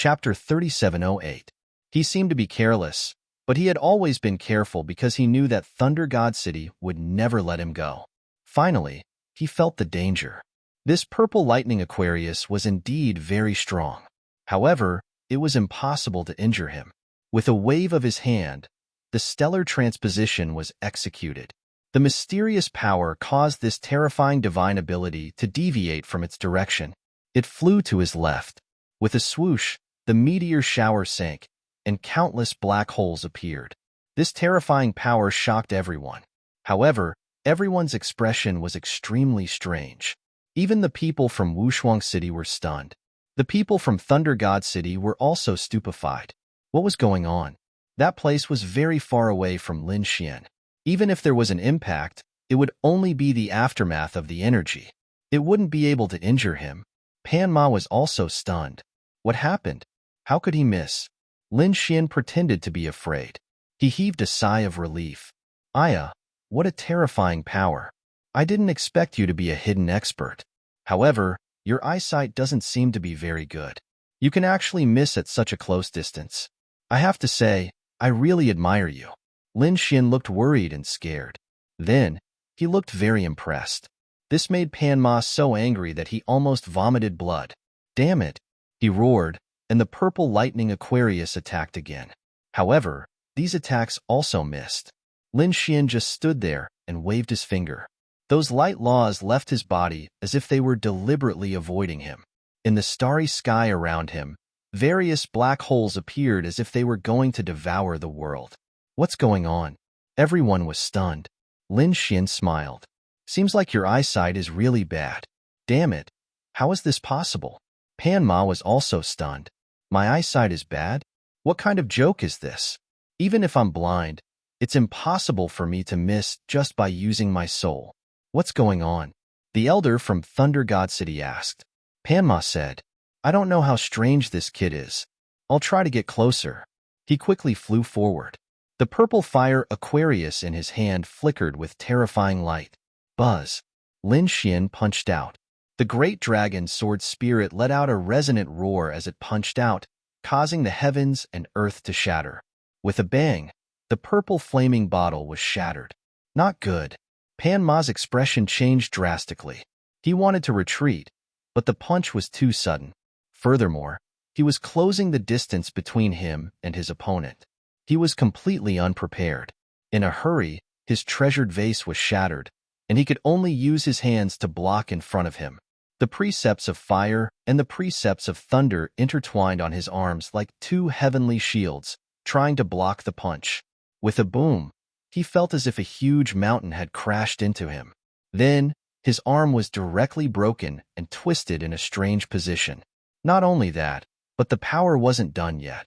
Chapter 3708. He seemed to be careless, but he had always been careful because he knew that Thunder God City would never let him go. Finally, he felt the danger. This purple lightning Aquarius was indeed very strong. However, it was impossible to injure him. With a wave of his hand, the stellar transposition was executed. The mysterious power caused this terrifying divine ability to deviate from its direction. It flew to his left. With a swoosh, the meteor shower sank, and countless black holes appeared. This terrifying power shocked everyone. However, everyone's expression was extremely strange. Even the people from Wushuang City were stunned. The people from Thunder God City were also stupefied. What was going on? That place was very far away from Lin Xian. Even if there was an impact, it would only be the aftermath of the energy. It wouldn't be able to injure him. Pan Ma was also stunned. What happened? How could he miss? Lin Xian pretended to be afraid. He heaved a sigh of relief. Aya, what a terrifying power. I didn't expect you to be a hidden expert. However, your eyesight doesn't seem to be very good. You can actually miss at such a close distance. I have to say, I really admire you. Lin Xian looked worried and scared. Then, he looked very impressed. This made Pan Ma so angry that he almost vomited blood. Damn it! He roared, and the purple lightning Aquarius attacked again. However, these attacks also missed. Lin Xian just stood there and waved his finger. Those light laws left his body as if they were deliberately avoiding him. In the starry sky around him, various black holes appeared as if they were going to devour the world. What's going on? Everyone was stunned. Lin Xian smiled. Seems like your eyesight is really bad. Damn it. How is this possible? Pan Ma was also stunned. My eyesight is bad? What kind of joke is this? Even if I'm blind, it's impossible for me to miss just by using my soul. What's going on? The elder from Thunder God City asked. Pan Ma said, I don't know how strange this kid is. I'll try to get closer. He quickly flew forward. The purple fire Aquarius in his hand flickered with terrifying light. Buzz. Lin Xian punched out. The great dragon sword spirit let out a resonant roar as it punched out, causing the heavens and earth to shatter. With a bang, the purple flaming bottle was shattered. Not good. Pan Ma's expression changed drastically. He wanted to retreat, but the punch was too sudden. Furthermore, he was closing the distance between him and his opponent. He was completely unprepared. In a hurry, his treasured vase was shattered, and he could only use his hands to block in front of him. The precepts of fire and the precepts of thunder intertwined on his arms like two heavenly shields, trying to block the punch. With a boom, he felt as if a huge mountain had crashed into him. Then, his arm was directly broken and twisted in a strange position. Not only that, but the power wasn't done yet.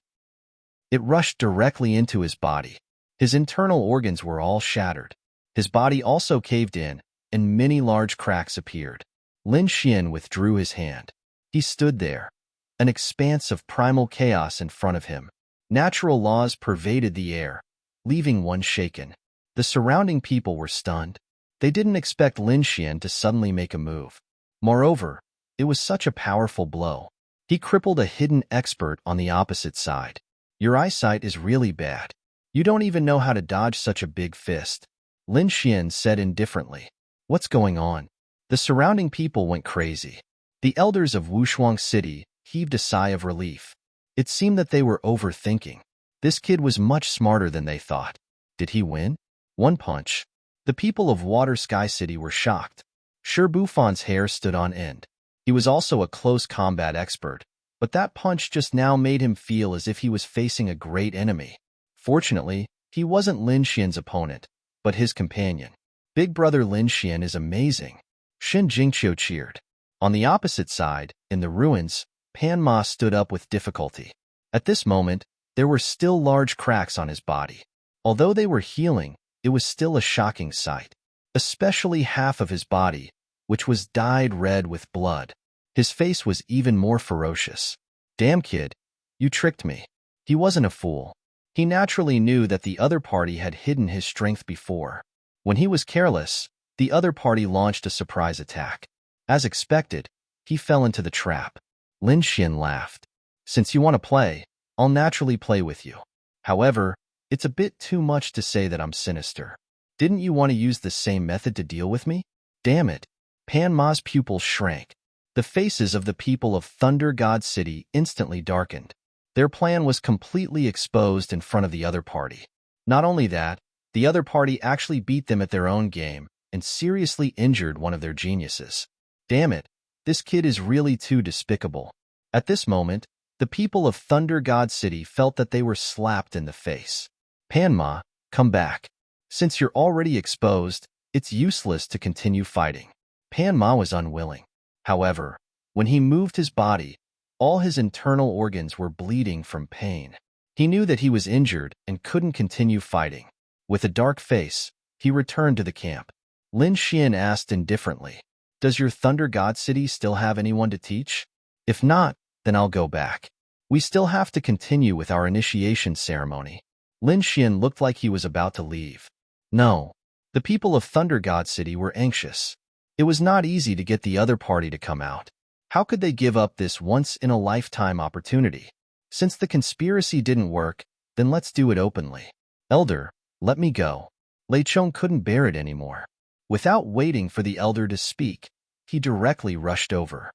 It rushed directly into his body. His internal organs were all shattered. His body also caved in, and many large cracks appeared. Lin Xian withdrew his hand. He stood there, an expanse of primal chaos in front of him. Natural laws pervaded the air, leaving one shaken. The surrounding people were stunned. They didn't expect Lin Xian to suddenly make a move. Moreover, it was such a powerful blow. He crippled a hidden expert on the opposite side. Your eyesight is really bad. You don't even know how to dodge such a big fist. Lin Xian said indifferently. What's going on? The surrounding people went crazy. The elders of Wushuang City heaved a sigh of relief. It seemed that they were overthinking. This kid was much smarter than they thought. Did he win? One punch. The people of Water Sky City were shocked. Shi Bufan's hair stood on end. He was also a close combat expert, but that punch just now made him feel as if he was facing a great enemy. Fortunately, he wasn't Lin Xian's opponent, but his companion. Big brother Lin Xian is amazing. Shin Jingqiu cheered. On the opposite side, in the ruins, Pan Ma stood up with difficulty. At this moment, there were still large cracks on his body. Although they were healing, it was still a shocking sight. Especially half of his body, which was dyed red with blood. His face was even more ferocious. Damn kid, you tricked me. He wasn't a fool. He naturally knew that the other party had hidden his strength before. When he was careless, the other party launched a surprise attack. As expected, he fell into the trap. Lin Xian laughed. Since you want to play, I'll naturally play with you. However, it's a bit too much to say that I'm sinister. Didn't you want to use the same method to deal with me? Damn it. Pan Ma's pupils shrank. The faces of the people of Thunder God City instantly darkened. Their plan was completely exposed in front of the other party. Not only that, the other party actually beat them at their own game and seriously injured one of their geniuses. Damn it, this kid is really too despicable. At this moment, the people of Thunder God City felt that they were slapped in the face. Pan Ma, come back. Since you're already exposed, it's useless to continue fighting. Pan Ma was unwilling. However, when he moved his body, all his internal organs were bleeding from pain. He knew that he was injured and couldn't continue fighting. With a dark face, he returned to the camp. Lin Xian asked indifferently, "Does your Thunder God City still have anyone to teach? If not, then I'll go back. We still have to continue with our initiation ceremony." Lin Xian looked like he was about to leave. No. The people of Thunder God City were anxious. It was not easy to get the other party to come out. How could they give up this once-in-a-lifetime opportunity? Since the conspiracy didn't work, then let's do it openly. Elder, let me go. Lei Chong couldn't bear it anymore. Without waiting for the elder to speak, he directly rushed over.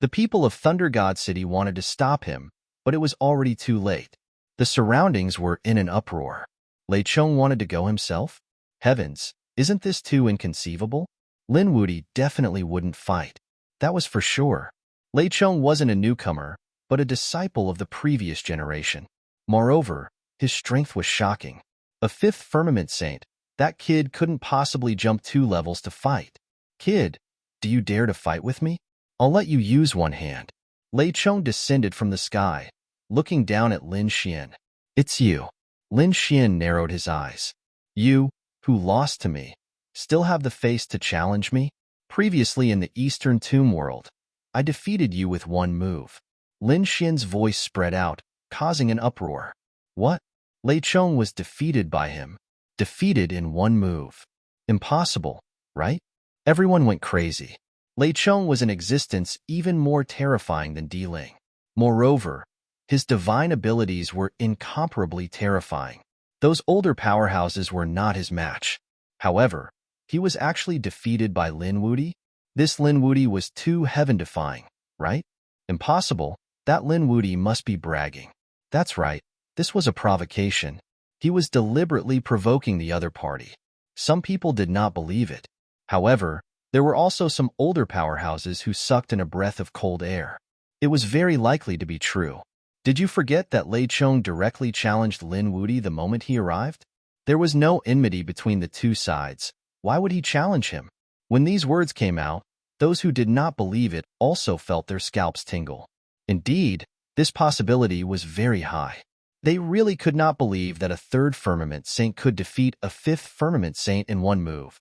The people of Thunder God City wanted to stop him, but it was already too late. The surroundings were in an uproar. Lei Chong wanted to go himself? Heavens, isn't this too inconceivable? Lin Wudi definitely wouldn't fight. That was for sure. Lei Chong wasn't a newcomer, but a disciple of the previous generation. Moreover, his strength was shocking. A fifth firmament saint, that kid couldn't possibly jump 2 levels to fight. Kid, do you dare to fight with me? I'll let you use one hand. Lei Chong descended from the sky, looking down at Lin Xian. It's you. Lin Xian narrowed his eyes. You, who lost to me, still have the face to challenge me? Previously in the Eastern Tomb world, I defeated you with one move. Lin Xian's voice spread out, causing an uproar. What? Lei Chong was defeated by him. Defeated in one move. Impossible, right? Everyone went crazy. Lei Chong was in existence even more terrifying than Di Ling. Moreover, his divine abilities were incomparably terrifying. Those older powerhouses were not his match. However, he was actually defeated by Lin Wudi? This Lin Wudi was too heaven-defying, right? Impossible. That Lin Wudi must be bragging. That's right. This was a provocation. He was deliberately provoking the other party. Some people did not believe it. However, there were also some older powerhouses who sucked in a breath of cold air. It was very likely to be true. Did you forget that Lei Chong directly challenged Lin Wudi the moment he arrived? There was no enmity between the two sides. Why would he challenge him? When these words came out, those who did not believe it also felt their scalps tingle. Indeed, this possibility was very high. They really could not believe that a third firmament saint could defeat a fifth firmament saint in one move.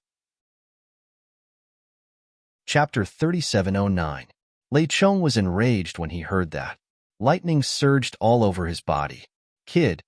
Chapter 3709. Lei Chong was enraged when he heard that. Lightning surged all over his body. Kid,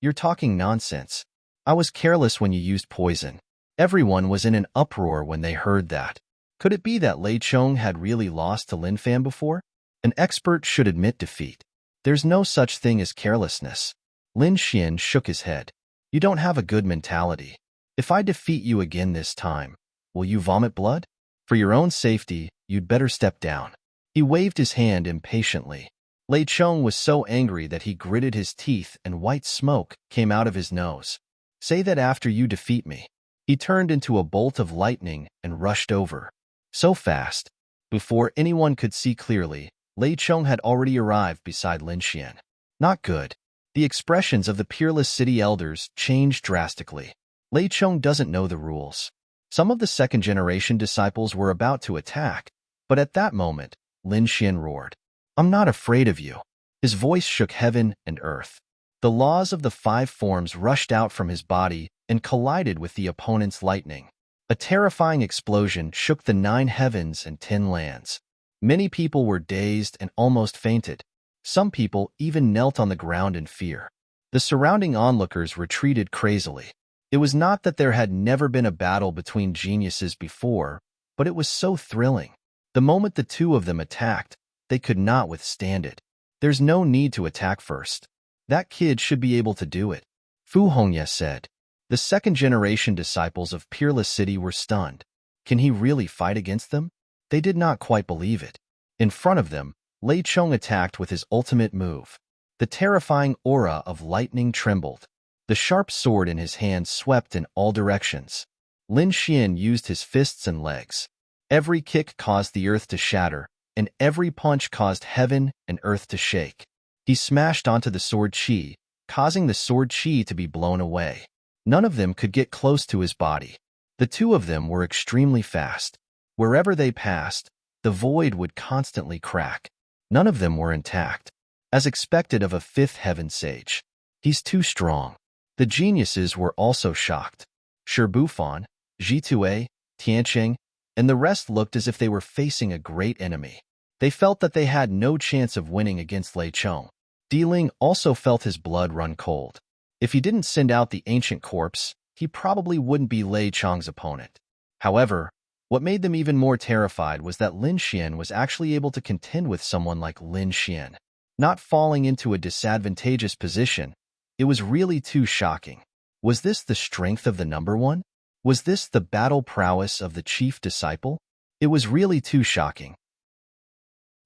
you're talking nonsense. I was careless when you used poison. Everyone was in an uproar when they heard that. Could it be that Lei Chong had really lost to Lin Fan before? An expert should admit defeat. There's no such thing as carelessness. Lin Xian shook his head. You don't have a good mentality. If I defeat you again this time, will you vomit blood? For your own safety, you'd better step down. He waved his hand impatiently. Lei Chong was so angry that he gritted his teeth and white smoke came out of his nose. Say that after you defeat me. He turned into a bolt of lightning and rushed over. So fast. Before anyone could see clearly, Lei Chong had already arrived beside Lin Xian. Not good. The expressions of the peerless city elders changed drastically. Lei Chong doesn't know the rules. Some of the second-generation disciples were about to attack, but at that moment, Lin Xian roared. I'm not afraid of you. His voice shook heaven and earth. The laws of the 5 forms rushed out from his body and collided with the opponent's lightning. A terrifying explosion shook the 9 heavens and 10 lands. Many people were dazed and almost fainted. Some people even knelt on the ground in fear. The surrounding onlookers retreated crazily. It was not that there had never been a battle between geniuses before, but it was so thrilling. The moment the two of them attacked, they could not withstand it. There's no need to attack first. That kid should be able to do it, Fu Hongye said. The second-generation disciples of Peerless City were stunned. Can he really fight against them? They did not quite believe it. In front of them, Lei Chong attacked with his ultimate move. The terrifying aura of lightning trembled. The sharp sword in his hand swept in all directions. Lin Xian used his fists and legs. Every kick caused the earth to shatter, and every punch caused heaven and earth to shake. He smashed onto the sword chi, causing the sword chi to be blown away. None of them could get close to his body. The two of them were extremely fast. Wherever they passed, the void would constantly crack. None of them were intact, as expected of a fifth heaven sage. He's too strong. The geniuses were also shocked. Shi Bufan, Zhitue, Tianqing, and the rest looked as if they were facing a great enemy. They felt that they had no chance of winning against Lei Chong. Di Ling also felt his blood run cold. If he didn't send out the ancient corpse, he probably wouldn't be Lei Chong's opponent. However, what made them even more terrified was that Lin Xian was actually able to contend with someone like Lin Xian. Not falling into a disadvantageous position, it was really too shocking. Was this the strength of the number one? Was this the battle prowess of the chief disciple? It was really too shocking.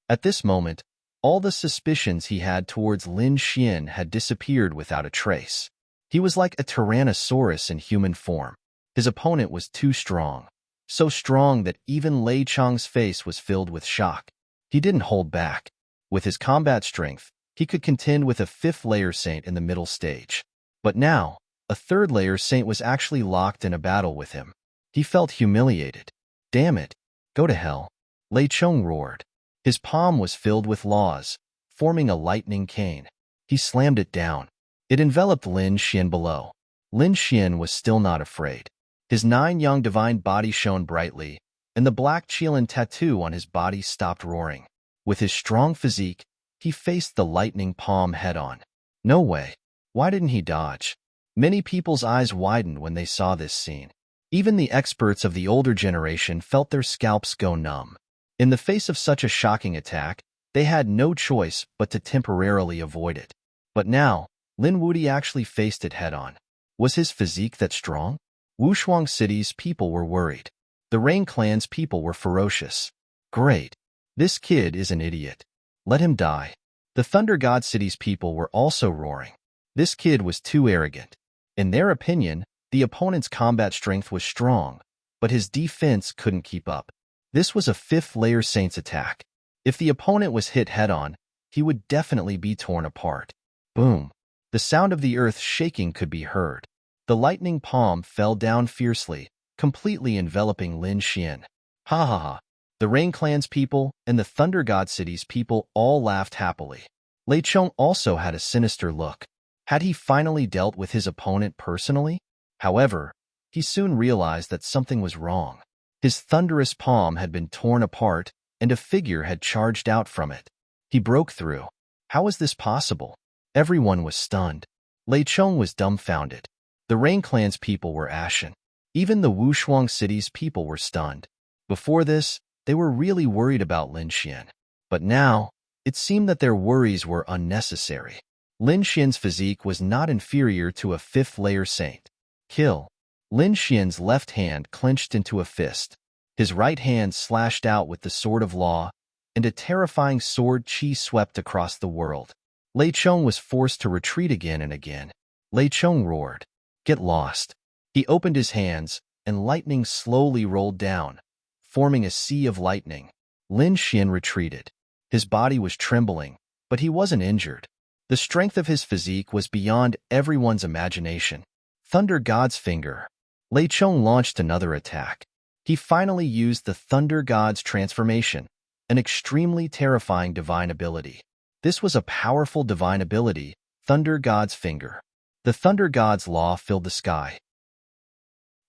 At this moment, all the suspicions he had towards Lin Xian had disappeared without a trace. He was like a tyrannosaurus in human form. His opponent was too strong. So strong that even Lei Chong's face was filled with shock. He didn't hold back. With his combat strength, he could contend with a fifth-layer saint in the middle stage. But now, a third-layer saint was actually locked in a battle with him. He felt humiliated. Damn it. Go to hell. Lei Chong roared. His palm was filled with laws, forming a lightning cane. He slammed it down. It enveloped Lin Xian below. Lin Xian was still not afraid. His 9-yang divine body shone brightly, and the black Qilin tattoo on his body stopped roaring. With his strong physique, he faced the lightning palm head-on. No way. Why didn't he dodge? Many people's eyes widened when they saw this scene. Even the experts of the older generation felt their scalps go numb. In the face of such a shocking attack, they had no choice but to temporarily avoid it. But now, Lin Wudi actually faced it head-on. Was his physique that strong? Wushuang City's people were worried. The Rain Clan's people were ferocious. Great. This kid is an idiot. Let him die. The Thunder God City's people were also roaring. This kid was too arrogant. In their opinion, the opponent's combat strength was strong, but his defense couldn't keep up. This was a fifth-layer saint's attack. If the opponent was hit head-on, he would definitely be torn apart. Boom. The sound of the earth shaking could be heard. The lightning palm fell down fiercely, completely enveloping Lin Xian. Ha ha ha. The Rain Clan's people and the Thunder God City's people all laughed happily. Lei Chong also had a sinister look. Had he finally dealt with his opponent personally? However, he soon realized that something was wrong. His thunderous palm had been torn apart, and a figure had charged out from it. He broke through. How was this possible? Everyone was stunned. Lei Chong was dumbfounded. The Rain Clan's people were ashen. Even the Wushuang City's people were stunned. Before this, they were really worried about Lin Xian. But now, it seemed that their worries were unnecessary. Lin Xian's physique was not inferior to a fifth-layer saint. Kill. Lin Xian's left hand clenched into a fist. His right hand slashed out with the Sword of Law, and a terrifying sword chi swept across the world. Lei Chong was forced to retreat again and again. Lei Chong roared. Get lost. He opened his hands, and lightning slowly rolled down, forming a sea of lightning. Lin Xian retreated. His body was trembling, but he wasn't injured. The strength of his physique was beyond everyone's imagination. Thunder God's Finger. Lei Chong launched another attack. He finally used the Thunder God's transformation, an extremely terrifying divine ability. This was a powerful divine ability, Thunder God's Finger. The Thunder God's law filled the sky.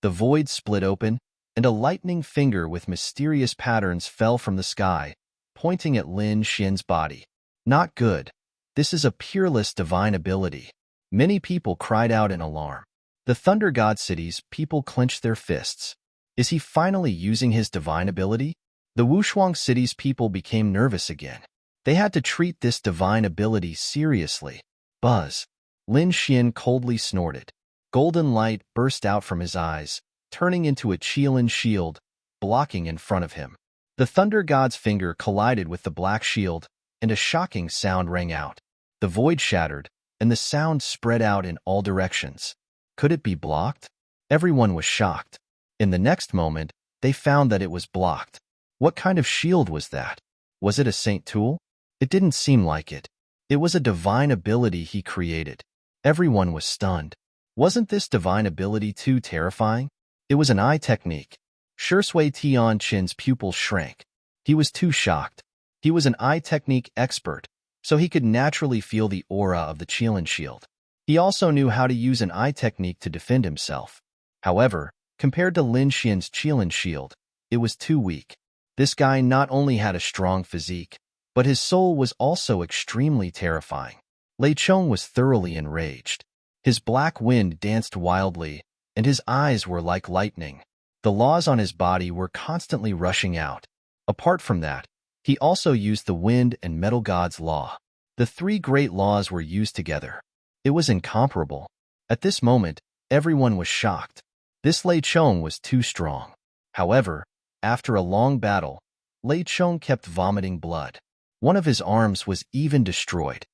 The void split open, and a lightning finger with mysterious patterns fell from the sky, pointing at Lin Xian's body. Not good. This is a peerless divine ability. Many people cried out in alarm. The Thunder God City's people clenched their fists. Is he finally using his divine ability? The Wushuang City's people became nervous again. They had to treat this divine ability seriously. Buzz. Lin Xian coldly snorted. Golden light burst out from his eyes, turning into a Qilin shield, blocking in front of him. The thunder god's finger collided with the black shield, and a shocking sound rang out. The void shattered, and the sound spread out in all directions. Could it be blocked? Everyone was shocked. In the next moment, they found that it was blocked. What kind of shield was that? Was it a saint tool? It didn't seem like it. It was a divine ability he created. Everyone was stunned. Wasn't this divine ability too terrifying? It was an eye technique. Shui Tian Qin's pupils shrank. He was too shocked. He was an eye technique expert, so he could naturally feel the aura of the Qilin shield. He also knew how to use an eye technique to defend himself. However, compared to Lin Xian's Qilin shield, it was too weak. This guy not only had a strong physique, but his soul was also extremely terrifying. Lei Chong was thoroughly enraged. His black wind danced wildly, and his eyes were like lightning. The laws on his body were constantly rushing out. Apart from that, he also used the wind and metal god's law. The three great laws were used together. It was incomparable. At this moment, everyone was shocked. This Lei Chong was too strong. However, after a long battle, Lei Chong kept vomiting blood. One of his arms was even destroyed.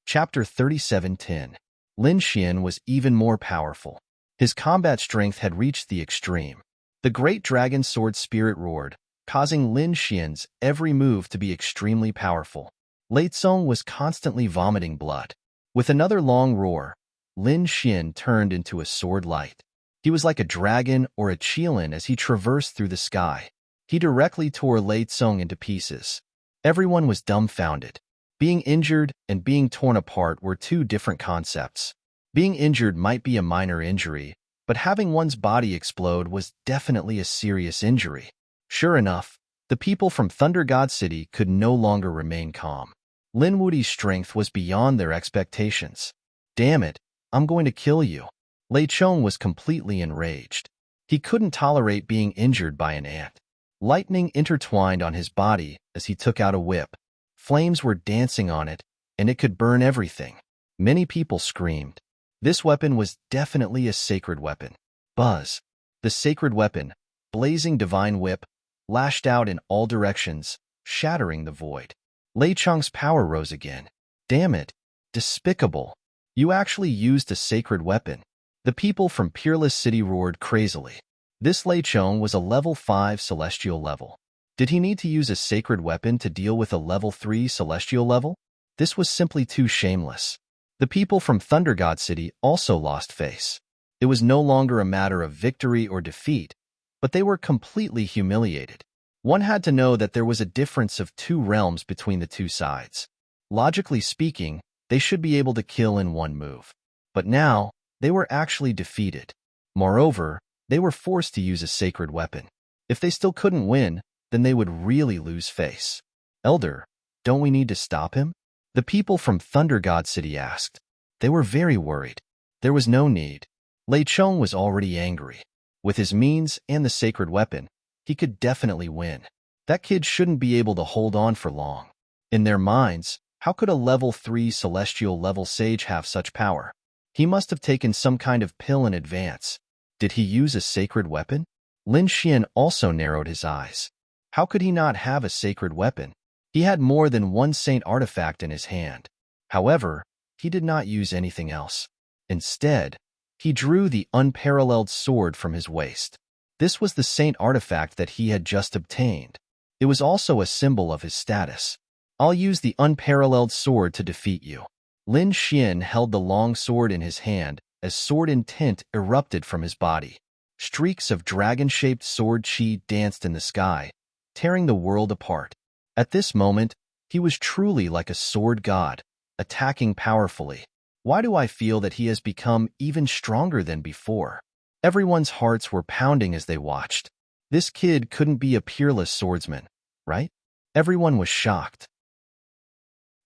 Chapter 37:10. Lin Xian was even more powerful. His combat strength had reached the extreme. The great dragon sword spirit roared, causing Lin Xian's every move to be extremely powerful. Lei Tsong was constantly vomiting blood. With another long roar, Lin Xian turned into a sword light. He was like a dragon or a Qilin as he traversed through the sky. He directly tore Lei Tsong into pieces. Everyone was dumbfounded. Being injured and being torn apart were two different concepts. Being injured might be a minor injury, but having one's body explode was definitely a serious injury. Sure enough, the people from Thunder God City could no longer remain calm. Lin Wudi's strength was beyond their expectations. Damn it, I'm going to kill you. Lei Chong was completely enraged. He couldn't tolerate being injured by an ant. Lightning intertwined on his body as he took out a whip. Flames were dancing on it, and it could burn everything. Many people screamed. This weapon was definitely a sacred weapon. Buzz. The sacred weapon, blazing divine whip, lashed out in all directions, shattering the void. Lei Chong's power rose again. Damn it. Despicable. You actually used a sacred weapon. The people from Peerless City roared crazily. This Lei Chong was a level 5 celestial level. Did he need to use a sacred weapon to deal with a level 3 celestial level? This was simply too shameless. The people from Thunder God City also lost face. It was no longer a matter of victory or defeat, but they were completely humiliated. One had to know that there was a difference of 2 realms between the two sides. Logically speaking, they should be able to kill in one move. But now, they were actually defeated. Moreover, they were forced to use a sacred weapon. If they still couldn't win, then they would really lose face. Elder, don't we need to stop him? The people from Thunder God City asked. They were very worried. There was no need. Lei Chong was already angry. With his means and the sacred weapon, he could definitely win. That kid shouldn't be able to hold on for long. In their minds, how could a level 3 celestial level sage have such power? He must have taken some kind of pill in advance. Did he use a sacred weapon? Lin Xian also narrowed his eyes. How could he not have a sacred weapon? He had more than one saint artifact in his hand. However, he did not use anything else. Instead, he drew the unparalleled sword from his waist. This was the saint artifact that he had just obtained. It was also a symbol of his status. I'll use the unparalleled sword to defeat you. Lin Xian held the long sword in his hand as sword intent erupted from his body. Streaks of dragon-shaped sword chi danced in the sky, tearing the world apart. At this moment, he was truly like a sword god, attacking powerfully. Why do I feel that he has become even stronger than before? Everyone's hearts were pounding as they watched. This kid couldn't be a peerless swordsman, right? Everyone was shocked.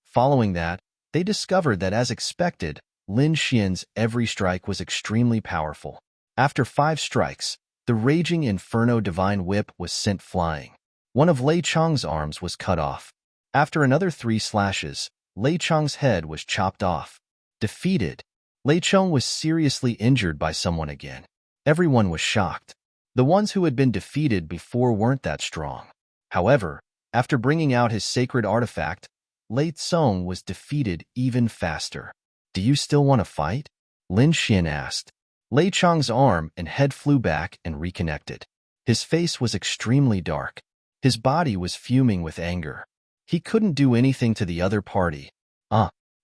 Following that, they discovered that as expected, Lin Xian's every strike was extremely powerful. After 5 strikes, the raging inferno divine whip was sent flying. One of Lei Chang's arms was cut off. After another 3 slashes, Lei Chang's head was chopped off. Defeated, Lei Chang was seriously injured by someone again. Everyone was shocked. The ones who had been defeated before weren't that strong. However, after bringing out his sacred artifact, Lei Tsong was defeated even faster. "Do you still want to fight?" Lin Xian asked. Lei Chang's arm and head flew back and reconnected. His face was extremely dark. His body was fuming with anger. He couldn't do anything to the other party.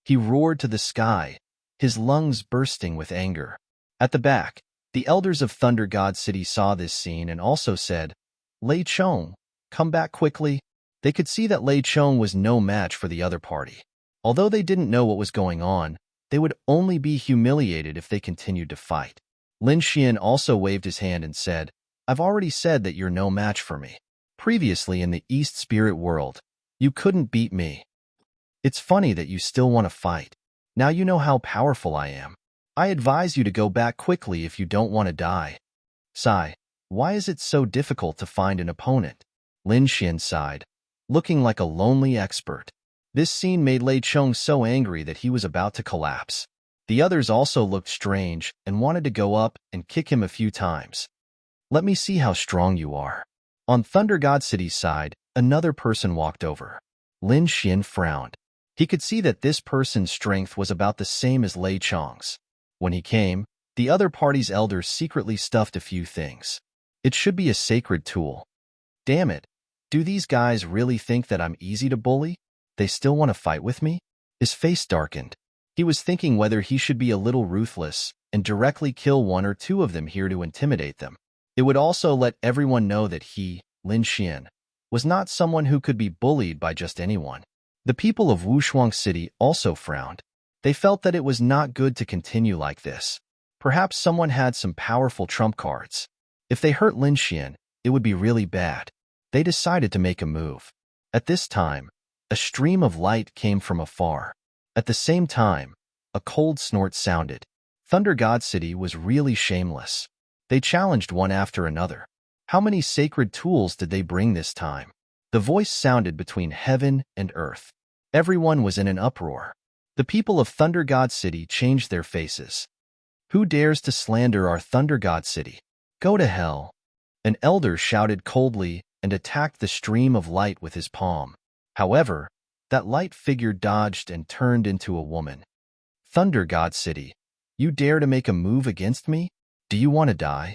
He roared to the sky, his lungs bursting with anger. At the back, the elders of Thunder God City saw this scene and also said, "Lei Chong, come back quickly." They could see that Lei Chong was no match for the other party. Although they didn't know what was going on, they would only be humiliated if they continued to fight. Lin Xian also waved his hand and said, "I've already said that you're no match for me. Previously in the East Spirit world, you couldn't beat me. It's funny that you still want to fight. Now you know how powerful I am. I advise you to go back quickly if you don't want to die." Sigh, why is it so difficult to find an opponent? Lin Xian sighed, looking like a lonely expert. This scene made Lei Chong so angry that he was about to collapse. The others also looked strange and wanted to go up and kick him a few times. "Let me see how strong you are." On Thunder God City's side, another person walked over. Lin Xian frowned. He could see that this person's strength was about the same as Lei Chong's. When he came, the other party's elders secretly stuffed a few things. It should be a sacred tool. Damn it, do these guys really think that I'm easy to bully? They still want to fight with me? His face darkened. He was thinking whether he should be a little ruthless and directly kill 1 or 2 of them here to intimidate them. It would also let everyone know that he, Lin Xian, was not someone who could be bullied by just anyone. The people of Wushuang City also frowned. They felt that it was not good to continue like this. Perhaps someone had some powerful trump cards. If they hurt Lin Xian, it would be really bad. They decided to make a move. At this time, a stream of light came from afar. At the same time, a cold snort sounded. Thunder God City was really shameless. They challenged one after another. How many sacred tools did they bring this time? The voice sounded between heaven and earth. Everyone was in an uproar. The people of Thunder God City changed their faces. "Who dares to slander our Thunder God City? Go to hell." An elder shouted coldly and attacked the stream of light with his palm. However, that light figure dodged and turned into a woman. "Thunder God City, you dare to make a move against me? Do you want to die?"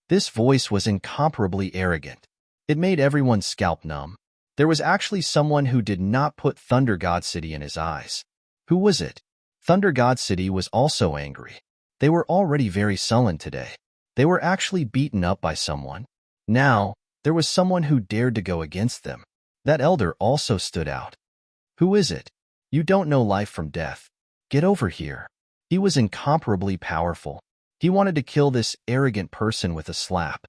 This voice was incomparably arrogant. It made everyone's scalp numb. There was actually someone who did not put Thunder God City in his eyes. Who was it? Thunder God City was also angry. They were already very sullen today. They were actually beaten up by someone. Now, there was someone who dared to go against them. That elder also stood out. "Who is it? You don't know life from death. Get over here." He was incomparably powerful. He wanted to kill this arrogant person with a slap.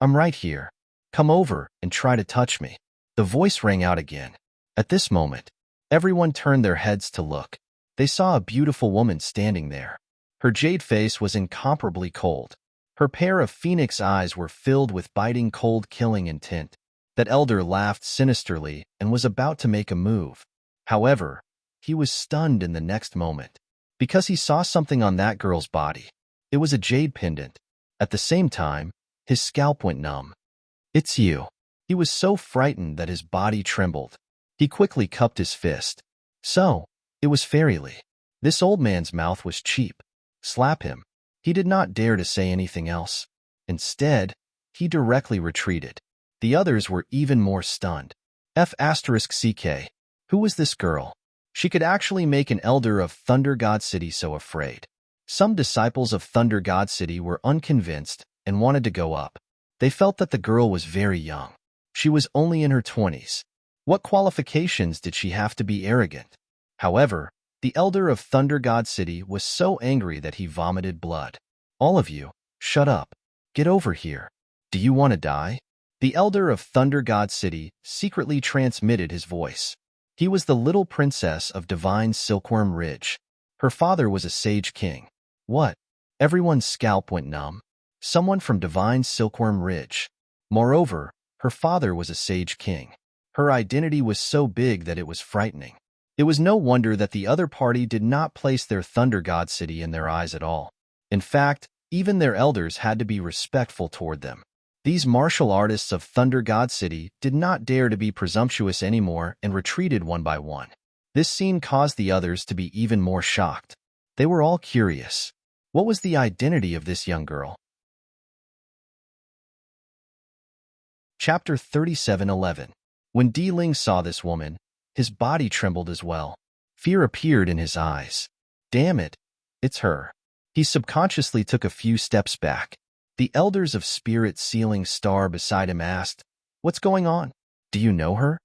"I'm right here. Come over and try to touch me." The voice rang out again. At this moment, everyone turned their heads to look. They saw a beautiful woman standing there. Her jade face was incomparably cold. Her pair of phoenix eyes were filled with biting cold killing intent. That elder laughed sinisterly and was about to make a move. However, he was stunned in the next moment, because he saw something on that girl's body. It was a jade pendant. At the same time, his scalp went numb. "It's you." He was so frightened that his body trembled. He quickly cupped his fist. So, it was Fairyly. This old man's mouth was cheap. Slap him. He did not dare to say anything else. Instead, he directly retreated. The others were even more stunned. F***CK. Who was this girl? She could actually make an elder of Thunder God City so afraid. Some disciples of Thunder God City were unconvinced and wanted to go up. They felt that the girl was very young. She was only in her 20s. What qualifications did she have to be arrogant? However, the elder of Thunder God City was so angry that he vomited blood. "All of you, shut up. Get over here. Do you want to die?" The elder of Thunder God City secretly transmitted his voice. He was the little princess of Divine Silkworm Ridge. Her father was a sage king. What? Everyone's scalp went numb. Someone from Divine Silkworm Ridge. Moreover, Her father was a sage king. Her identity was so big that it was frightening. It was no wonder that the other party did not place their thunder god city in their eyes at all. In fact, even their elders had to be respectful toward them. These martial artists of Thunder God City did not dare to be presumptuous anymore and retreated one by one. This scene caused the others to be even more shocked. They were all curious. What was the identity of this young girl? Chapter 37:11. When Di Ling saw this woman, his body trembled as well. Fear appeared in his eyes. Damn it, it's her. He subconsciously took a few steps back. The elders of Spirit Sealing Star beside him asked, "What's going on? Do you know her?"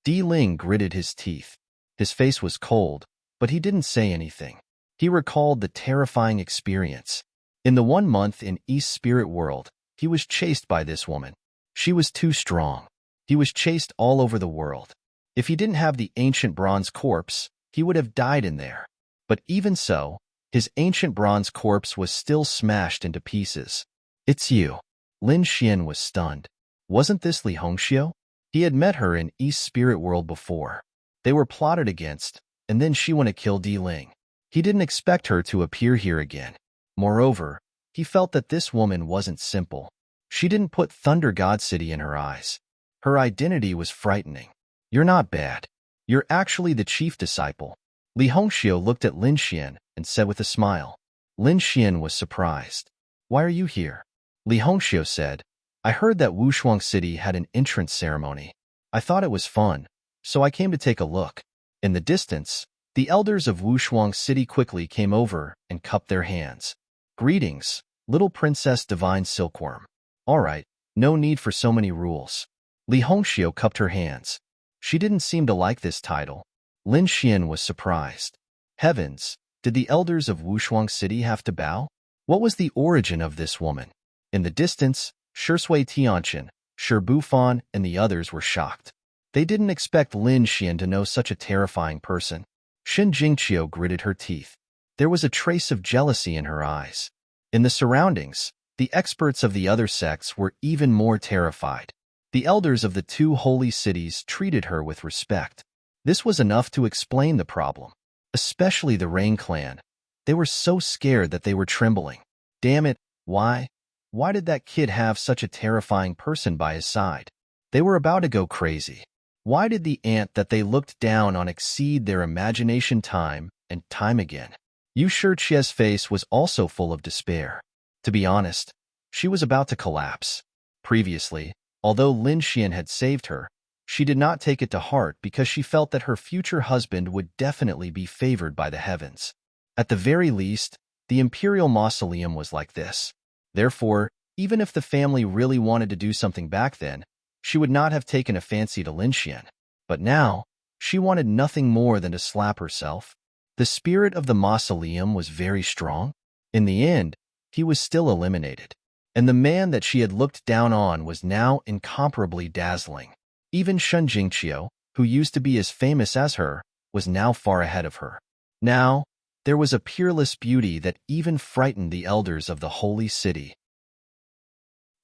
Di Ling gritted his teeth. His face was cold, but he didn't say anything. He recalled the terrifying experience. In the 1 month in East Spirit World, he was chased by this woman. She was too strong. He was chased all over the world. If he didn't have the ancient bronze corpse, he would have died in there. But even so, his ancient bronze corpse was still smashed into pieces. "It's you." Lin Xian was stunned. Wasn't this Li Hongxiu? He had met her in East Spirit World before. They were plotted against, and then she went to kill Di Ling. He didn't expect her to appear here again. Moreover, he felt that this woman wasn't simple. She didn't put Thunder God City in her eyes. Her identity was frightening. "You're not bad. You're actually the chief disciple." Li Hongxiu looked at Lin Xian and said with a smile. Lin Xian was surprised. "Why are you here?" Li Hongxiu said, "I heard that Wushuang City had an entrance ceremony. I thought it was fun, so I came to take a look." In the distance, the elders of Wushuang City quickly came over and cupped their hands. "Greetings, little Princess Divine Silkworm." "All right, no need for so many rules." Li Hongxiu cupped her hands. She didn't seem to like this title. Lin Xian was surprised. Heavens, did the elders of Wushuang City have to bow? What was the origin of this woman? In the distance, Shui Tianqian, Shi Bufan, and the others were shocked. They didn't expect Lin Xian to know such a terrifying person. Xin Jingqiu gritted her teeth. There was a trace of jealousy in her eyes. In the surroundings, the experts of the other sects were even more terrified. The elders of the 2 holy cities treated her with respect. This was enough to explain the problem. Especially the Rain clan. They were so scared that they were trembling. Damn it, why? Why did that kid have such a terrifying person by his side? They were about to go crazy. Why did the ant that they looked down on exceed their imagination time and time again? Yu Shichie's face was also full of despair. To be honest, she was about to collapse. Previously, although Lin Xian had saved her, she did not take it to heart because she felt that her future husband would definitely be favored by the heavens. At the very least, the imperial mausoleum was like this. Therefore, even if the family really wanted to do something back then, she would not have taken a fancy to Lin Xian. But now, she wanted nothing more than to slap herself. The spirit of the mausoleum was very strong. In the end, he was still eliminated. And the man that she had looked down on was now incomparably dazzling. Even Shun Jingqiu, who used to be as famous as her, was now far ahead of her. Now, there was a peerless beauty that even frightened the elders of the holy city.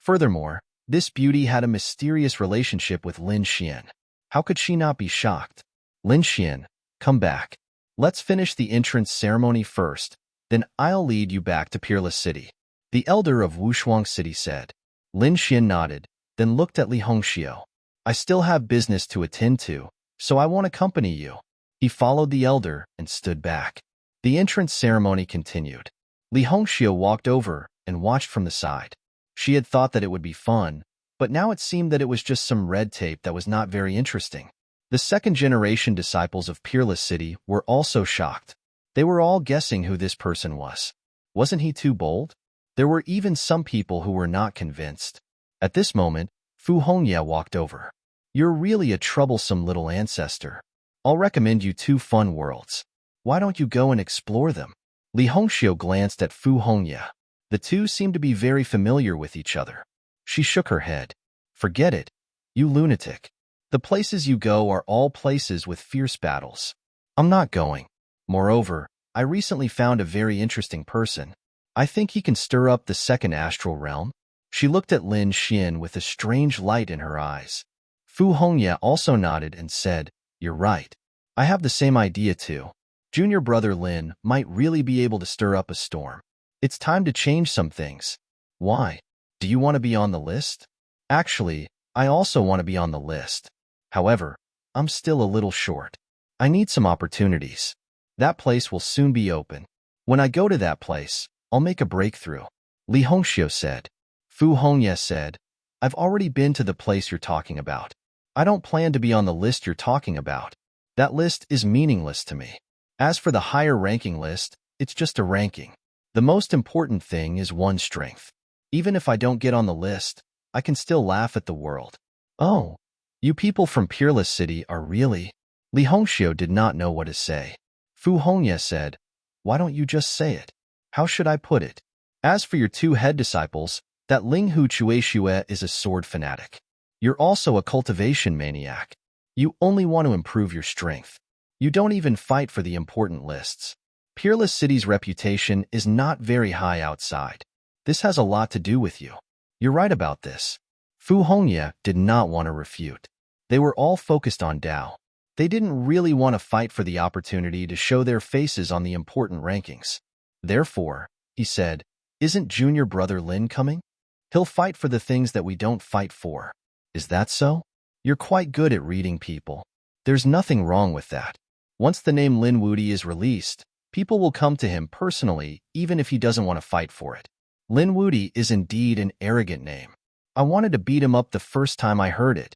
Furthermore, this beauty had a mysterious relationship with Lin Xian. How could she not be shocked? "Lin Xian, come back. Let's finish the entrance ceremony first, then I'll lead you back to Peerless City," the elder of Wushuang City said. Lin Xian nodded, then looked at Li Hongxiu. "I still have business to attend to, so I won't accompany you." He followed the elder and stood back. The entrance ceremony continued. Li Hongxiu walked over and watched from the side. She had thought that it would be fun, but now it seemed that it was just some red tape that was not very interesting. The second-generation disciples of Peerless City were also shocked. They were all guessing who this person was. Wasn't he too bold? There were even some people who were not convinced. At this moment, Fu Hongye walked over. "You're really a troublesome little ancestor. I'll recommend you 2 fun worlds. Why don't you go and explore them?" Li Hongxiu glanced at Fu Hongye. The two seemed to be very familiar with each other. She shook her head. "Forget it, you lunatic. The places you go are all places with fierce battles. I'm not going. Moreover, I recently found a very interesting person. I think he can stir up the second astral realm." She looked at Lin Xian with a strange light in her eyes. Fu Hongye also nodded and said, "You're right. I have the same idea too. Junior brother Lin might really be able to stir up a storm. It's time to change some things." "Why? Do you want to be on the list?" "Actually, I also want to be on the list. However, I'm still a little short. I need some opportunities. That place will soon be open. When I go to that place, I'll make a breakthrough," Li Hongxiu said. Fu Hongye said, "I've already been to the place you're talking about. I don't plan to be on the list you're talking about. That list is meaningless to me. As for the higher ranking list, it's just a ranking. The most important thing is one's strength. Even if I don't get on the list, I can still laugh at the world." "Oh, you people from Peerless City are really—" Li Hongxiu did not know what to say. Fu Hongye said, "Why don't you just say it? How should I put it? As for your two head disciples, that Ling Hu Chuexue is a sword fanatic. You're also a cultivation maniac. You only want to improve your strength. You don't even fight for the important lists. Peerless City's reputation is not very high outside. This has a lot to do with you. You're right about this." Fu Hongye did not want to refute. They were all focused on Dao. They didn't really want to fight for the opportunity to show their faces on the important rankings. Therefore, he said, "Isn't junior brother Lin coming? He'll fight for the things that we don't fight for. Is that so? You're quite good at reading people. There's nothing wrong with that. Once the name Lin Wudi is released, people will come to him personally even if he doesn't want to fight for it. Lin Wudi is indeed an arrogant name. I wanted to beat him up the first time I heard it."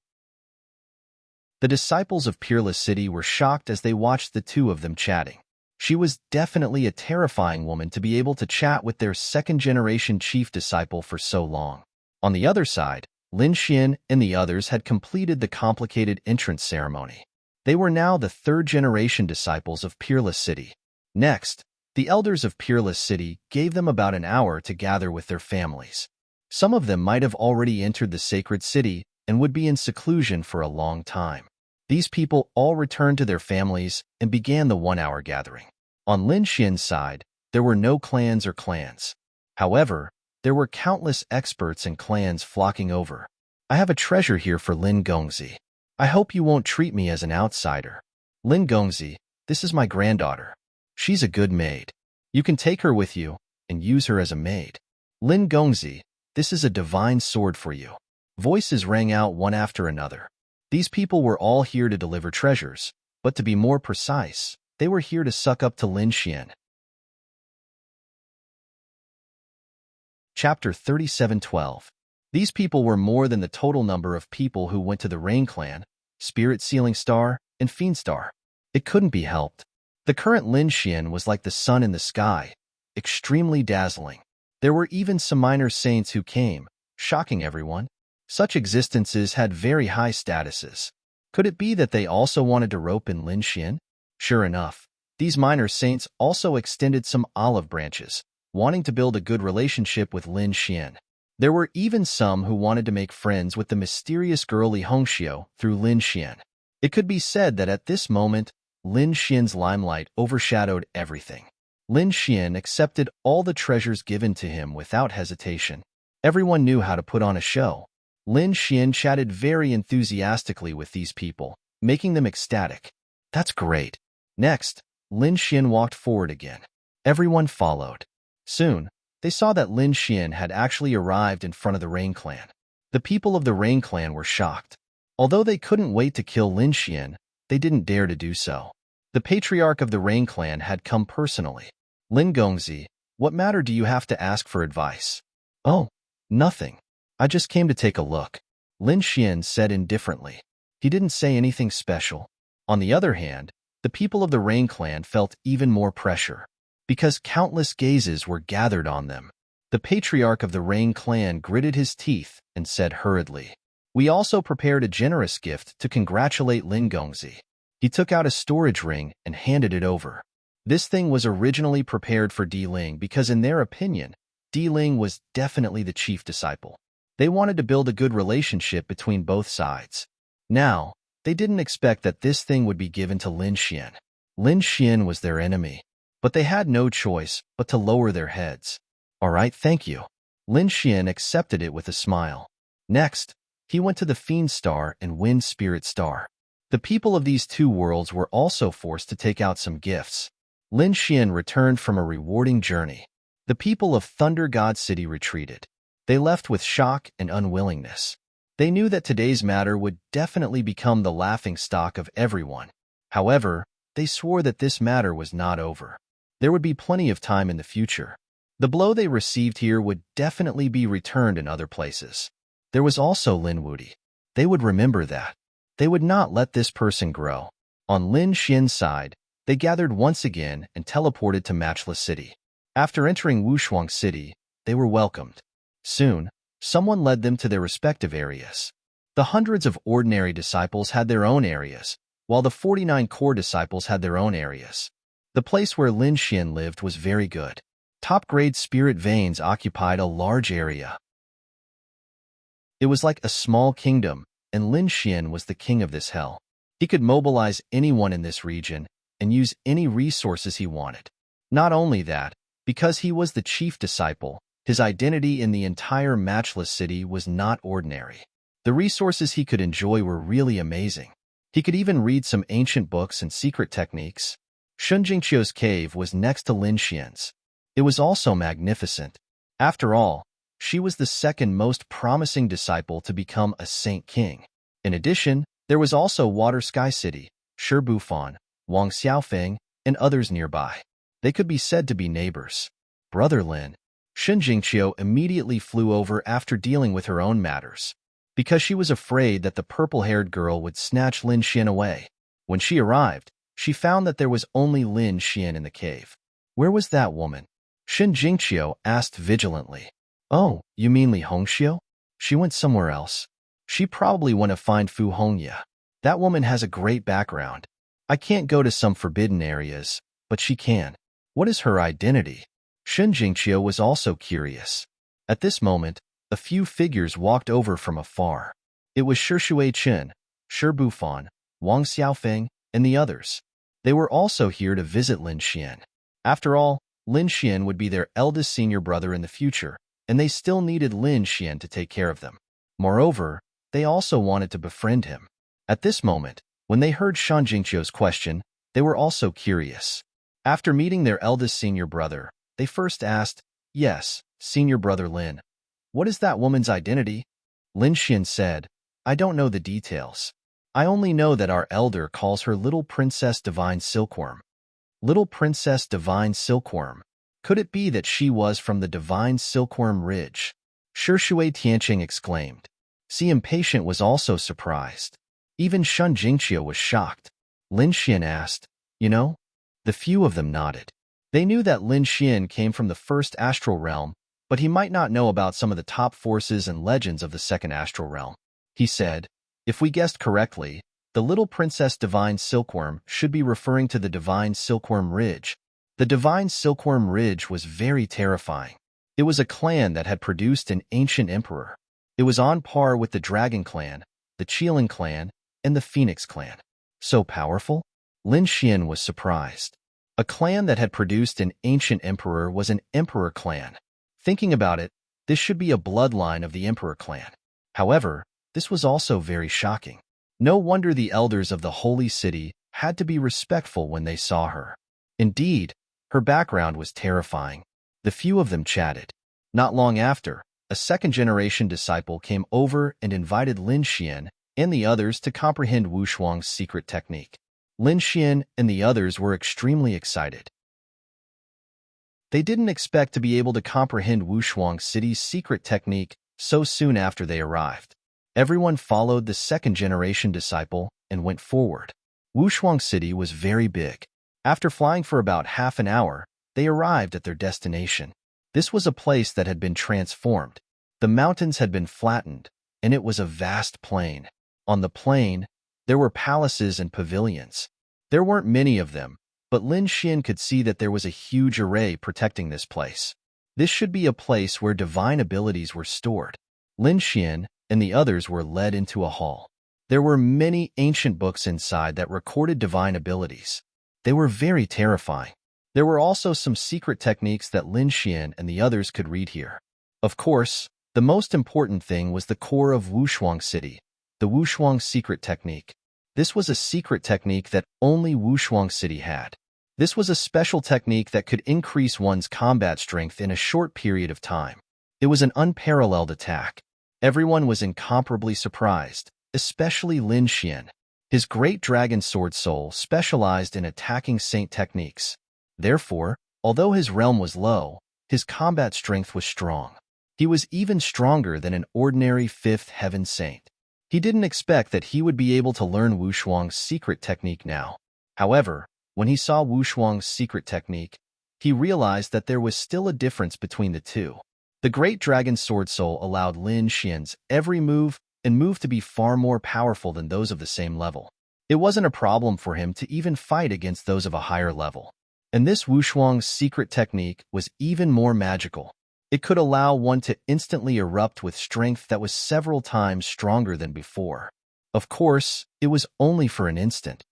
The disciples of Peerless City were shocked as they watched the two of them chatting. She was definitely a terrifying woman to be able to chat with their second-generation chief disciple for so long. On the other side, Lin Xian and the others had completed the complicated entrance ceremony. They were now the third-generation disciples of Peerless City. Next, the elders of Peerless City gave them about an hour to gather with their families. Some of them might have already entered the sacred city and would be in seclusion for a long time. These people all returned to their families and began the 1-hour gathering. On Lin Xian's side, there were no clans or clans. However, there were countless experts and clans flocking over. "I have a treasure here for Lin Gongzi. I hope you won't treat me as an outsider. Lin Gongzi, this is my granddaughter. She's a good maid. You can take her with you and use her as a maid. Lin Gongzi, this is a divine sword for you." Voices rang out one after another. These people were all here to deliver treasures, but to be more precise, they were here to suck up to Lin Xian. Chapter 37:12. These people were more than the total number of people who went to the Rain Clan, Spirit Sealing Star, and Fiend Star. It couldn't be helped. The current Lin Xian was like the sun in the sky, extremely dazzling. There were even some minor saints who came, shocking everyone. Such existences had very high statuses. Could it be that they also wanted to rope in Lin Xian? Sure enough, these minor saints also extended some olive branches, wanting to build a good relationship with Lin Xian. There were even some who wanted to make friends with the mysterious girl Li Hongxiu through Lin Xian. It could be said that at this moment, Lin Xian's limelight overshadowed everything. Lin Xian accepted all the treasures given to him without hesitation. Everyone knew how to put on a show. Lin Xian chatted very enthusiastically with these people, making them ecstatic. "That's great." Next, Lin Xian walked forward again. Everyone followed. Soon, they saw that Lin Xian had actually arrived in front of the Rain Clan. The people of the Rain Clan were shocked. Although they couldn't wait to kill Lin Xian, they didn't dare to do so. The patriarch of the Rain Clan had come personally. "Lin Gongzi, what matter do you have to ask for advice?" "Oh, nothing. I just came to take a look," Lin Xian said indifferently. He didn't say anything special. On the other hand, the people of the Rain Clan felt even more pressure, because countless gazes were gathered on them. The patriarch of the Rain Clan gritted his teeth and said hurriedly, "We also prepared a generous gift to congratulate Lin Gongzi." He took out a storage ring and handed it over. This thing was originally prepared for Di Ling because in their opinion, Di Ling was definitely the chief disciple. They wanted to build a good relationship between both sides. Now, they didn't expect that this thing would be given to Lin Xian. Lin Xian was their enemy, but they had no choice but to lower their heads. "All right, thank you." Lin Xian accepted it with a smile. Next, he went to the Fiend Star and Wind Spirit Star. The people of these two worlds were also forced to take out some gifts. Lin Xian returned from a rewarding journey. The people of Thunder God City retreated. They left with shock and unwillingness. They knew that today's matter would definitely become the laughingstock of everyone. However, they swore that this matter was not over. There would be plenty of time in the future. The blow they received here would definitely be returned in other places. There was also Lin Wudi. They would remember that. They would not let this person grow. On Lin Xian's side, they gathered once again and teleported to Matchless City. After entering Wushuang City, they were welcomed. Soon, someone led them to their respective areas. The hundreds of ordinary disciples had their own areas, while the 49 core disciples had their own areas. The place where Lin Xian lived was very good. Top-grade spirit veins occupied a large area. It was like a small kingdom, and Lin Xian was the king of this hell. He could mobilize anyone in this region and use any resources he wanted. Not only that, because he was the chief disciple, his identity in the entire Matchless City was not ordinary. The resources he could enjoy were really amazing. He could even read some ancient books and secret techniques. Shun Jingqiu's cave was next to Lin Xian's. It was also magnificent. After all, she was the second most promising disciple to become a Saint King. In addition, there was also Water Sky City, Shi Bufan, Wang Xiaofeng, and others nearby. They could be said to be neighbors. Brother Lin. Shun Jingqiu immediately flew over after dealing with her own matters, because she was afraid that the purple-haired girl would snatch Lin Xian away. When she arrived, she found that there was only Lin Xian in the cave. Where was that woman? Shun Jingqiu asked vigilantly. Oh, you mean Li Hongxiu? She went somewhere else. She probably went to find Fu Hongya. That woman has a great background. I can't go to some forbidden areas, but she can. What is her identity? Shun Jingqiu was also curious. At this moment, a few figures walked over from afar. It was Shi Chen, Shi Bufan, Wang Xiaofeng, and the others. They were also here to visit Lin Xian. After all, Lin Xian would be their eldest senior brother in the future, and they still needed Lin Xian to take care of them. Moreover, they also wanted to befriend him. At this moment, when they heard Shun Jingqiu's question, they were also curious. After meeting their eldest senior brother, they first asked, "Yes, senior brother Lin. What is that woman's identity?" Lin Xian said, "I don't know the details. I only know that our elder calls her Little Princess Divine Silkworm." Little Princess Divine Silkworm. Could it be that she was from the Divine Silkworm Ridge? Shi Tianqing exclaimed. Si Impatient was also surprised. Even Shun Jingqiu was shocked. Lin Xian asked, "You know?" The few of them nodded. They knew that Lin Xian came from the first astral realm, but he might not know about some of the top forces and legends of the second astral realm. He said, "If we guessed correctly, the Little Princess Divine Silkworm should be referring to the Divine Silkworm Ridge." The Divine Silkworm Ridge was very terrifying. It was a clan that had produced an ancient emperor. It was on par with the Dragon Clan, the Qilin Clan, and the Phoenix Clan. So powerful? Lin Xian was surprised. A clan that had produced an ancient emperor was an emperor clan. Thinking about it, this should be a bloodline of the emperor clan. However, this was also very shocking. No wonder the elders of the Holy City had to be respectful when they saw her. Indeed, her background was terrifying. The few of them chatted. Not long after, a second-generation disciple came over and invited Lin Xian and the others to comprehend Wushuang's secret technique. Lin Xian and the others were extremely excited. They didn't expect to be able to comprehend Wushuang City's secret technique so soon after they arrived. Everyone followed the second-generation disciple and went forward. Wushuang City was very big. After flying for about half an hour, they arrived at their destination. This was a place that had been transformed. The mountains had been flattened, and it was a vast plain. On the plain, there were palaces and pavilions. There weren't many of them, but Lin Xian could see that there was a huge array protecting this place. This should be a place where divine abilities were stored. Lin Xian and the others were led into a hall. There were many ancient books inside that recorded divine abilities. They were very terrifying. There were also some secret techniques that Lin Xian and the others could read here. Of course, the most important thing was the core of Wushuang City, the Wushuang secret technique. This was a secret technique that only Wushuang City had. This was a special technique that could increase one's combat strength in a short period of time. It was an unparalleled attack. Everyone was incomparably surprised, especially Lin Xian. His great dragon sword soul specialized in attacking saint techniques. Therefore, although his realm was low, his combat strength was strong. He was even stronger than an ordinary fifth heaven saint. He didn't expect that he would be able to learn Wushuang's secret technique now. However, when he saw Wushuang's secret technique, he realized that there was still a difference between the two. The great dragon sword soul allowed Lin Xian's every move to be far more powerful than those of the same level. It wasn't a problem for him to even fight against those of a higher level. And this Wushuang's secret technique was even more magical. It could allow one to instantly erupt with strength that was several times stronger than before. Of course, it was only for an instant.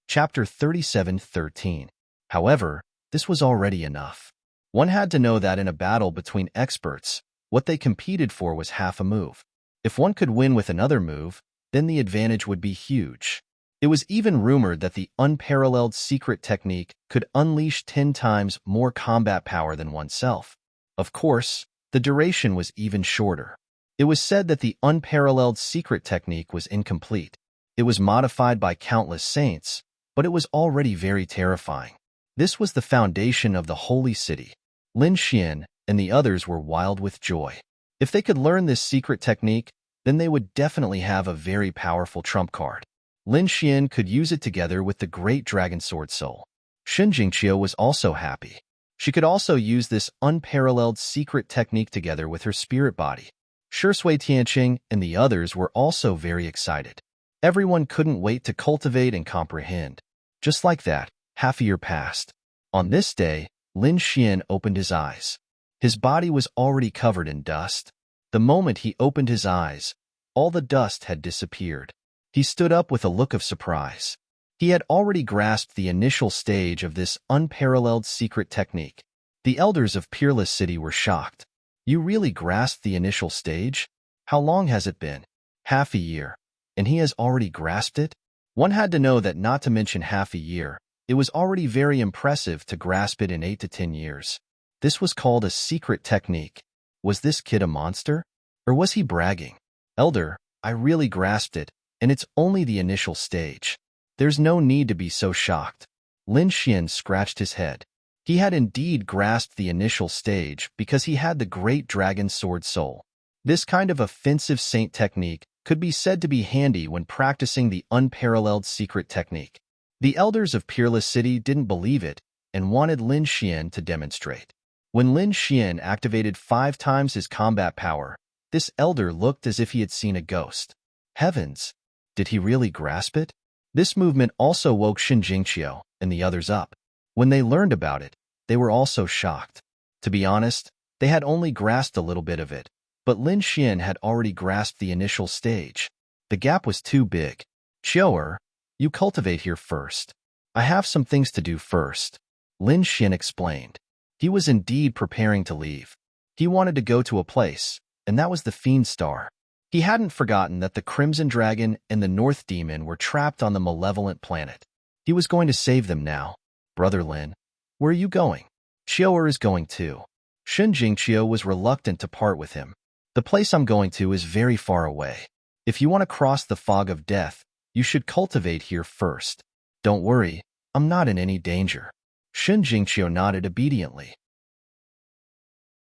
Chapter 37:13. However, this was already enough. One had to know that in a battle between experts, what they competed for was half a move. If one could win with another move, then the advantage would be huge. It was even rumored that the unparalleled secret technique could unleash 10 times more combat power than oneself. Of course, the duration was even shorter. It was said that the unparalleled secret technique was incomplete. It was modified by countless saints, but it was already very terrifying. This was the foundation of the holy city. Lin Xian and the others were wild with joy. If they could learn this secret technique, then they would definitely have a very powerful trump card. Lin Xian could use it together with the great dragon sword soul. Shen Jingqiu was also happy. She could also use this unparalleled secret technique together with her spirit body. Shui Tianqing and the others were also very excited. Everyone couldn't wait to cultivate and comprehend. Just like that, half a year passed. On this day, Lin Xian opened his eyes. His body was already covered in dust. The moment he opened his eyes, all the dust had disappeared. He stood up with a look of surprise. He had already grasped the initial stage of this unparalleled secret technique. The elders of Peerless City were shocked. You really grasped the initial stage? How long has it been? Half a year. And he has already grasped it? One had to know that not to mention half a year, it was already very impressive to grasp it in 8 to 10 years. This was called a secret technique. Was this kid a monster? Or was he bragging? Elder, I really grasped it, and it's only the initial stage. There's no need to be so shocked. Lin Xian scratched his head. He had indeed grasped the initial stage because he had the great dragon sword soul. This kind of offensive saint technique could be said to be handy when practicing the unparalleled secret technique. The elders of Peerless City didn't believe it and wanted Lin Xian to demonstrate. When Lin Xian activated 5 times his combat power, this elder looked as if he had seen a ghost. Heavens! Did he really grasp it? This movement also woke Shen Jingqiu and the others up. When they learned about it, they were also shocked. To be honest, they had only grasped a little bit of it, but Lin Xian had already grasped the initial stage. The gap was too big. Qiu'er, you cultivate here first. I have some things to do first, Lin Xian explained. He was indeed preparing to leave. He wanted to go to a place, and that was the Fiend Star. He hadn't forgotten that the Crimson Dragon and the North Demon were trapped on the malevolent planet. He was going to save them now. Brother Lin, where are you going? Qiu'er is going too. Shen Jingqiu was reluctant to part with him. The place I'm going to is very far away. If you want to cross the fog of death, you should cultivate here first. Don't worry, I'm not in any danger. Shen Jingqiu nodded obediently.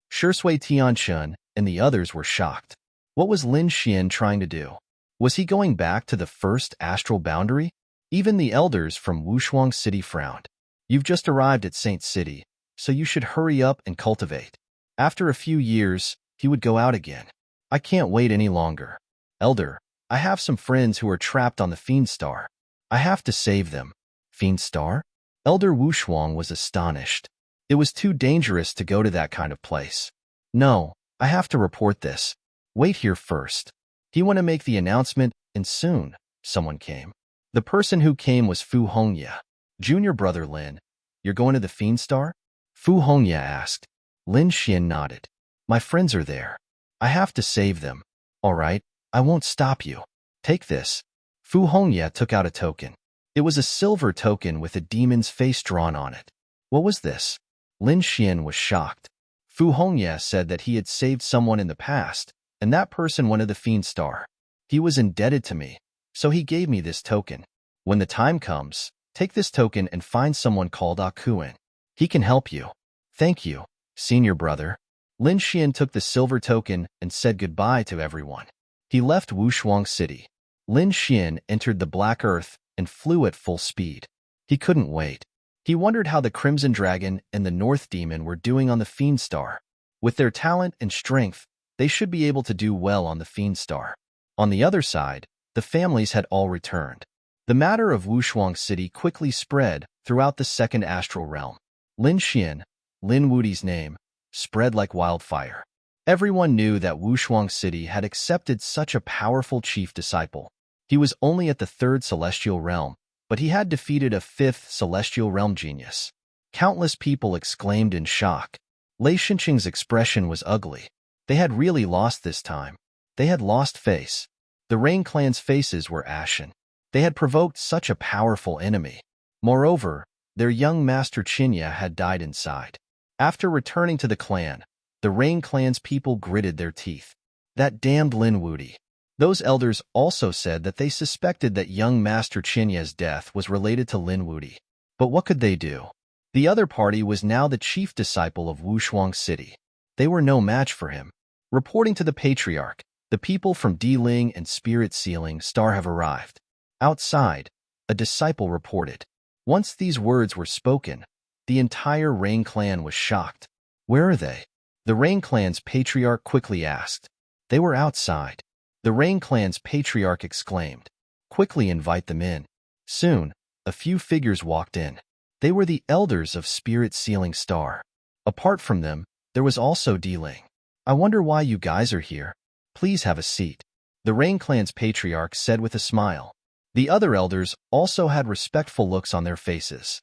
Shui Tianqing and the others were shocked. What was Lin Xian trying to do? Was he going back to the first astral boundary? Even the elders from Wushuang City frowned. You've just arrived at Saint City, so you should hurry up and cultivate. After a few years, he would go out again. I can't wait any longer. Elder, I have some friends who are trapped on the Fiend Star. I have to save them. Fiend Star? Elder Wushuang was astonished. It was too dangerous to go to that kind of place. No, I have to report this. Wait here first. He wanted to make the announcement, and soon, someone came. The person who came was Fu Hongya. Junior brother Lin, you're going to the Fiend Star? Fu Hongye asked. Lin Xian nodded. My friends are there. I have to save them. All right, I won't stop you. Take this. Fu Hongye took out a token. It was a silver token with a demon's face drawn on it. What was this? Lin Xian was shocked. Fu Hongye said that he had saved someone in the past, and that person wanted the Fiend Star. He was indebted to me, so he gave me this token. When the time comes, take this token and find someone called Akuin. He can help you. Thank you, senior brother. Lin Xian took the silver token and said goodbye to everyone. He left Wushuang City. Lin Xian entered the Black Earth and flew at full speed. He couldn't wait. He wondered how the Crimson Dragon and the North Demon were doing on the Fiend Star. With their talent and strength, they should be able to do well on the Fiend Star. On the other side, the families had all returned. The matter of Wushuang City quickly spread throughout the second astral realm. Lin Xian, Lin Wudi's name, spread like wildfire. Everyone knew that Wushuang City had accepted such a powerful chief disciple. He was only at the third celestial realm, but he had defeated a fifth celestial realm genius. Countless people exclaimed in shock. Lei Shinqing's expression was ugly. They had really lost this time. They had lost face. The Rain Clan's faces were ashen. They had provoked such a powerful enemy. Moreover, their young master Chinya had died inside. After returning to the clan, the Rain Clan's people gritted their teeth. That damned Lin Wudi. Those elders also said that they suspected that young Master Chinya's death was related to Lin Wudi. But what could they do? The other party was now the chief disciple of Wushuang City. They were no match for him. Reporting to the Patriarch, the people from Di-Ling and Spirit Sealing Star have arrived. Outside, a disciple reported. Once these words were spoken, the entire Rain Clan was shocked. Where are they? The Rain Clan's Patriarch quickly asked. They were outside. The Rain Clan's Patriarch exclaimed. Quickly invite them in. Soon, a few figures walked in. They were the elders of Spirit Sealing Star. Apart from them, there was also Di-Ling. I wonder why you guys are here. Please have a seat. The Rain Clan's Patriarch said with a smile. The other elders also had respectful looks on their faces.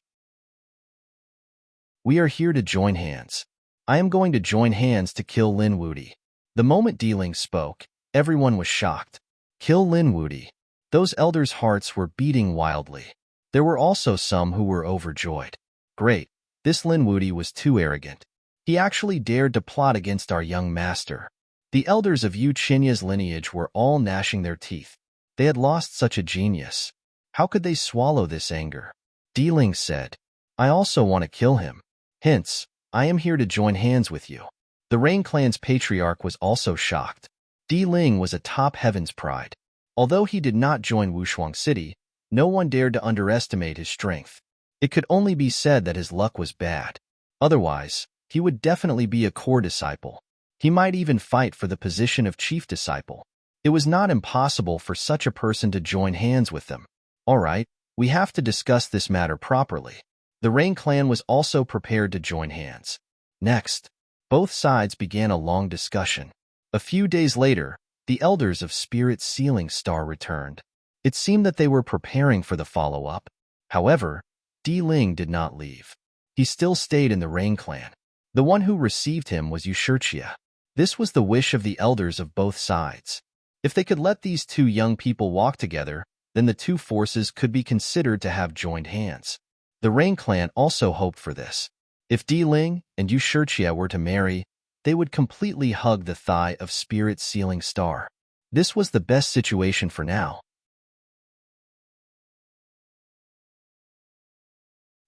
We are here to join hands. I am going to join hands to kill Lin Wudi. The moment Di-Ling spoke, everyone was shocked. Kill Lin Wudi. Those elders' hearts were beating wildly. There were also some who were overjoyed. Great, this Lin Wudi was too arrogant. He actually dared to plot against our young master. The elders of Yu Chinya's lineage were all gnashing their teeth. They had lost such a genius. How could they swallow this anger? Di-Ling said, I also want to kill him. Hence, I am here to join hands with you. The Rain Clan's Patriarch was also shocked. Di-Ling was a top heaven's pride. Although he did not join Wushuang City, no one dared to underestimate his strength. It could only be said that his luck was bad. Otherwise, he would definitely be a core disciple. He might even fight for the position of chief disciple. It was not impossible for such a person to join hands with them. All right, we have to discuss this matter properly. The Rain Clan was also prepared to join hands. Next, both sides began a long discussion. A few days later, the elders of Spirit Sealing Star returned. It seemed that they were preparing for the follow-up. However, Di-Ling did not leave. He still stayed in the Rain Clan. The one who received him was Yushurchia. This was the wish of the elders of both sides. If they could let these two young people walk together, then the two forces could be considered to have joined hands. The Rain Clan also hoped for this. If Di-Ling and Yushurchia were to marry, they would completely hug the thigh of Spirit Sealing Star. This was the best situation for now.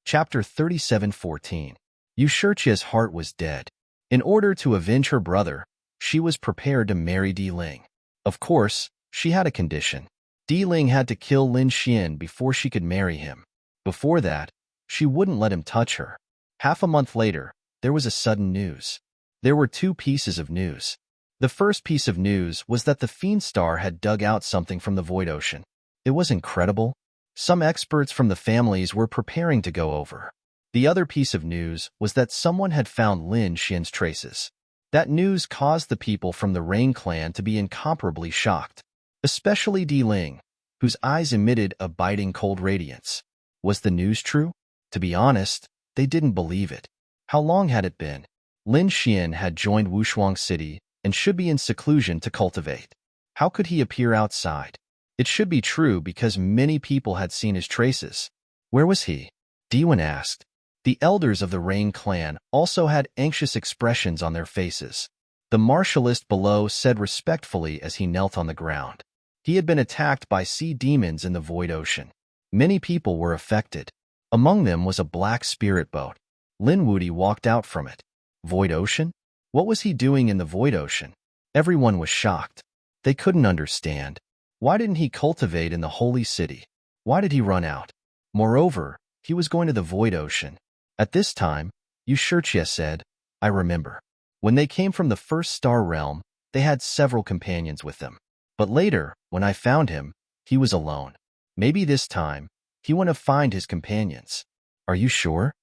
Chapter 37:14. Yushurchia's heart was dead. In order to avenge her brother, she was prepared to marry Di-Ling. Of course, she had a condition. Di-Ling had to kill Lin Xian before she could marry him. Before that, she wouldn't let him touch her. Half a month later, there was a sudden news. There were two pieces of news. The first piece of news was that the Fiend Star had dug out something from the Void Ocean. It was incredible. Some experts from the families were preparing to go over. The other piece of news was that someone had found Lin Xian's traces. That news caused the people from the Rain Clan to be incomparably shocked, especially Di-Ling, whose eyes emitted a biting cold radiance. Was the news true? To be honest, they didn't believe it. How long had it been? Lin Xian had joined Wushuang City and should be in seclusion to cultivate. How could he appear outside? It should be true because many people had seen his traces. Where was he? Diwen asked. The elders of the Rain clan also had anxious expressions on their faces. The martialist below said respectfully as he knelt on the ground. He had been attacked by sea demons in the void ocean. Many people were affected. Among them was a black spirit boat. Lin Wudi walked out from it. Void ocean? What was he doing in the void ocean? Everyone was shocked. They couldn't understand. Why didn't he cultivate in the holy city? Why did he run out? Moreover, he was going to the void ocean. At this time, Yushirchia said, I remember. When they came from the first star realm, they had several companions with them. But later, when I found him, he was alone. Maybe this time, he wouldn't have found his companions. Are you sure?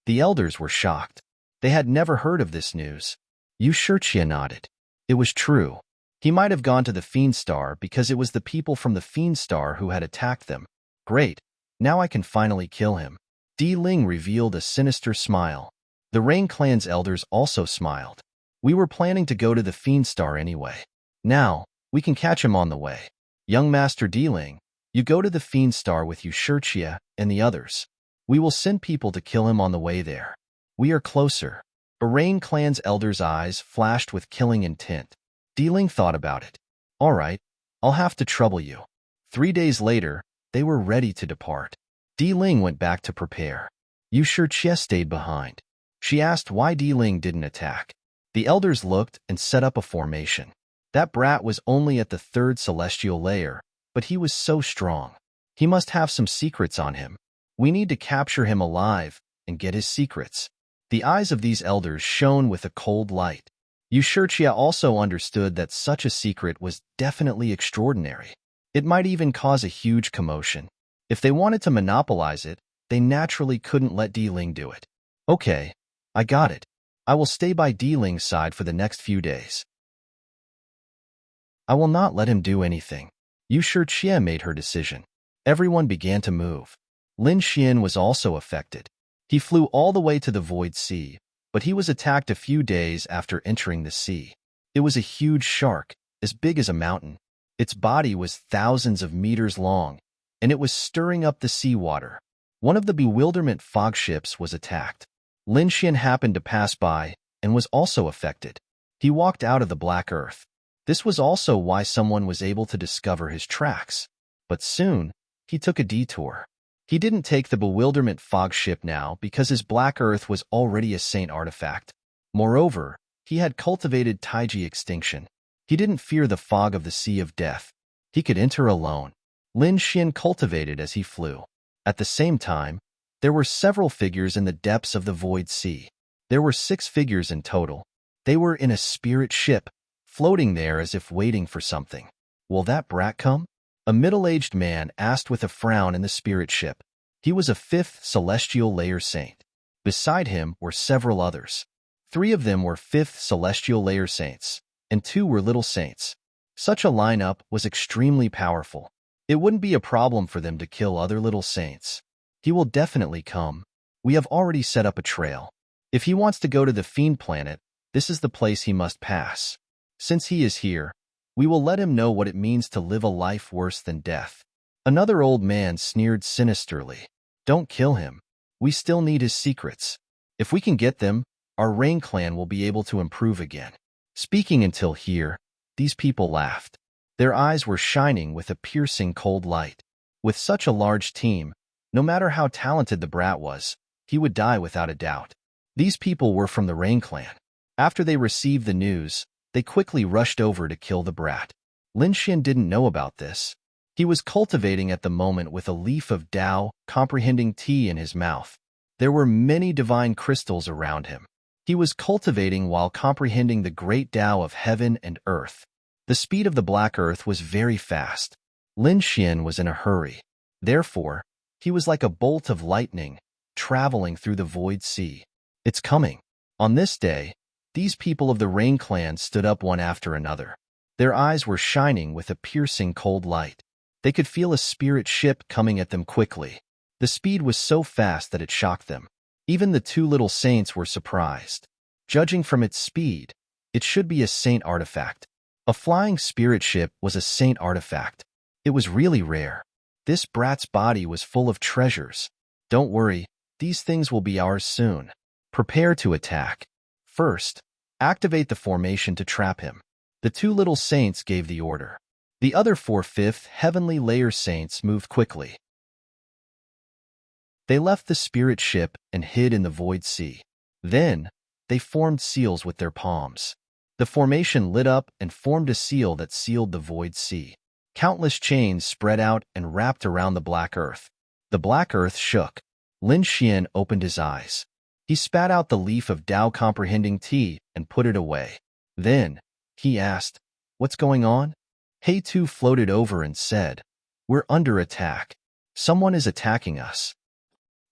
The elders were shocked. They had never heard of this news. Yushirchia nodded. It was true. He might have gone to the Fiend Star because it was the people from the Fiend Star who had attacked them. Great. Now I can finally kill him. Di Ling revealed a sinister smile. The Rain Clan's elders also smiled. We were planning to go to the Fiend Star anyway. Now, we can catch him on the way. Young Master Di Ling, you go to the Fiend Star with Yushirchia and the others. We will send people to kill him on the way there. We are closer. The Rain Clan's elders' eyes flashed with killing intent. Di Ling thought about it. All right, I'll have to trouble you. 3 days later, they were ready to depart. Di Ling went back to prepare. Yushirchia stayed behind. She asked why Di Ling didn't attack. The elders looked and set up a formation. That brat was only at the 3rd celestial layer, but he was so strong. He must have some secrets on him. We need to capture him alive and get his secrets. The eyes of these elders shone with a cold light. Yushirchia also understood that such a secret was definitely extraordinary. It might even cause a huge commotion. If they wanted to monopolize it, they naturally couldn't let Di Ling do it. Okay, I got it. I will stay by Di Ling's side for the next few days. I will not let him do anything. Yushirchia made her decision. Everyone began to move. Lin Xian was also affected. He flew all the way to the Void Sea, but he was attacked a few days after entering the sea. It was a huge shark, as big as a mountain. Its body was thousands of meters long, and it was stirring up the seawater. One of the bewilderment fog ships was attacked. Lin Xian happened to pass by and was also affected. He walked out of the black earth. This was also why someone was able to discover his tracks. But soon, he took a detour. He didn't take the bewilderment fog ship now because his black earth was already a saint artifact. Moreover, he had cultivated Taiji extinction. He didn't fear the fog of the sea of death. He could enter alone. Lin Xian cultivated as he flew. At the same time, there were several figures in the depths of the void sea. There were 6 figures in total. They were in a spirit ship, floating there as if waiting for something. Will that brat come? A middle-aged man asked with a frown in the spirit ship. He was a 5th celestial layer saint. Beside him were several others. 3 of them were 5th celestial layer saints, and 2 were little saints. Such a lineup was extremely powerful. It wouldn't be a problem for them to kill other little saints. He will definitely come. We have already set up a trail. If he wants to go to the Fiend Planet, this is the place he must pass. Since he is here, we will let him know what it means to live a life worse than death. Another old man sneered sinisterly. Don't kill him. We still need his secrets. If we can get them, our Rain clan will be able to improve again. Speaking until here, these people laughed. Their eyes were shining with a piercing cold light. With such a large team, no matter how talented the brat was, he would die without a doubt. These people were from the Rain clan. After they received the news, they quickly rushed over to kill the brat. Lin Xian didn't know about this. He was cultivating at the moment with a leaf of Tao, comprehending tea in his mouth. There were many divine crystals around him. He was cultivating while comprehending the great Tao of heaven and earth. The speed of the black earth was very fast. Lin Xian was in a hurry. Therefore, he was like a bolt of lightning, traveling through the void sea. It's coming. On this day, these people of the Rain clan stood up one after another. Their eyes were shining with a piercing cold light. They could feel a spirit ship coming at them quickly. The speed was so fast that it shocked them. Even the two little saints were surprised. Judging from its speed, it should be a saint artifact. A flying spirit ship was a saint artifact. It was really rare. This brat's body was full of treasures. Don't worry, these things will be ours soon. Prepare to attack. First, activate the formation to trap him. The two little saints gave the order. The other 4/5 heavenly layer saints moved quickly. They left the spirit ship and hid in the void sea. Then, they formed seals with their palms. The formation lit up and formed a seal that sealed the void sea. Countless chains spread out and wrapped around the black earth. The black earth shook. Lin Xian opened his eyes. He spat out the leaf of Tao comprehending tea and put it away. Then, he asked, "What's going on?" He Tu floated over and said, "We're under attack. Someone is attacking us."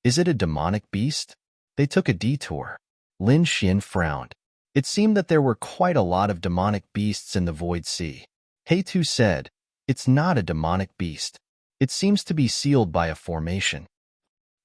"Is it a demonic beast?" They took a detour. Lin Xian frowned. It seemed that there were quite a lot of demonic beasts in the void sea. He Tu said, "It's not a demonic beast. It seems to be sealed by a formation."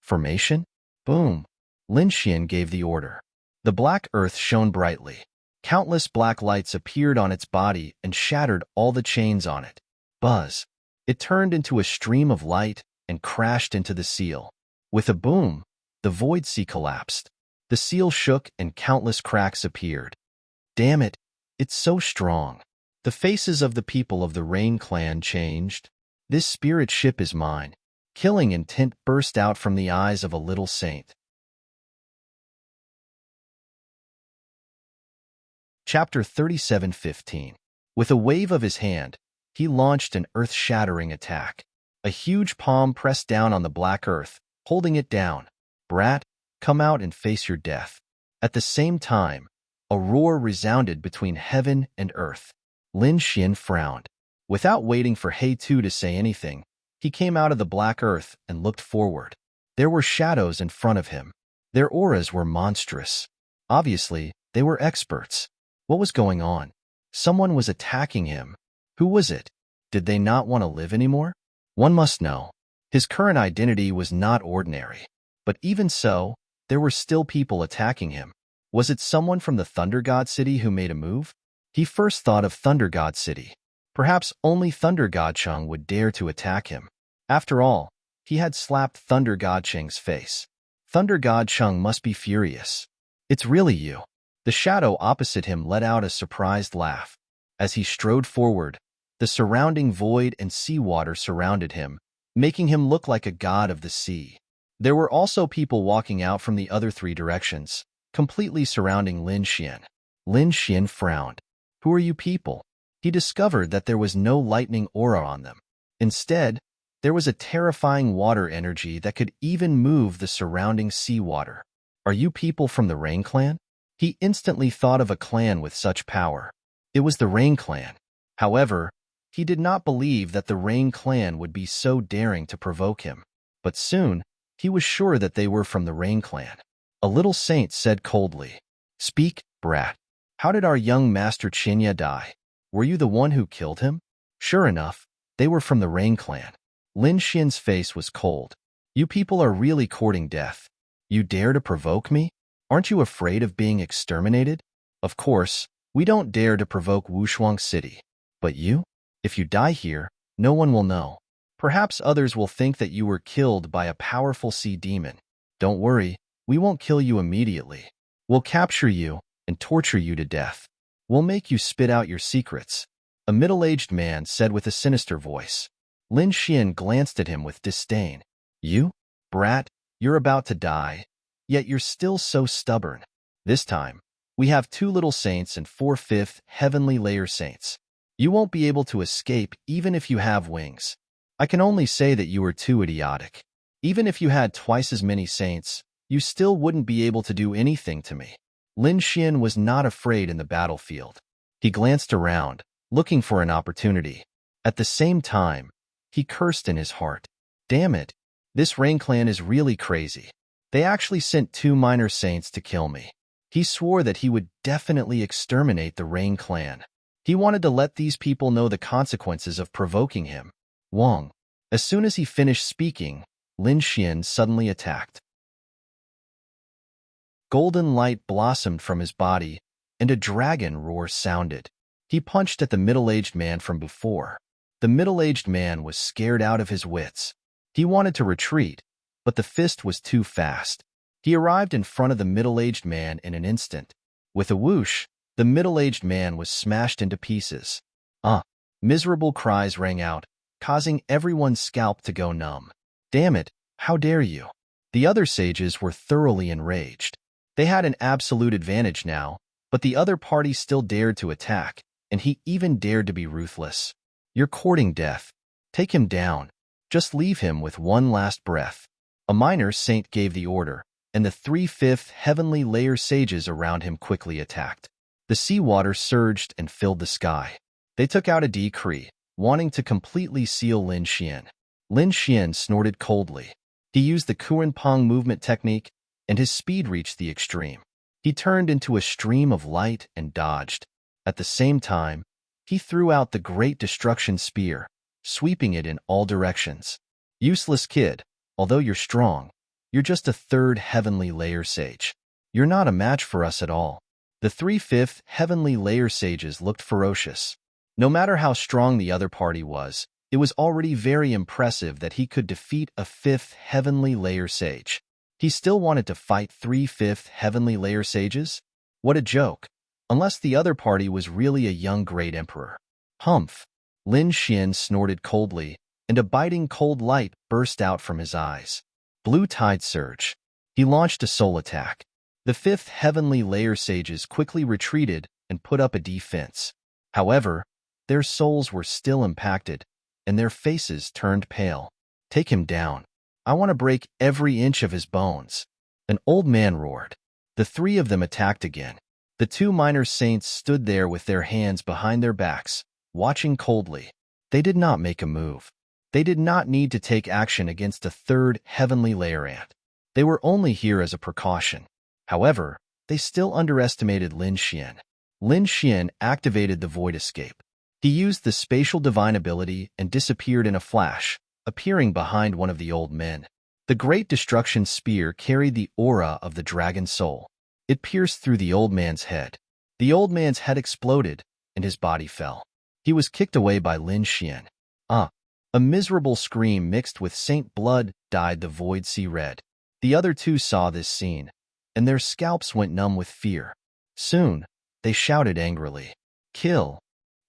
Formation? Boom. Lin Xian gave the order. The black earth shone brightly. Countless black lights appeared on its body and shattered all the chains on it. Buzz. It turned into a stream of light and crashed into the seal. With a boom, the void sea collapsed. The seal shook and countless cracks appeared. Damn it, it's so strong. The faces of the people of the Rain clan changed. This spirit ship is mine. Killing intent burst out from the eyes of a little saint. Chapter 37:15. With a wave of his hand, he launched an earth-shattering attack. A huge palm pressed down on the black earth, holding it down. "Brat, come out and face your death." At the same time, a roar resounded between heaven and earth. Lin Xian frowned. Without waiting for He Tu to say anything, he came out of the black earth and looked forward. There were shadows in front of him. Their auras were monstrous. Obviously, they were experts. What was going on? Someone was attacking him. Who was it? Did they not want to live anymore? One must know. His current identity was not ordinary. But even so, there were still people attacking him. Was it someone from the Thunder God City who made a move? He first thought of Thunder God City. Perhaps only Thunder God Cheng would dare to attack him. After all, he had slapped Thunder God Cheng's face. Thunder God Cheng must be furious. "It's really you." The shadow opposite him let out a surprised laugh. As he strode forward, the surrounding void and seawater surrounded him, making him look like a god of the sea. There were also people walking out from the other three directions, completely surrounding Lin Xian. Lin Xian frowned. Who are you people? He discovered that there was no lightning aura on them. Instead, there was a terrifying water energy that could even move the surrounding seawater. Are you people from the Rain clan? He instantly thought of a clan with such power. It was the Rain clan. However, he did not believe that the Rain clan would be so daring to provoke him. But soon, he was sure that they were from the Rain clan. A little saint said coldly, "Speak, brat. How did our young master Chinya die? Were you the one who killed him?" Sure enough, they were from the Rain clan. Lin Xian's face was cold. "You people are really courting death. You dare to provoke me? Aren't you afraid of being exterminated? Of course, we don't dare to provoke Wushuang City. But you? If you die here, no one will know. Perhaps others will think that you were killed by a powerful sea demon. Don't worry, we won't kill you immediately. We'll capture you and torture you to death. We'll make you spit out your secrets," a middle-aged man said with a sinister voice. Lin Xian glanced at him with disdain. "You? Brat, you're about to die, yet you're still so stubborn. This time, we have 2 little saints and 4/5 heavenly layer saints. You won't be able to escape even if you have wings. I can only say that you are too idiotic. Even if you had twice as many saints, you still wouldn't be able to do anything to me." Lin Xian was not afraid in the battlefield. He glanced around, looking for an opportunity. At the same time, he cursed in his heart. Damn it, this Rain clan is really crazy. They actually sent 2 minor saints to kill me. He swore that he would definitely exterminate the Rain clan. He wanted to let these people know the consequences of provoking him. Wong. As soon as he finished speaking, Lin Xian suddenly attacked. Golden light blossomed from his body, and a dragon roar sounded. He punched at the middle-aged man from before. The middle-aged man was scared out of his wits. He wanted to retreat, but the fist was too fast. He arrived in front of the middle-aged man in an instant. With a whoosh, the middle-aged man was smashed into pieces. Miserable cries rang out, causing everyone's scalp to go numb. Damn it, how dare you? The other sages were thoroughly enraged. They had an absolute advantage now, but the other party still dared to attack, and he even dared to be ruthless. You're courting death. Take him down. Just leave him with one last breath. A minor saint gave the order, and the 3/5 heavenly layer sages around him quickly attacked. The seawater surged and filled the sky. They took out a decree, wanting to completely seal Lin Xian. Lin Xian snorted coldly. He used the Kurenpong movement technique, and his speed reached the extreme. He turned into a stream of light and dodged. At the same time, he threw out the Great Destruction Spear, sweeping it in all directions. Useless kid, although you're strong, you're just a 3rd heavenly layer sage. You're not a match for us at all. The 3/5 heavenly layer sages looked ferocious. No matter how strong the other party was, it was already very impressive that he could defeat a 5th heavenly layer sage. He still wanted to fight 3/5 heavenly layer sages? What a joke. Unless the other party was really a young great emperor. Humph! Lin Xian snorted coldly, and a biting cold light burst out from his eyes. Blue Tide Surge. He launched a soul attack. The 5th heavenly layer sages quickly retreated and put up a defense. However, their souls were still impacted, and their faces turned pale. Take him down. I want to break every inch of his bones. An old man roared. The 3 of them attacked again. The 2 minor saints stood there with their hands behind their backs, watching coldly. They did not make a move. They did not need to take action against a 3rd heavenly layer ant. They were only here as a precaution. However, they still underestimated Lin Xian. Lin Xian activated the Void Escape. He used the Spatial Divine ability and disappeared in a flash, appearing behind one of the old men. The Great Destruction Spear carried the aura of the Dragon Soul. It pierced through the old man's head. The old man's head exploded, and his body fell. He was kicked away by Lin Xian. A miserable scream mixed with saint blood dyed the void sea red. The other 2 saw this scene, and their scalps went numb with fear. Soon, they shouted angrily, "Kill!"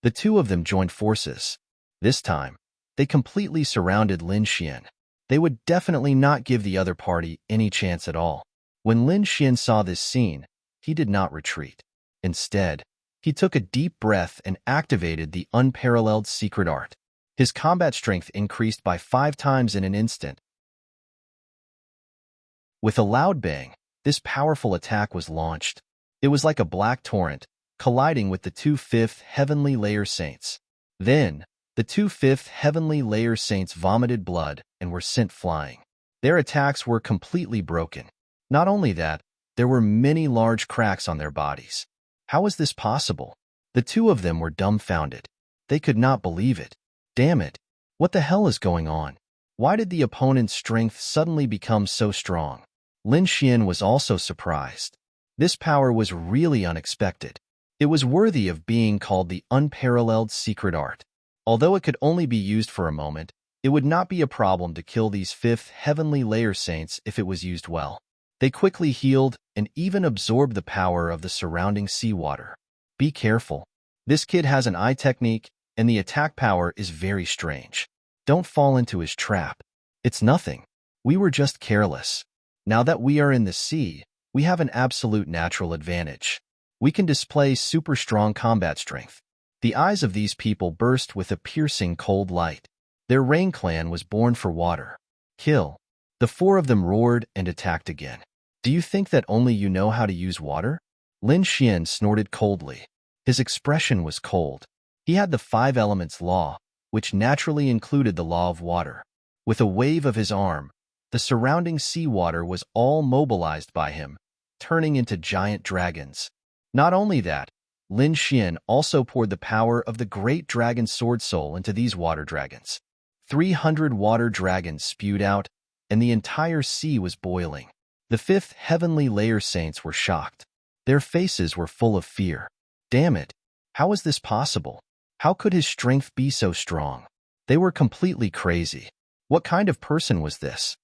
The 2 of them joined forces. This time, they completely surrounded Lin Xian. They would definitely not give the other party any chance at all. When Lin Xian saw this scene, he did not retreat. Instead, he took a deep breath and activated the unparalleled secret art. His combat strength increased by 5 times in an instant. With a loud bang, this powerful attack was launched. It was like a black torrent, colliding with the 2/5 heavenly layer saints. Then, the 2/5 heavenly layer saints vomited blood and were sent flying. Their attacks were completely broken. Not only that, there were many large cracks on their bodies. How was this possible? The 2 of them were dumbfounded. They could not believe it. Damn it! What the hell is going on? Why did the opponent's strength suddenly become so strong? Lin Xian was also surprised. This power was really unexpected. It was worthy of being called the unparalleled secret art. Although it could only be used for a moment, it would not be a problem to kill these 5th heavenly layer saints if it was used well. They quickly healed and even absorbed the power of the surrounding seawater. Be careful. This kid has an eye technique, and the attack power is very strange. Don't fall into his trap. It's nothing. We were just careless. Now that we are in the sea, we have an absolute natural advantage. We can display super strong combat strength. The eyes of these people burst with a piercing cold light. Their Rain Clan was born for water. Kill. The 4 of them roared and attacked again. Do you think that only you know how to use water? Lin Xian snorted coldly. His expression was cold. He had the 5 elements law, which naturally included the law of water. With a wave of his arm, the surrounding seawater was all mobilized by him, turning into giant dragons. Not only that, Lin Xian also poured the power of the great dragon sword soul into these water dragons. 300 water dragons spewed out, and the entire sea was boiling. The fifth heavenly layer saints were shocked. Their faces were full of fear. Damn it! How is this possible? How could his strength be so strong? They were completely crazy. What kind of person was this?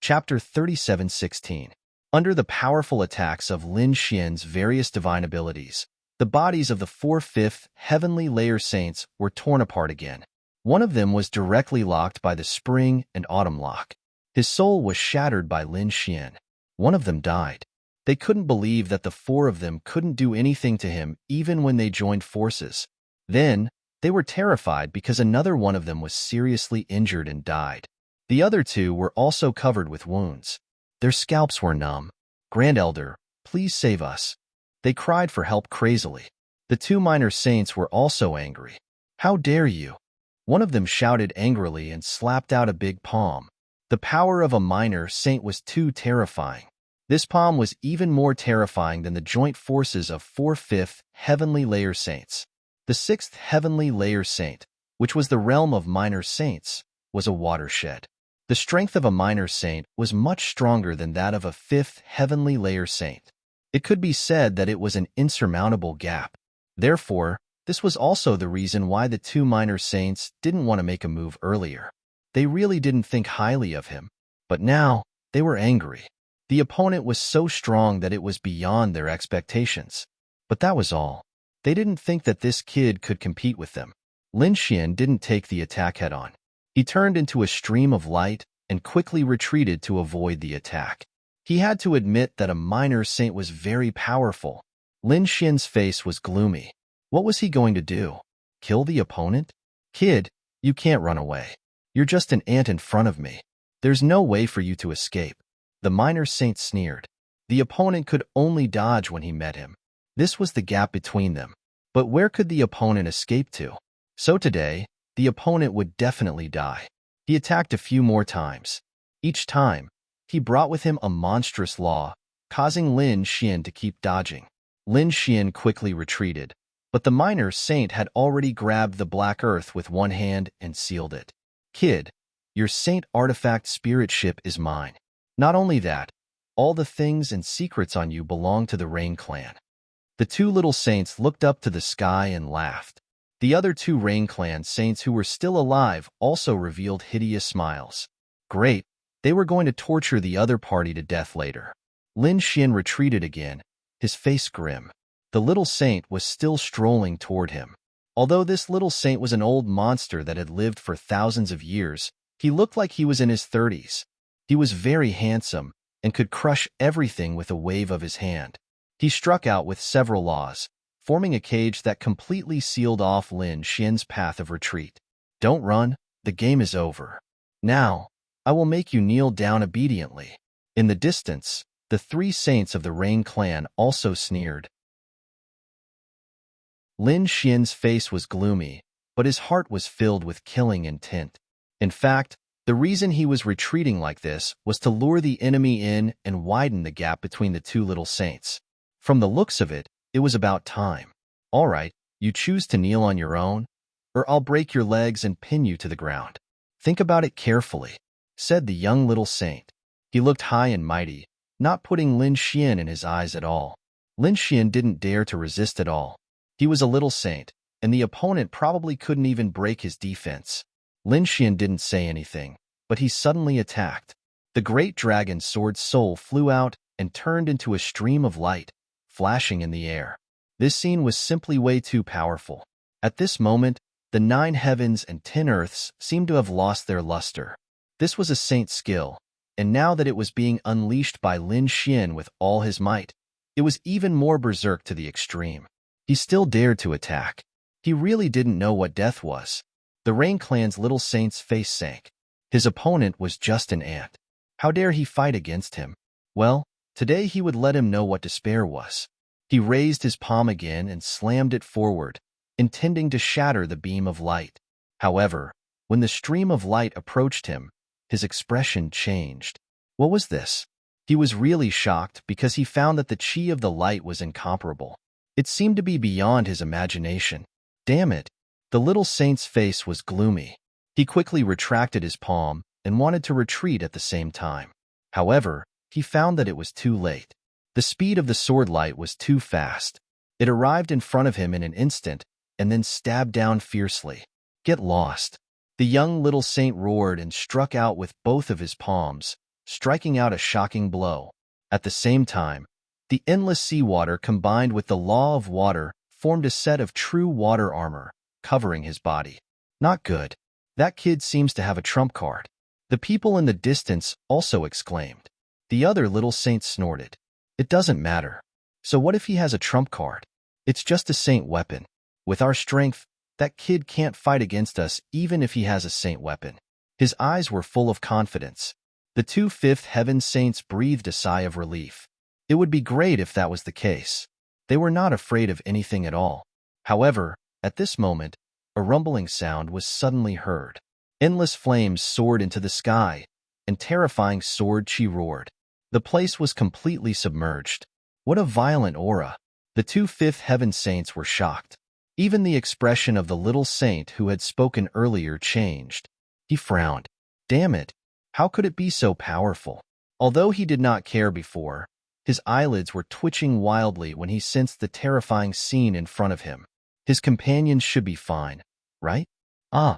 Chapter 37:16. Under the powerful attacks of Lin Xian's various divine abilities, the bodies of the four fifth heavenly layer saints were torn apart again. One of them was directly locked by the spring and autumn lock. His soul was shattered by Lin Xian. One of them died. They couldn't believe that the four of them couldn't do anything to him even when they joined forces. Then, they were terrified because another one of them was seriously injured and died. The other two were also covered with wounds. Their scalps were numb. "Grand Elder, please save us." They cried for help crazily. The two minor saints were also angry. "How dare you?" One of them shouted angrily and slapped out a big palm. The power of a minor saint was too terrifying. This palm was even more terrifying than the joint forces of four fifth heavenly layer saints. The sixth heavenly layer saint, which was the realm of minor saints, was a watershed. The strength of a minor saint was much stronger than that of a fifth heavenly layer saint. It could be said that it was an insurmountable gap. Therefore, this was also the reason why the two minor saints didn't want to make a move earlier. They really didn't think highly of him, but now they were angry. The opponent was so strong that it was beyond their expectations. But that was all. They didn't think that this kid could compete with them. Lin Xian didn't take the attack head-on. He turned into a stream of light and quickly retreated to avoid the attack. He had to admit that a minor saint was very powerful. Lin Xian's face was gloomy. What was he going to do? Kill the opponent? "Kid, you can't run away. You're just an ant in front of me. There's no way for you to escape." The minor saint sneered. The opponent could only dodge when he met him. This was the gap between them. But where could the opponent escape to? So today, the opponent would definitely die. He attacked a few more times. Each time, he brought with him a monstrous law, causing Lin Xian to keep dodging. Lin Xian quickly retreated, but the minor saint had already grabbed the black earth with one hand and sealed it. "Kid, your saint artifact spirit ship is mine. Not only that, all the things and secrets on you belong to the Rain clan." The two little saints looked up to the sky and laughed. The other two Rain clan saints who were still alive also revealed hideous smiles. Great, they were going to torture the other party to death later. Lin Xian retreated again, his face grim. The little saint was still strolling toward him. Although this little saint was an old monster that had lived for thousands of years, he looked like he was in his 30s. He was very handsome and could crush everything with a wave of his hand. He struck out with several laws, forming a cage that completely sealed off Lin Xian's path of retreat. "Don't run, the game is over. Now, I will make you kneel down obediently." In the distance, the three saints of the Rain clan also sneered. Lin Xian's face was gloomy, but his heart was filled with killing intent. In fact, the reason he was retreating like this was to lure the enemy in and widen the gap between the two little saints. From the looks of it, it was about time. "All right, you choose to kneel on your own, or I'll break your legs and pin you to the ground. Think about it carefully," said the young little saint. He looked high and mighty, not putting Lin Xian in his eyes at all. Lin Xian didn't dare to resist at all. He was a little saint, and the opponent probably couldn't even break his defense. Lin Xian didn't say anything, but he suddenly attacked. The great dragon sword soul flew out and turned into a stream of light, flashing in the air. This scene was simply way too powerful. At this moment, the 9 heavens and 10 earths seemed to have lost their luster. This was a saint's skill, and now that it was being unleashed by Lin Xian with all his might, it was even more berserk to the extreme. He still dared to attack. He really didn't know what death was. The Rain clan's little saint's face sank. His opponent was just an ant. How dare he fight against him? Well, today he would let him know what despair was. He raised his palm again and slammed it forward, intending to shatter the beam of light. However, when the stream of light approached him, his expression changed. What was this? He was really shocked because he found that the chi of the light was incomparable. It seemed to be beyond his imagination. Damn it! The little saint's face was gloomy. He quickly retracted his palm and wanted to retreat at the same time. However, he found that it was too late. The speed of the sword light was too fast. It arrived in front of him in an instant and then stabbed down fiercely. Get lost. The young little saint roared and struck out with both of his palms, striking out a shocking blow. At the same time, the endless seawater combined with the law of water formed a set of true water armor, covering his body. Not good. That kid seems to have a trump card. The people in the distance also exclaimed. The other little saint snorted. It doesn't matter. So what if he has a trump card? It's just a saint weapon. With our strength, that kid can't fight against us even if he has a saint weapon. His eyes were full of confidence. The two fifth heaven saints breathed a sigh of relief. It would be great if that was the case. They were not afraid of anything at all. However, at this moment, a rumbling sound was suddenly heard. Endless flames soared into the sky, and terrifying sword-chi roared. The place was completely submerged. What a violent aura! The two fifth heaven saints were shocked. Even the expression of the little saint who had spoken earlier changed. He frowned. Damn it! How could it be so powerful? Although he did not care before, his eyelids were twitching wildly when he sensed the terrifying scene in front of him. His companions should be fine, right? Ah.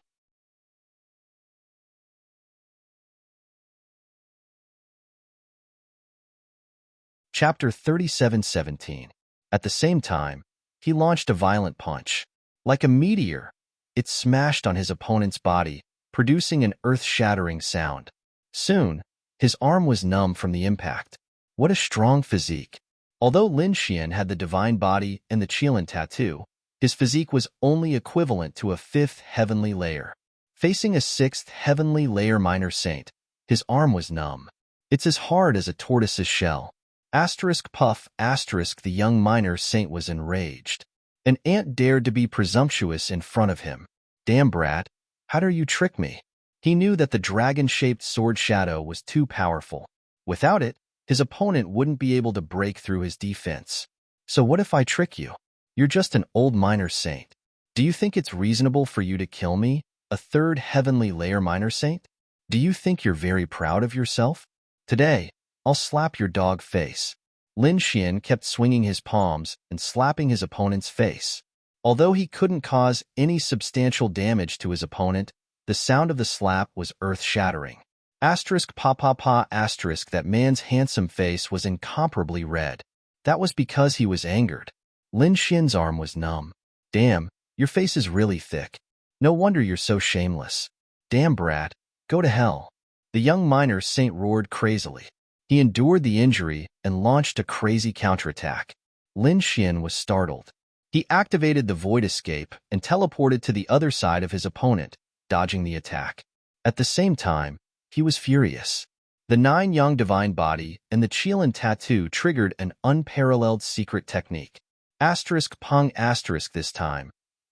Chapter 37:17. At the same time, he launched a violent punch. Like a meteor, it smashed on his opponent's body, producing an earth-shattering sound. Soon, his arm was numb from the impact. What a strong physique. Although Lin Xian had the divine body and the Qilin tattoo, his physique was only equivalent to a fifth heavenly layer. Facing a sixth heavenly layer minor saint, his arm was numb. It's as hard as a tortoise's shell. Asterisk puff asterisk the young minor saint was enraged. An ant dared to be presumptuous in front of him. Damn brat, how dare you trick me? He knew that the dragon-shaped sword shadow was too powerful. Without it, his opponent wouldn't be able to break through his defense. So what if I trick you? You're just an old minor saint. Do you think it's reasonable for you to kill me, a third heavenly layer minor saint? Do you think you're very proud of yourself? Today, I'll slap your dog face. Lin Xian kept swinging his palms and slapping his opponent's face. Although he couldn't cause any substantial damage to his opponent, the sound of the slap was earth-shattering. Asterisk pa pa pa asterisk that man's handsome face was incomparably red. That was because he was angered. Lin Xian's arm was numb. Damn, your face is really thick. No wonder you're so shameless. Damn brat, go to hell. The young minor saint roared crazily. He endured the injury and launched a crazy counterattack. Lin Xian was startled. He activated the void escape and teleported to the other side of his opponent, dodging the attack. At the same time, he was furious. The 9-yang divine body and the Qilin tattoo triggered an unparalleled secret technique. Asterisk pung asterisk this time.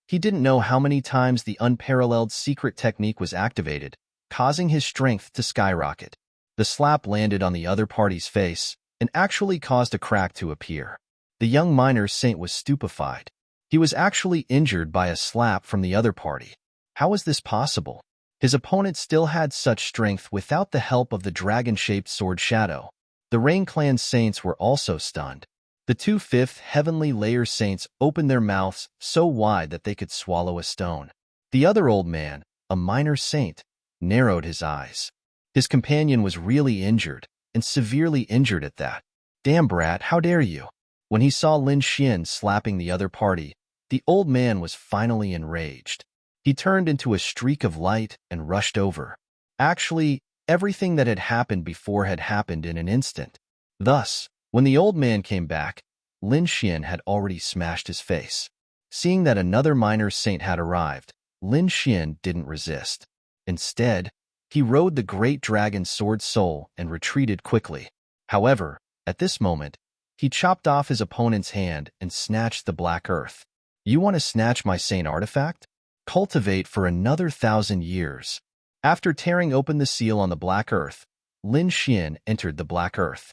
He didn't know how many times the unparalleled secret technique was activated, causing his strength to skyrocket. The slap landed on the other party's face and actually caused a crack to appear. The young minor saint was stupefied. He was actually injured by a slap from the other party. How was this possible? His opponent still had such strength without the help of the dragon-shaped sword shadow. The Rain Clan saints were also stunned. The two fifth heavenly layer saints opened their mouths so wide that they could swallow a stone. The other old man, a minor saint, narrowed his eyes. His companion was really injured, and severely injured at that. Damn brat, how dare you? When he saw Lin Xian slapping the other party, the old man was finally enraged. He turned into a streak of light and rushed over. Actually, everything that had happened before had happened in an instant. Thus, when the old man came back, Lin Xian had already smashed his face. Seeing that another minor saint had arrived, Lin Xian didn't resist. Instead, he rode the great dragon sword soul and retreated quickly. However, at this moment, he chopped off his opponent's hand and snatched the black earth. You want to snatch my saint artifact? Cultivate for another 1,000 years. After tearing open the seal on the black earth, Lin Xian entered the black earth.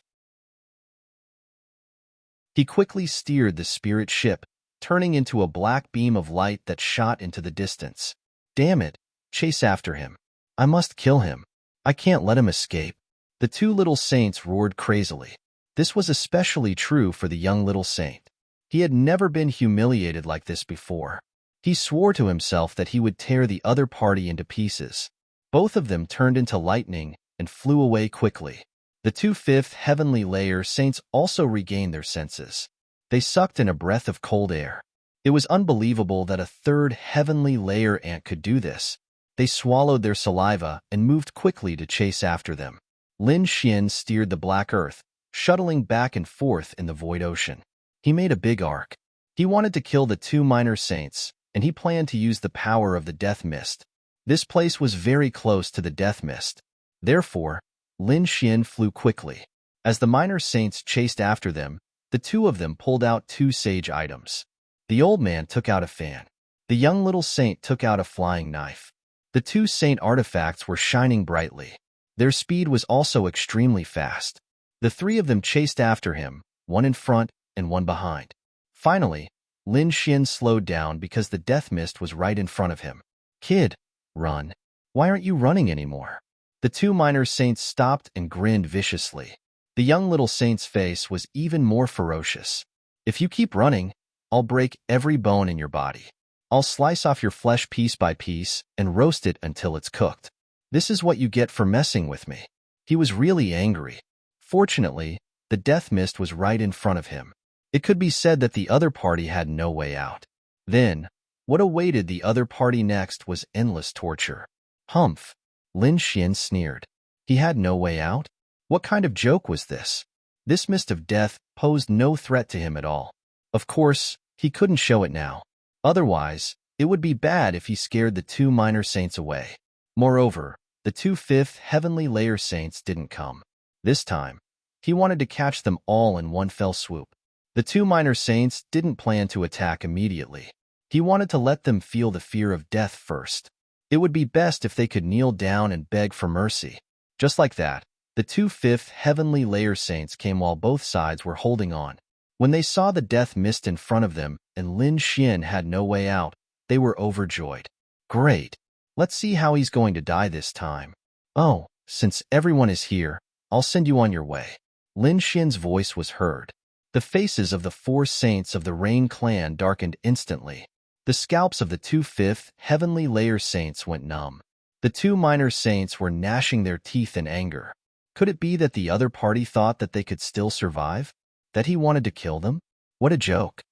He quickly steered the spirit ship, turning into a black beam of light that shot into the distance. Damn it, Chase after him. I must kill him. I can't let him escape. The two little saints roared crazily. This was especially true for the young little saint. He had never been humiliated like this before. He swore to himself that he would tear the other party into pieces. Both of them turned into lightning and flew away quickly. The two fifth heavenly layer saints also regained their senses. They sucked in a breath of cold air. It was unbelievable that a third heavenly layer ant could do this. They swallowed their saliva and moved quickly to chase after them. Lin Xian steered the black earth, shuttling back and forth in the void ocean. He made a big arc. He wanted to kill the two minor saints, and he planned to use the power of the death mist. This place was very close to the death mist. Therefore, Lin Xian flew quickly. As the minor saints chased after them, the two of them pulled out two sage items. The old man took out a fan. The young little saint took out a flying knife. The two saint artifacts were shining brightly. Their speed was also extremely fast. The three of them chased after him, one in front and one behind. Finally, Lin Xian slowed down because the death mist was right in front of him. Kid, run. Why aren't you running anymore? The two minor saints stopped and grinned viciously. The young little saint's face was even more ferocious. If you keep running, I'll break every bone in your body. I'll slice off your flesh piece by piece and roast it until it's cooked. This is what you get for messing with me. He was really angry. Fortunately, the death mist was right in front of him. It could be said that the other party had no way out. Then, what awaited the other party next was endless torture. Humph! Lin Xian sneered. He had no way out? What kind of joke was this? This mist of death posed no threat to him at all. Of course, he couldn't show it now. Otherwise, it would be bad if he scared the two minor saints away. Moreover, the two fifth heavenly layer saints didn't come. This time, he wanted to catch them all in one fell swoop. The two minor saints didn't plan to attack immediately. He wanted to let them feel the fear of death first. It would be best if they could kneel down and beg for mercy. Just like that, the two fifth heavenly layer saints came while both sides were holding on. When they saw the death mist in front of them and Lin Xian had no way out, they were overjoyed. Great! Let's see how he's going to die this time. Oh, since everyone is here, I'll send you on your way. Lin Xian's voice was heard. The faces of the four saints of the Rain clan darkened instantly. The scalps of the two fifth heavenly layer saints went numb. The two minor saints were gnashing their teeth in anger. Could it be that the other party thought that they could still survive? That he wanted to kill them? What a joke.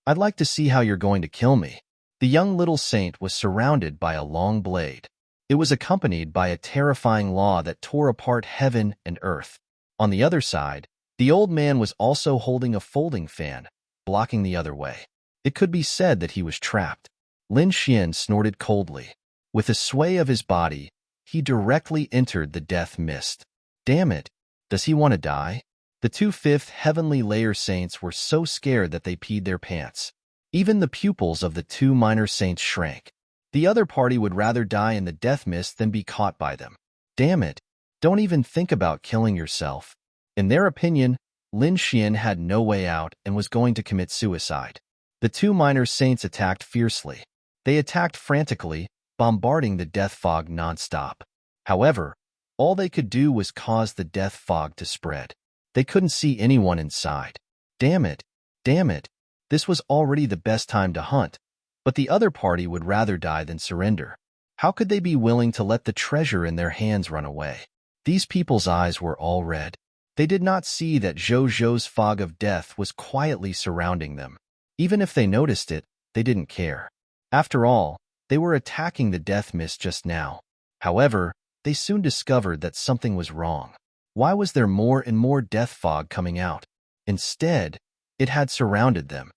I'd like to see how you're going to kill me. The young little saint was surrounded by a long blade. It was accompanied by a terrifying law that tore apart heaven and earth. On the other side, the old man was also holding a folding fan, blocking the other way. It could be said that he was trapped. Lin Xian snorted coldly. With a sway of his body, he directly entered the death mist. Damn it! Does he want to die? The two fifth heavenly layer saints were so scared that they peed their pants. Even the pupils of the two minor saints shrank. The other party would rather die in the death mist than be caught by them. Damn it! Don't even think about killing yourself. In their opinion, Lin Xian had no way out and was going to commit suicide. The two minor saints attacked fiercely. They attacked frantically, bombarding the death fog non-stop. However, all they could do was cause the death fog to spread. They couldn't see anyone inside. Damn it! Damn it! This was already the best time to hunt, but the other party would rather die than surrender. How could they be willing to let the treasure in their hands run away? These people's eyes were all red. They did not see that Zhou's fog of death was quietly surrounding them. Even if they noticed it, they didn't care. After all, they were attacking the death mist just now. However, they soon discovered that something was wrong. Why was there more and more death fog coming out? Instead, it had surrounded them.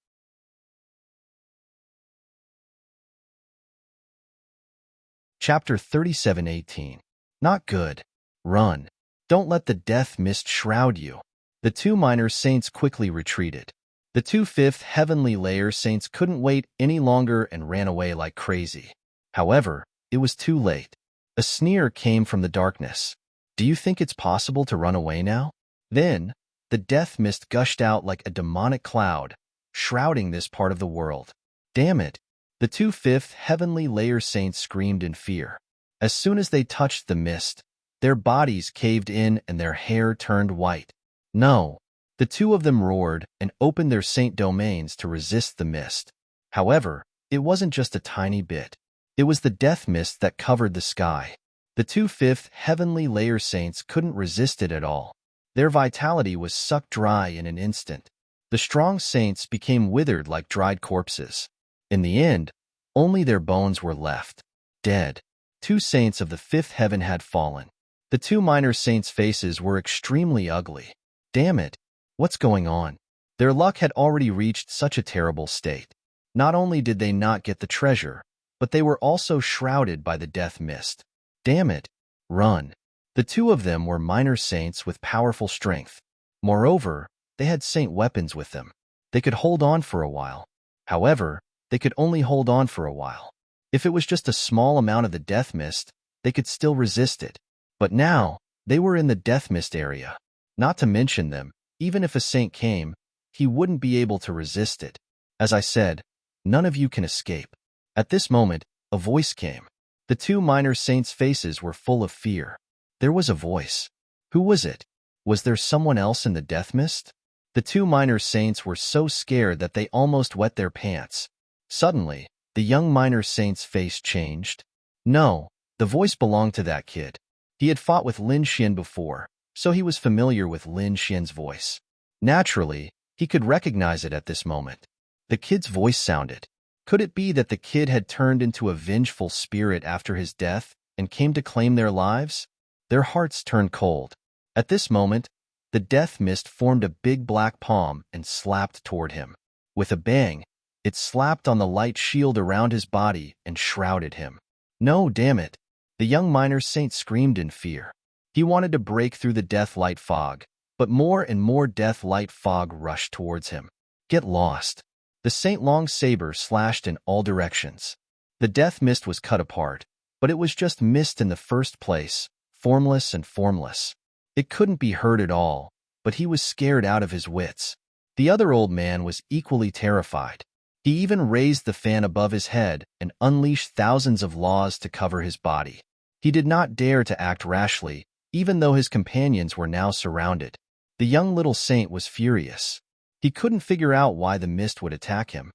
Chapter 37:18. Not good. Run. Don't let the death mist shroud you. The two minor saints quickly retreated. The two fifth heavenly layer saints couldn't wait any longer and ran away like crazy. However, it was too late. A sneer came from the darkness. Do you think it's possible to run away now? Then, the death mist gushed out like a demonic cloud, shrouding this part of the world. Damn it! The two fifth heavenly layer saints screamed in fear. As soon as they touched the mist, their bodies caved in and their hair turned white. No! The two of them roared and opened their saint domains to resist the mist. However, it wasn't just a tiny bit. It was the death mist that covered the sky. The two fifth heavenly layer saints couldn't resist it at all. Their vitality was sucked dry in an instant. The strong saints became withered like dried corpses. In the end, only their bones were left. Dead. Two saints of the fifth heaven had fallen. The two minor saints' faces were extremely ugly. Damn it! What's going on? Their luck had already reached such a terrible state. Not only did they not get the treasure, but they were also shrouded by the death mist. Damn it! Run! The two of them were minor saints with powerful strength. Moreover, they had saint weapons with them. They could hold on for a while. However, they could only hold on for a while. If it was just a small amount of the death mist, they could still resist it. But now, they were in the death mist area. Not to mention them, even if a saint came, he wouldn't be able to resist it. As I said, none of you can escape. At this moment, a voice came. The two minor saints' faces were full of fear. There was a voice. Who was it? Was there someone else in the death mist? The two minor saints were so scared that they almost wet their pants. Suddenly, the young minor saint's face changed. No, the voice belonged to that kid. He had fought with Lin Xian before, so he was familiar with Lin Xian's voice. Naturally, he could recognize it at this moment. The kid's voice sounded. Could it be that the kid had turned into a vengeful spirit after his death and came to claim their lives? Their hearts turned cold. At this moment, the death mist formed a big black palm and slapped toward him. With a bang, it slapped on the light shield around his body and shrouded him. No, damn it! The young minor saint screamed in fear. He wanted to break through the death light fog, but more and more death light fog rushed towards him. Get lost! The saint long saber slashed in all directions. The death mist was cut apart, but it was just mist in the first place, formless and formless. It couldn't be hurt at all, but he was scared out of his wits. The other old man was equally terrified. He even raised the fan above his head and unleashed thousands of laws to cover his body. He did not dare to act rashly, even though his companions were now surrounded. The young little saint was furious. He couldn't figure out why the mist would attack him.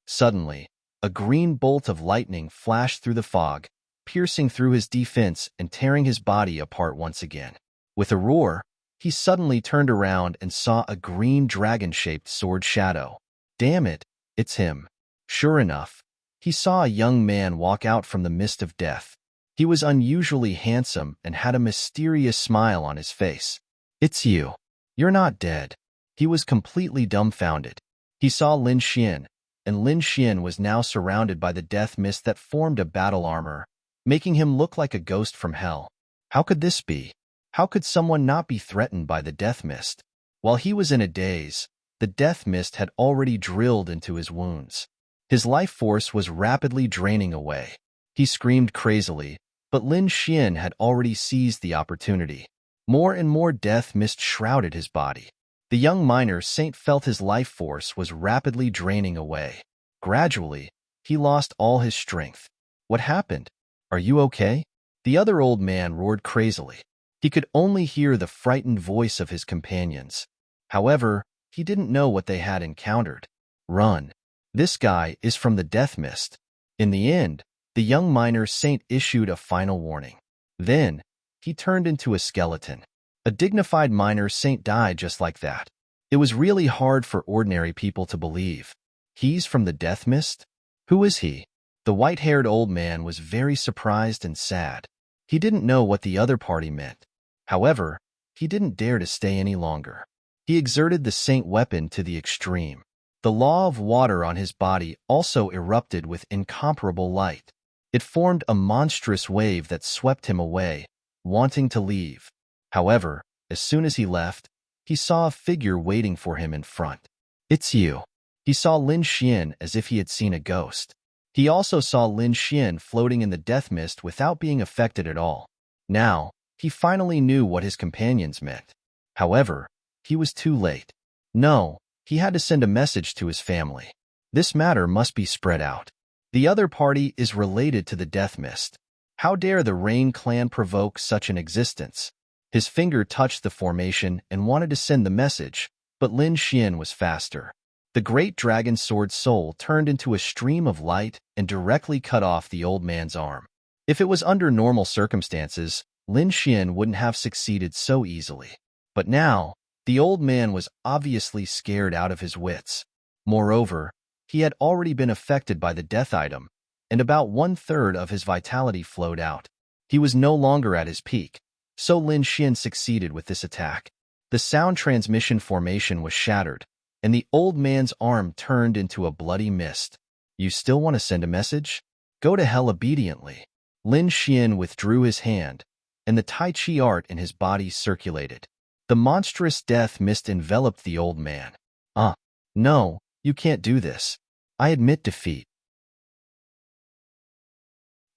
Suddenly, a green bolt of lightning flashed through the fog, piercing through his defense and tearing his body apart once again. With a roar, he suddenly turned around and saw a green dragon-shaped sword shadow. Damn it, it's him. Sure enough, he saw a young man walk out from the mist of death. He was unusually handsome and had a mysterious smile on his face. It's you. You're not dead. He was completely dumbfounded. He saw Lin Xian, and Lin Xian was now surrounded by the death mist that formed a battle armor, making him look like a ghost from hell. How could this be? How could someone not be threatened by the death mist? While he was in a daze, the death mist had already drilled into his wounds. His life force was rapidly draining away. He screamed crazily, but Lin Xian had already seized the opportunity. More and more death mist shrouded his body. The young minor saint felt his life force was rapidly draining away. Gradually, he lost all his strength. What happened? Are you okay? The other old man roared crazily. He could only hear the frightened voice of his companions. However, he didn't know what they had encountered. Run. This guy is from the death mist. In the end, the young minor saint issued a final warning. Then, he turned into a skeleton. A dignified minor saint died just like that. It was really hard for ordinary people to believe. He's from the death mist? Who is he? The white-haired old man was very surprised and sad. He didn't know what the other party meant. However, he didn't dare to stay any longer. He exerted the saint weapon to the extreme. The law of water on his body also erupted with incomparable light. It formed a monstrous wave that swept him away, wanting to leave. However, as soon as he left, he saw a figure waiting for him in front. It's you. He saw Lin Xian as if he had seen a ghost. He also saw Lin Xian floating in the death mist without being affected at all. Now, he finally knew what his companions meant. However, he was too late. No, he had to send a message to his family. This matter must be spread out. The other party is related to the death mist. How dare the Rain clan provoke such an existence? His finger touched the formation and wanted to send the message, but Lin Xian was faster. The great dragon sword soul turned into a stream of light and directly cut off the old man's arm. If it was under normal circumstances, Lin Xian wouldn't have succeeded so easily. But now, the old man was obviously scared out of his wits. Moreover, he had already been affected by the death item, and about 1/3 of his vitality flowed out. He was no longer at his peak, so Lin Xian succeeded with this attack. The sound transmission formation was shattered, and the old man's arm turned into a bloody mist. You still want to send a message? Go to hell obediently. Lin Xian withdrew his hand, and the Tai Chi art in his body circulated. The monstrous death mist enveloped the old man. No, you can't do this. I admit defeat.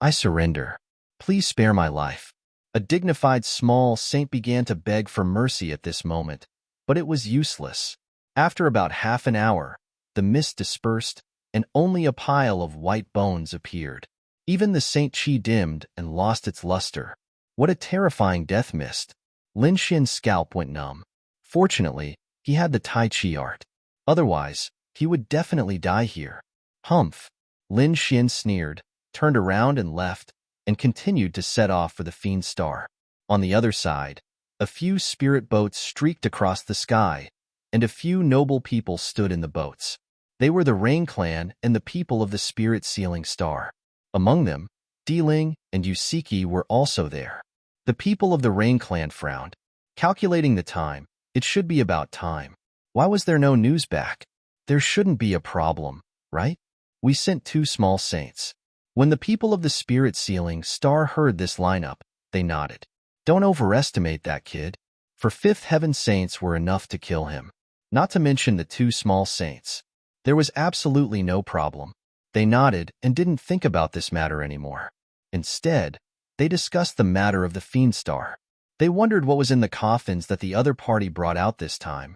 I surrender. Please spare my life. A dignified small saint began to beg for mercy at this moment, but it was useless. After about half an hour, the mist dispersed, and only a pile of white bones appeared. Even the Saint Chi dimmed and lost its luster. What a terrifying death mist. Lin Xian's scalp went numb. Fortunately, he had the Tai Chi art. Otherwise, he would definitely die here. Humph! Lin Xian sneered, turned around and left, and continued to set off for the Fiend Star. On the other side, a few spirit boats streaked across the sky, and a few noble people stood in the boats. They were the Rain clan and the people of the Spirit Sealing Star. Among them, Diling and Yusiki were also there. The people of the Rain clan frowned. Calculating the time, it should be about time. Why was there no news back? There shouldn't be a problem, right? We sent 2 small saints. When the people of the Spirit Sealing Star heard this lineup, they nodded. Don't overestimate that kid. For 5th Heaven saints were enough to kill him. Not to mention the 2 small saints. There was absolutely no problem. They nodded and didn't think about this matter anymore. Instead, they discussed the matter of the Fiend Star. They wondered what was in the coffins that the other party brought out this time.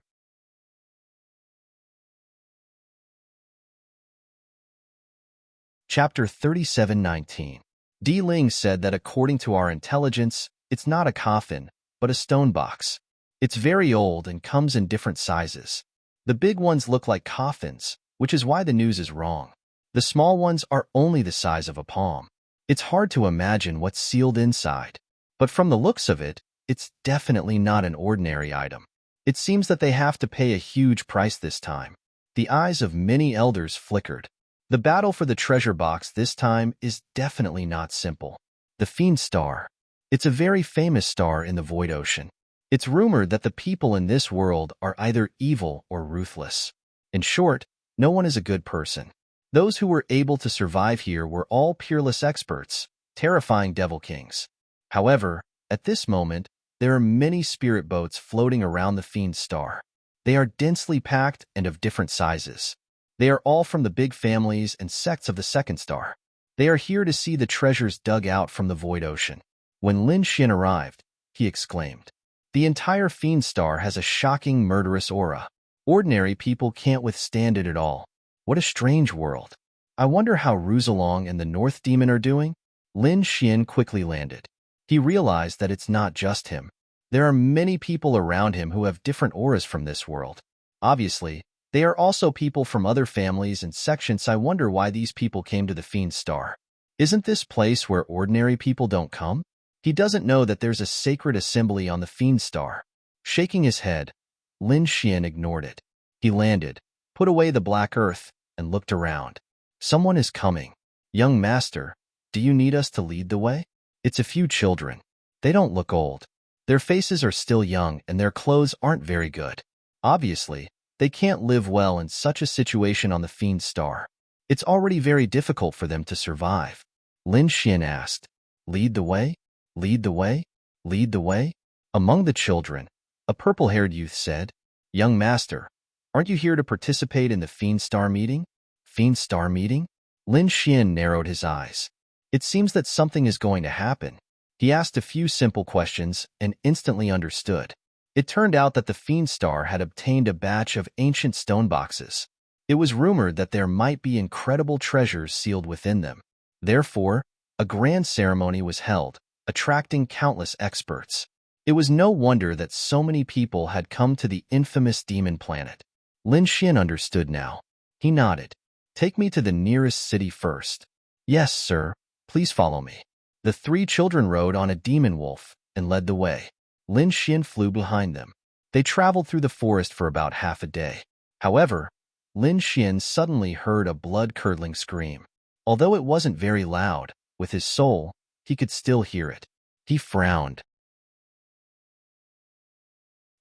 Chapter 37:19. Di Ling said that according to our intelligence, it's not a coffin, but a stone box. It's very old and comes in different sizes. The big ones look like coffins, which is why the news is wrong. The small ones are only the size of a palm. It's hard to imagine what's sealed inside. But from the looks of it, it's definitely not an ordinary item. It seems that they have to pay a huge price this time. The eyes of many elders flickered. The battle for the treasure box this time is definitely not simple. The Fiend Star. It's a very famous star in the Void Ocean. It's rumored that the people in this world are either evil or ruthless. In short, no one is a good person. Those who were able to survive here were all peerless experts, terrifying devil kings. However, at this moment, there are many spirit boats floating around the Fiend Star. They are densely packed and of different sizes. They are all from the big families and sects of the Second Star. They are here to see the treasures dug out from the Void Ocean. When Lin Xian arrived, he exclaimed, "The entire Fiend Star has a shocking, murderous aura. Ordinary people can't withstand it at all. What a strange world. I wonder how Ruzalong and the North Demon are doing?" Lin Xian quickly landed. He realized that it's not just him. There are many people around him who have different auras from this world. Obviously, they are also people from other families and sections. I wonder why these people came to the Fiend Star. Isn't this place where ordinary people don't come? He doesn't know that there's a sacred assembly on the Fiend Star. Shaking his head, Lin Xian ignored it. He landed, put away the black earth, and looked around. Someone is coming. Young master, do you need us to lead the way? It's a few children. They don't look old. Their faces are still young and their clothes aren't very good. Obviously, they can't live well in such a situation on the Fiend Star. It's already very difficult for them to survive. Lin Xian asked, "Lead the way? Lead the way? Lead the way?" Among the children, a purple-haired youth said, "Young master, aren't you here to participate in the Fiend Star meeting?" Fiend Star meeting? Lin Xian narrowed his eyes. It seems that something is going to happen. He asked a few simple questions and instantly understood. It turned out that the Fiend Star had obtained a batch of ancient stone boxes. It was rumored that there might be incredible treasures sealed within them. Therefore, a grand ceremony was held, attracting countless experts. It was no wonder that so many people had come to the infamous demon planet. Lin Xian understood now. He nodded. Take me to the nearest city first. Yes, sir. Please follow me. The three children rode on a demon wolf and led the way. Lin Xian flew behind them. They traveled through the forest for about half a day. However, Lin Xian suddenly heard a blood-curdling scream. Although it wasn't very loud, with his soul, he could still hear it. He frowned.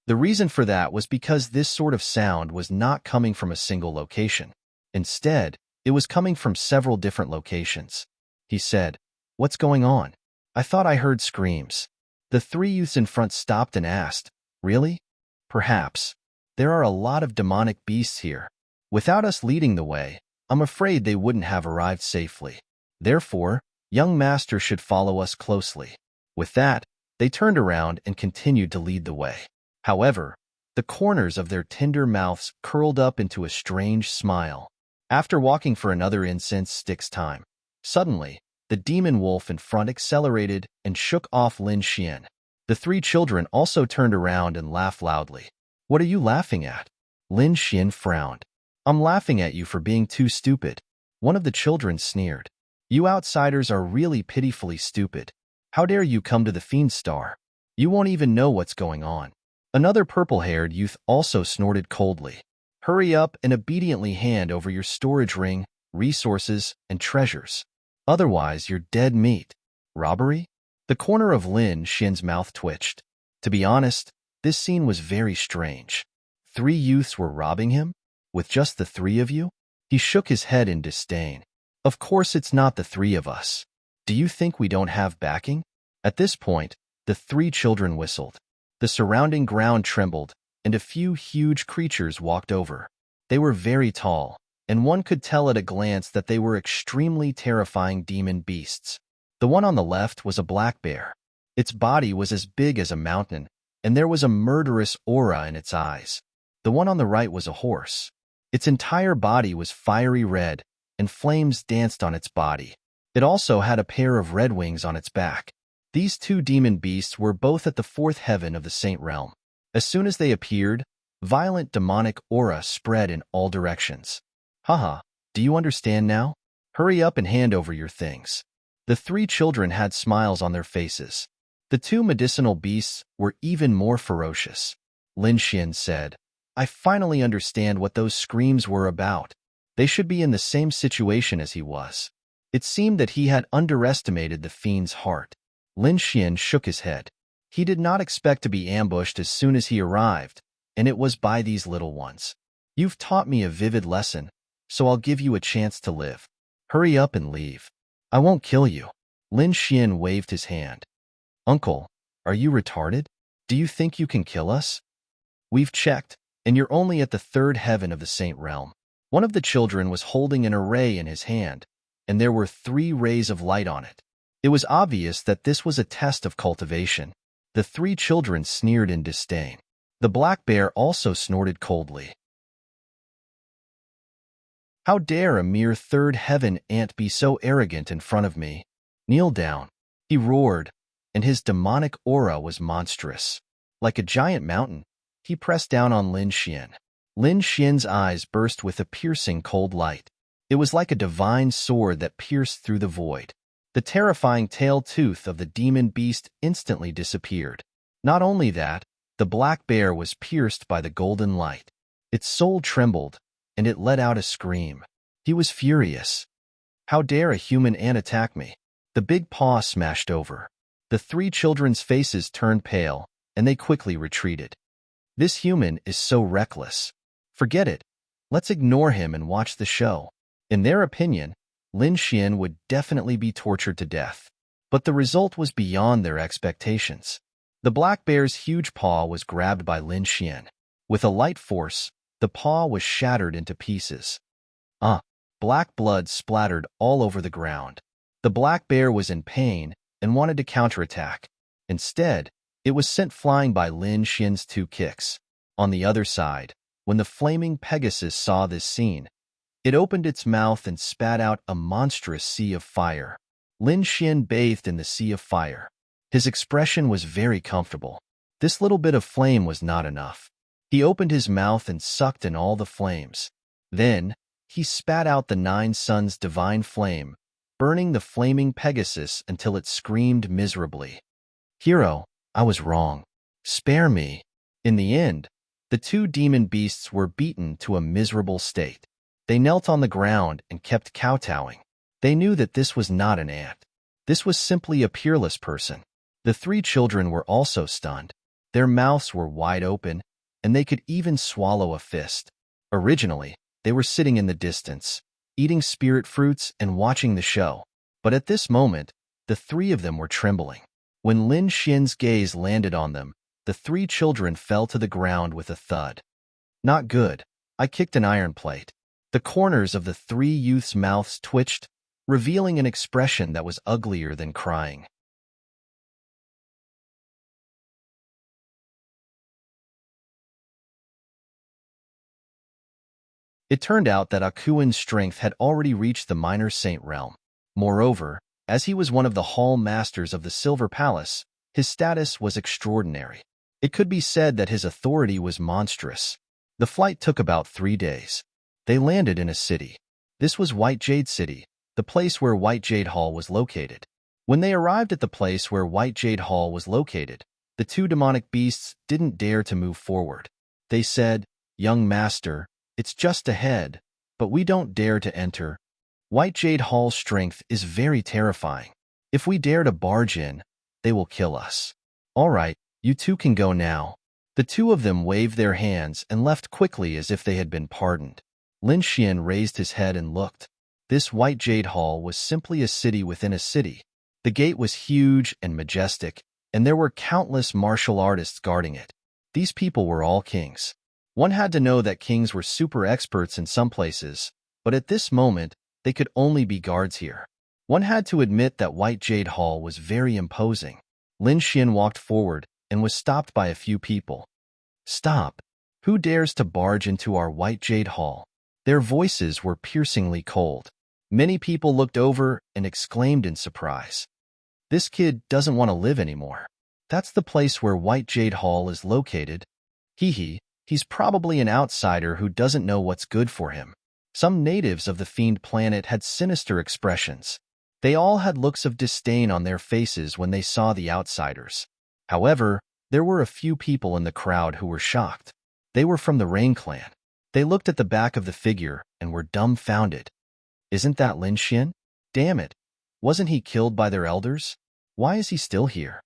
The reason for that was because this sort of sound was not coming from a single location. Instead, it was coming from several different locations. He said, "What's going on? I thought I heard screams." The three youths in front stopped and asked, "Really? Perhaps. There are a lot of demonic beasts here. Without us leading the way, I'm afraid they wouldn't have arrived safely. Therefore, young master should follow us closely." With that, they turned around and continued to lead the way. However, the corners of their tender mouths curled up into a strange smile. After walking for another incense-stick's time, suddenly, the demon wolf in front accelerated and shook off Lin Xian. The three children also turned around and laughed loudly. "What are you laughing at?" Lin Xian frowned. "I'm laughing at you for being too stupid." One of the children sneered. "You outsiders are really pitifully stupid. How dare you come to the Fiend Star? You won't even know what's going on." Another purple-haired youth also snorted coldly. "Hurry up and obediently hand over your storage ring, resources, and treasures. Otherwise, you're dead meat." Robbery? The corner of Lin Xian's mouth twitched. To be honest, this scene was very strange. Three youths were robbing him? With just the three of you? He shook his head in disdain. "Of course it's not the three of us. Do you think we don't have backing?" At this point, the three children whistled. The surrounding ground trembled, and a few huge creatures walked over. They were very tall, and one could tell at a glance that they were extremely terrifying demon beasts. The one on the left was a black bear. Its body was as big as a mountain, and there was a murderous aura in its eyes. The one on the right was a horse. Its entire body was fiery red, and flames danced on its body. It also had a pair of red wings on its back. These two demon beasts were both at the fourth heaven of the Saint Realm. As soon as they appeared, violent demonic aura spread in all directions. "Haha, do you understand now? Hurry up and hand over your things." The three children had smiles on their faces. The two medicinal beasts were even more ferocious. Lin Xian said, "I finally understand what those screams were about." They should be in the same situation as he was. It seemed that he had underestimated the fiend's heart. Lin Xian shook his head. He did not expect to be ambushed as soon as he arrived, and it was by these little ones. "You've taught me a vivid lesson, so I'll give you a chance to live. Hurry up and leave. I won't kill you." Lin Xian waved his hand. "Uncle, are you retarded? Do you think you can kill us? We've checked, and you're only at the third heaven of the Saint Realm." One of the children was holding an array in his hand, and there were 3 rays of light on it. It was obvious that this was a test of cultivation. The 3 children sneered in disdain. The black bear also snorted coldly. "How dare a mere third heaven ant be so arrogant in front of me? Kneel down," he roared, and his demonic aura was monstrous. Like a giant mountain, he pressed down on Lin Xian. Lin Xian's eyes burst with a piercing cold light. It was like a divine sword that pierced through the void. The terrifying tail tooth of the demon beast instantly disappeared. Not only that, the black bear was pierced by the golden light. Its soul trembled, and it let out a scream. He was furious. "How dare a human ant attack me?" The big paw smashed over. The 3 children's faces turned pale, and they quickly retreated. "This human is so reckless. Forget it. Let's ignore him and watch the show." In their opinion, Lin Xian would definitely be tortured to death. But the result was beyond their expectations. The black bear's huge paw was grabbed by Lin Xian. With a light force, the paw was shattered into pieces. Black blood splattered all over the ground. The black bear was in pain and wanted to counterattack. Instead, it was sent flying by Lin Xian's 2 kicks. On the other side, When the flaming Pegasus saw this scene, it opened its mouth and spat out a monstrous sea of fire. Lin Xian bathed in the sea of fire. His expression was very comfortable. This little bit of flame was not enough. He opened his mouth and sucked in all the flames. Then, he spat out the 9 suns' divine flame, burning the flaming Pegasus until it screamed miserably. "Hero, I was wrong. Spare me." In the end, the 2 demon beasts were beaten to a miserable state. They knelt on the ground and kept kowtowing. They knew that this was not an ant. This was simply a peerless person. The 3 children were also stunned. Their mouths were wide open, and they could even swallow a fist. Originally, they were sitting in the distance, eating spirit fruits and watching the show. But at this moment, the 3 of them were trembling. When Lin Xian's gaze landed on them, the 3 children fell to the ground with a thud. "Not good." I kicked an iron plate. The corners of the 3 youths' mouths twitched, revealing an expression that was uglier than crying. It turned out that Akuan's strength had already reached the minor saint realm. Moreover, as he was one of the hall masters of the Silver Palace, his status was extraordinary. It could be said that his authority was monstrous. The flight took about 3 days. They landed in a city. This was White Jade City, the place where White Jade Hall was located. When they arrived at the place where White Jade Hall was located, the 2 demonic beasts didn't dare to move forward. They said, "Young master, it's just ahead, but we don't dare to enter. White Jade Hall's strength is very terrifying. If we dare to barge in, they will kill us." "All right, you 2 can go now." The 2 of them waved their hands and left quickly as if they had been pardoned. Lin Xian raised his head and looked. This White Jade Hall was simply a city within a city. The gate was huge and majestic, and there were countless martial artists guarding it. These people were all kings. One had to know that kings were super experts in some places, but at this moment, they could only be guards here. One had to admit that White Jade Hall was very imposing. Lin Xian walked forward and was stopped by a few people. "Stop! Who dares to barge into our White Jade Hall?" Their voices were piercingly cold. Many people looked over and exclaimed in surprise. "This kid doesn't want to live anymore. That's the place where White Jade Hall is located. He's probably an outsider who doesn't know what's good for him." Some natives of the Fiend Planet had sinister expressions. They all had looks of disdain on their faces when they saw the outsiders. However, there were a few people in the crowd who were shocked. They were from the Rain Clan. They looked at the back of the figure and were dumbfounded. "Isn't that Lin Xian? Damn it! Wasn't he killed by their elders? Why is he still here?"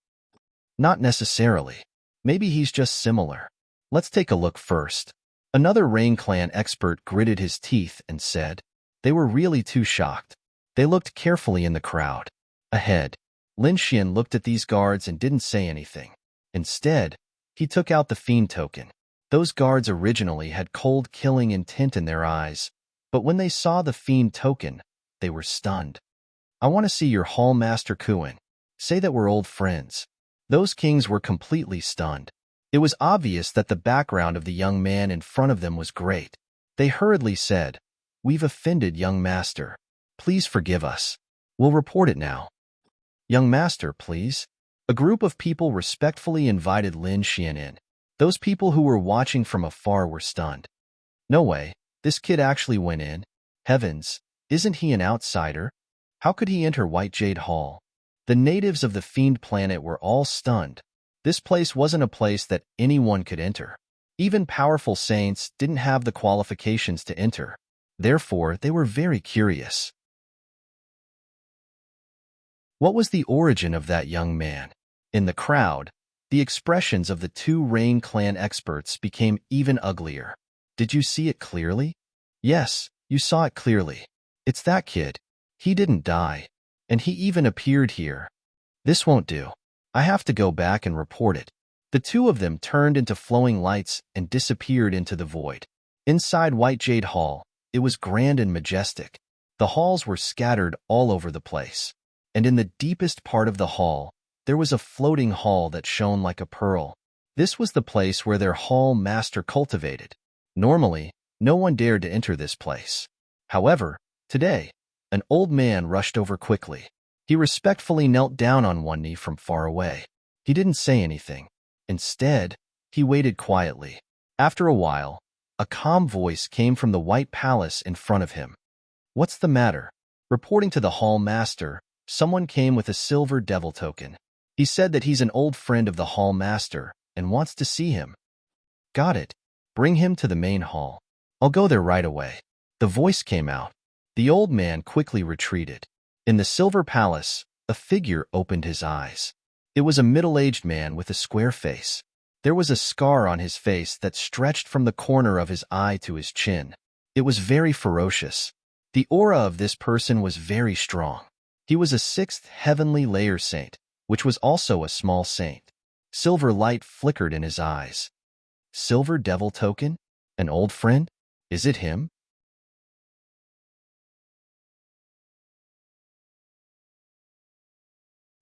"Not necessarily. Maybe he's just similar. Let's take a look first." Another Rain Clan expert gritted his teeth and said. They were really too shocked. They looked carefully in the crowd. Ahead, Lin Xian looked at these guards and didn't say anything. Instead, he took out the Fiend token. Those guards originally had cold killing intent in their eyes, but when they saw the Fiend token, they were stunned. "I want to see your Hall Master Kuan. Say that we're old friends." Those kings were completely stunned. It was obvious that the background of the young man in front of them was great. They hurriedly said, "We've offended, young master. Please forgive us. We'll report it now." "Young master, please." A group of people respectfully invited Lin Xian in. Those people who were watching from afar were stunned. "No way, this kid actually went in. Heavens, isn't he an outsider? How could he enter White Jade Hall?" The natives of the Fiend Planet were all stunned. This place wasn't a place that anyone could enter. Even powerful saints didn't have the qualifications to enter. Therefore, they were very curious. What was the origin of that young man? In the crowd, the expressions of the 2 Rain Clan experts became even uglier. "Did you see it clearly?" "Yes, you saw it clearly. It's that kid. He didn't die. And he even appeared here. This won't do. I have to go back and report it." The 2 of them turned into flowing lights and disappeared into the void. Inside White Jade Hall, it was grand and majestic. The halls were scattered all over the place. And in the deepest part of the hall, there was a floating hall that shone like a pearl. This was the place where their hall master cultivated. Normally, no one dared to enter this place. However, today, an old man rushed over quickly. He respectfully knelt down on one knee from far away. He didn't say anything. Instead, he waited quietly. After a while, a calm voice came from the white palace in front of him. "What's the matter?" Reporting to the hall master, someone came with a silver devil token. He said that he's an old friend of the hall master and wants to see him. "Got it. Bring him to the main hall. I'll go there right away." The voice came out. The old man quickly retreated. In the silver palace, a figure opened his eyes. It was a middle-aged man with a square face. There was a scar on his face that stretched from the corner of his eye to his chin. It was very ferocious. The aura of this person was very strong. He was a sixth heavenly layer saint, which was also a small saint. Silver light flickered in his eyes. Silver devil token? An old friend? Is it him?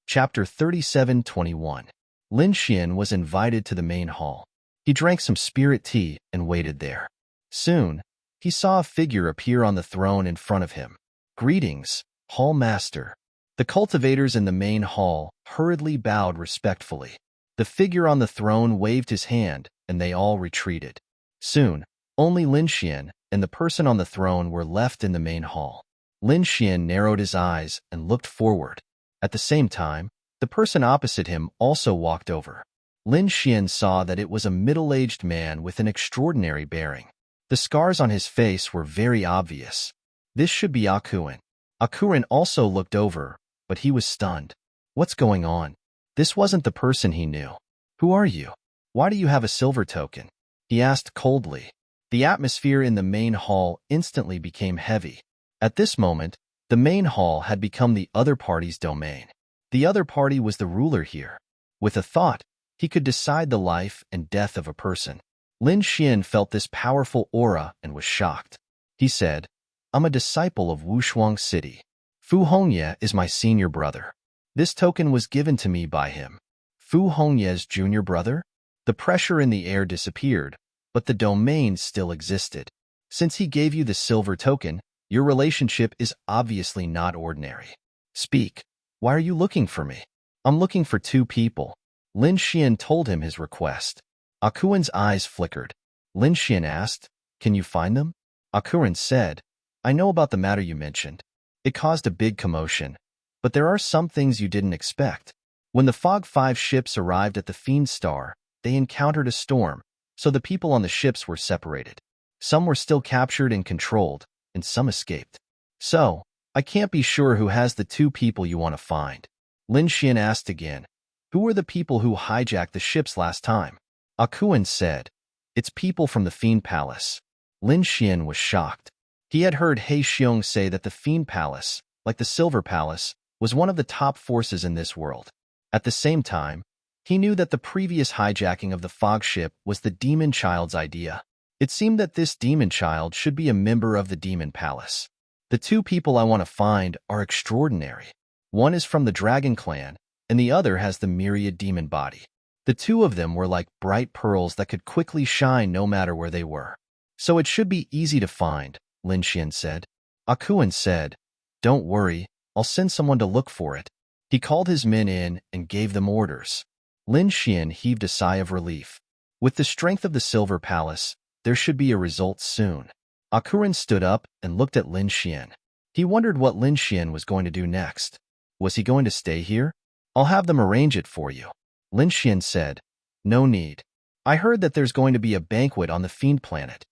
Chapter 37:21. Lin Xian was invited to the main hall. He drank some spirit tea and waited there. Soon, he saw a figure appear on the throne in front of him. "Greetings, Hall Master." The cultivators in the main hall hurriedly bowed respectfully. The figure on the throne waved his hand, and they all retreated. Soon, only Lin Xian and the person on the throne were left in the main hall. Lin Xian narrowed his eyes and looked forward. At the same time, the person opposite him also walked over. Lin Xian saw that it was a middle-aged man with an extraordinary bearing. The scars on his face were very obvious. This should be Akuin. Akuin also looked over, but he was stunned. What's going on? This wasn't the person he knew. "Who are you? Why do you have a silver token?" he asked coldly. The atmosphere in the main hall instantly became heavy. At this moment, the main hall had become the other party's domain. The other party was the ruler here. With a thought, he could decide the life and death of a person. Lin Xian felt this powerful aura and was shocked. He said, "I'm a disciple of Wushuang City. Fu Hongye is my senior brother. This token was given to me by him." Fu Hongye's junior brother? The pressure in the air disappeared, but the domain still existed. "Since he gave you the silver token, your relationship is obviously not ordinary. Speak. Why are you looking for me?" "I'm looking for two people." Lin Xian told him his request. Akuin's eyes flickered. Lin Xian asked, "Can you find them?" Akuin said, "I know about the matter you mentioned. It caused a big commotion, but there are some things you didn't expect. When the Fog 5 ships arrived at the Fiend Star, they encountered a storm, so the people on the ships were separated. Some were still captured and controlled, and some escaped. So, I can't be sure who has the two people you want to find." Lin Xian asked again, "Who were the people who hijacked the ships last time?" Akuin said, "It's people from the Fiend Palace." Lin Xian was shocked. He had heard He Xiong say that the Fiend Palace, like the Silver Palace, was one of the top forces in this world. At the same time, he knew that the previous hijacking of the fog ship was the Demon Child's idea. It seemed that this Demon Child should be a member of the Demon Palace. "The two people I want to find are extraordinary. One is from the Dragon Clan, and the other has the Myriad Demon body. The two of them were like bright pearls that could quickly shine no matter where they were. So it should be easy to find," Lin Xian said. Akuin said, "Don't worry, I'll send someone to look for it." He called his men in and gave them orders. Lin Xian heaved a sigh of relief. With the strength of the Silver Palace, there should be a result soon. Akuin stood up and looked at Lin Xian. He wondered what Lin Xian was going to do next. Was he going to stay here? "I'll have them arrange it for you." Lin Xian said, "No need. I heard that there's going to be a banquet on the Fiend Planet.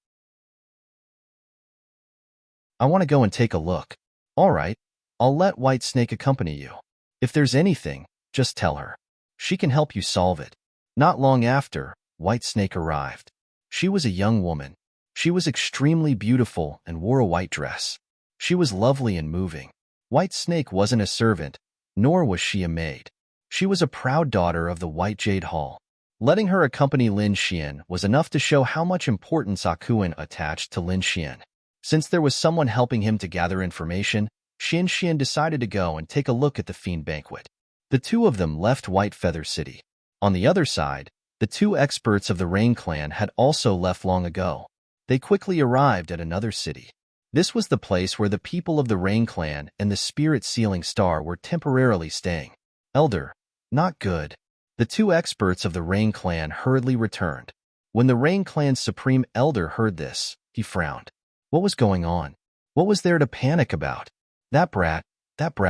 I want to go and take a look." "All right, I'll let White Snake accompany you. If there's anything, just tell her. She can help you solve it." Not long after, White Snake arrived. She was a young woman. She was extremely beautiful and wore a white dress. She was lovely and moving. White Snake wasn't a servant, nor was she a maid. She was a proud daughter of the White Jade Hall. Letting her accompany Lin Xian was enough to show how much importance Akuin attached to Lin Xian. Since there was someone helping him to gather information, Xin Xian decided to go and take a look at the Fiend Banquet. The two of them left White Feather City. On the other side, the two experts of the Rain Clan had also left long ago. They quickly arrived at another city. This was the place where the people of the Rain Clan and the Spirit Sealing Star were temporarily staying. Elder, not good. The two experts of the Rain Clan hurriedly returned. When the Rain Clan's Supreme Elder heard this, he frowned. What was going on? What was there to panic about? That brat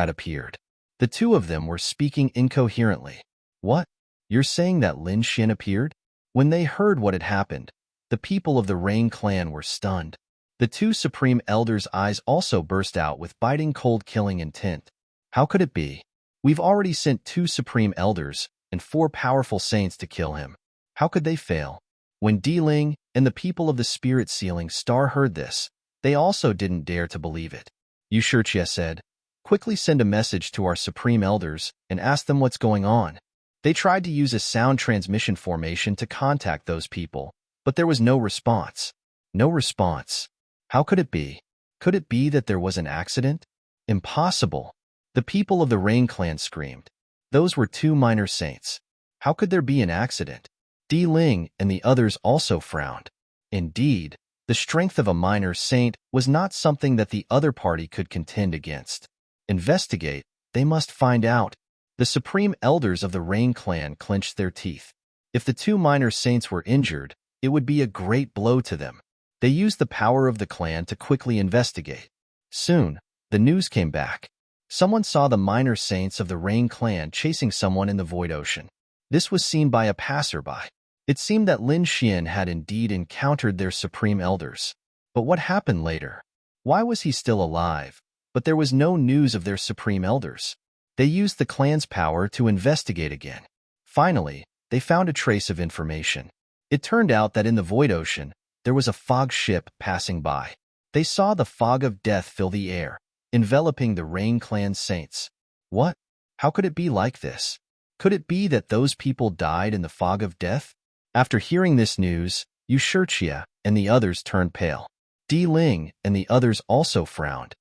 appeared. The two of them were speaking incoherently. What? You're saying that Lin Xin appeared? When they heard what had happened, the people of the Rain Clan were stunned. The two Supreme Elders' eyes also burst out with biting cold killing intent. How could it be? We've already sent 2 Supreme Elders and 4 powerful saints to kill him. How could they fail? When Di Ling and the people of the Spirit Sealing Star heard this, they also didn't dare to believe it. Yushirchia said, quickly send a message to our Supreme Elders and ask them what's going on. They tried to use a sound transmission formation to contact those people, but there was no response. No response. How could it be? Could it be that there was an accident? Impossible. The people of the Rain Clan screamed. Those were 2 minor saints. How could there be an accident? Di Ling and the others also frowned. Indeed, the strength of a minor saint was not something that the other party could contend against. Investigate, they must find out. The Supreme Elders of the Rain Clan clenched their teeth. If the 2 minor saints were injured, it would be a great blow to them. They used the power of the clan to quickly investigate. Soon, the news came back. Someone saw the minor saints of the Rain Clan chasing someone in the void ocean. This was seen by a passerby. It seemed that Lin Xian had indeed encountered their Supreme Elders. But what happened later? Why was he still alive? But there was no news of their Supreme Elders. They used the clan's power to investigate again. Finally, they found a trace of information. It turned out that in the void ocean, there was a fog ship passing by. They saw the fog of death fill the air, enveloping the Rain Clan saints. What? How could it be like this? Could it be that those people died in the fog of death? After hearing this news, Yushirchia and the others turned pale. Di Ling and the others also frowned.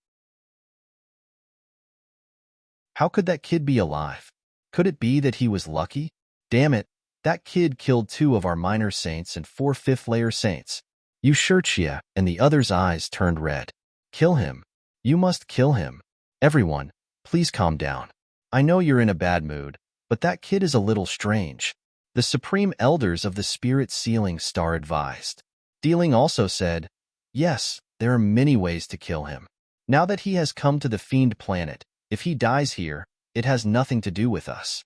How could that kid be alive? Could it be that he was lucky? Damn it, that kid killed 2 of our minor saints and 4 fifth-layer saints. Yushirchia and the others' eyes turned red. Kill him. You must kill him. Everyone, please calm down. I know you're in a bad mood, but that kid is a little strange. The Supreme Elders of the Spirit Sealing Star advised. Di Ling also said, yes, there are many ways to kill him. Now that he has come to the Fiend Planet, if he dies here, it has nothing to do with us.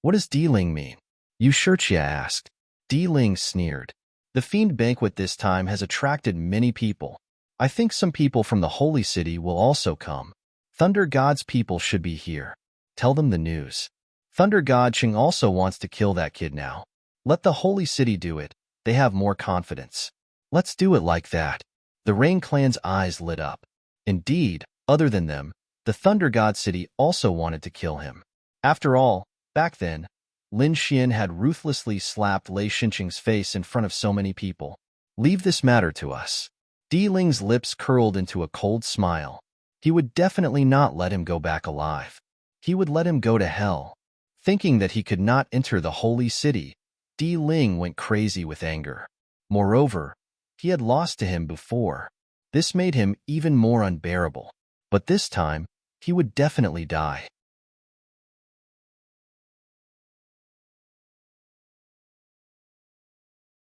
What does Di Ling mean? Yushirchia asked. Di Ling sneered. The Fiend Banquet this time has attracted many people. I think some people from the Holy City will also come. Thunder God's people should be here. Tell them the news. Thunder God Qing also wants to kill that kid now. Let the Holy City do it. They have more confidence. Let's do it like that. The Rain Clan's eyes lit up. Indeed, other than them, the Thunder God City also wanted to kill him. After all, back then, Lin Xian had ruthlessly slapped Lei Xinqing's face in front of so many people. Leave this matter to us. Di Ling's lips curled into a cold smile. He would definitely not let him go back alive. He would let him go to hell. Thinking that he could not enter the Holy City, Di Ling went crazy with anger. Moreover, he had lost to him before. This made him even more unbearable. But this time, he would definitely die.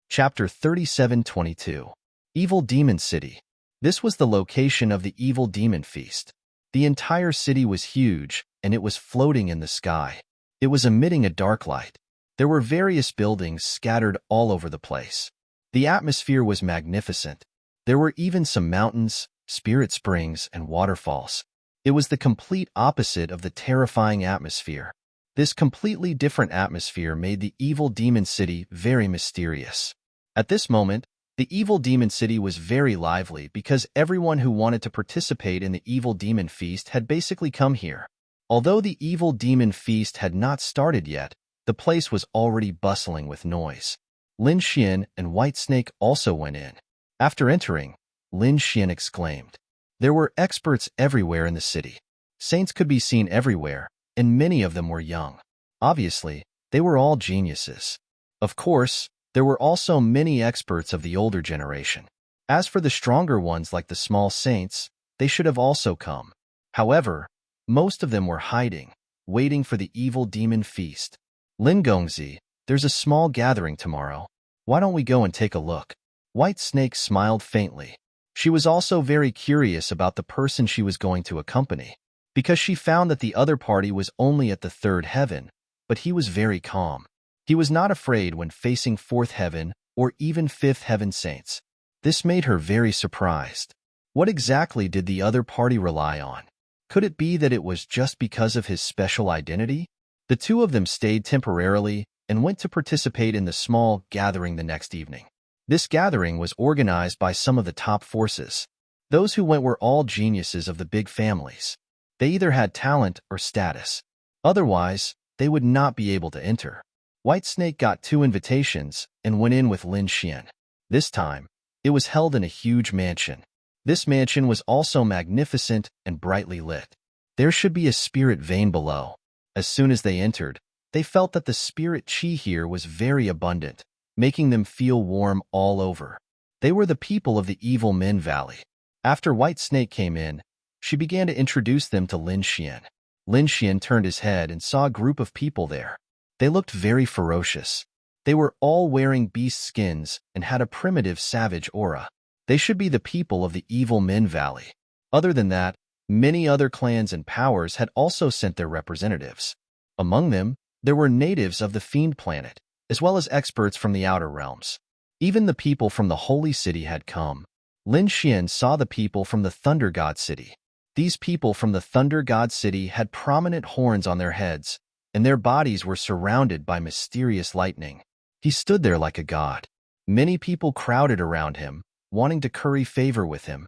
Chapter 37:22. Evil Demon City. This was the location of the Evil Demon Feast. The entire city was huge, and it was floating in the sky. It was emitting a dark light. There were various buildings scattered all over the place. The atmosphere was magnificent. There were even some mountains, spirit springs, and waterfalls. It was the complete opposite of the terrifying atmosphere. This completely different atmosphere made the Evil Demon City very mysterious. At this moment, the Evil Demon City was very lively because everyone who wanted to participate in the Evil Demon Feast had basically come here. Although the Evil Demon Feast had not started yet, the place was already bustling with noise. Lin Xian and Whitesnake also went in. After entering, Lin Xian exclaimed, there were experts everywhere in the city. Saints could be seen everywhere, and many of them were young. Obviously, they were all geniuses. Of course, there were also many experts of the older generation. As for the stronger ones like the small saints, they should have also come. However, most of them were hiding, waiting for the evil demon feast. Lin Gongzi, there's a small gathering tomorrow. Why don't we go and take a look? White Snake smiled faintly. She was also very curious about the person she was going to accompany, because she found that the other party was only at the third heaven, but he was very calm. He was not afraid when facing fourth heaven or even fifth heaven saints. This made her very surprised. What exactly did the other party rely on? Could it be that it was just because of his special identity? The two of them stayed temporarily and went to participate in the small gathering the next evening. This gathering was organized by some of the top forces. Those who went were all geniuses of the big families. They either had talent or status. Otherwise, they would not be able to enter. White Snake got 2 invitations and went in with Lin Xian. This time, it was held in a huge mansion. This mansion was also magnificent and brightly lit. There should be a spirit vein below. As soon as they entered, they felt that the spirit chi here was very abundant, making them feel warm all over. They were the people of the Evil Men Valley. After White Snake came in, she began to introduce them to Lin Xian. Lin Xian turned his head and saw a group of people there. They looked very ferocious. They were all wearing beast skins and had a primitive savage aura. They should be the people of the Evil Men Valley. Other than that, many other clans and powers had also sent their representatives. Among them, there were natives of the Fiend Planet, as well as experts from the Outer Realms. Even the people from the Holy City had come. Lin Xian saw the people from the Thunder God City. These people from the Thunder God City had prominent horns on their heads, and their bodies were surrounded by mysterious lightning. He stood there like a god. Many people crowded around him, wanting to curry favor with him.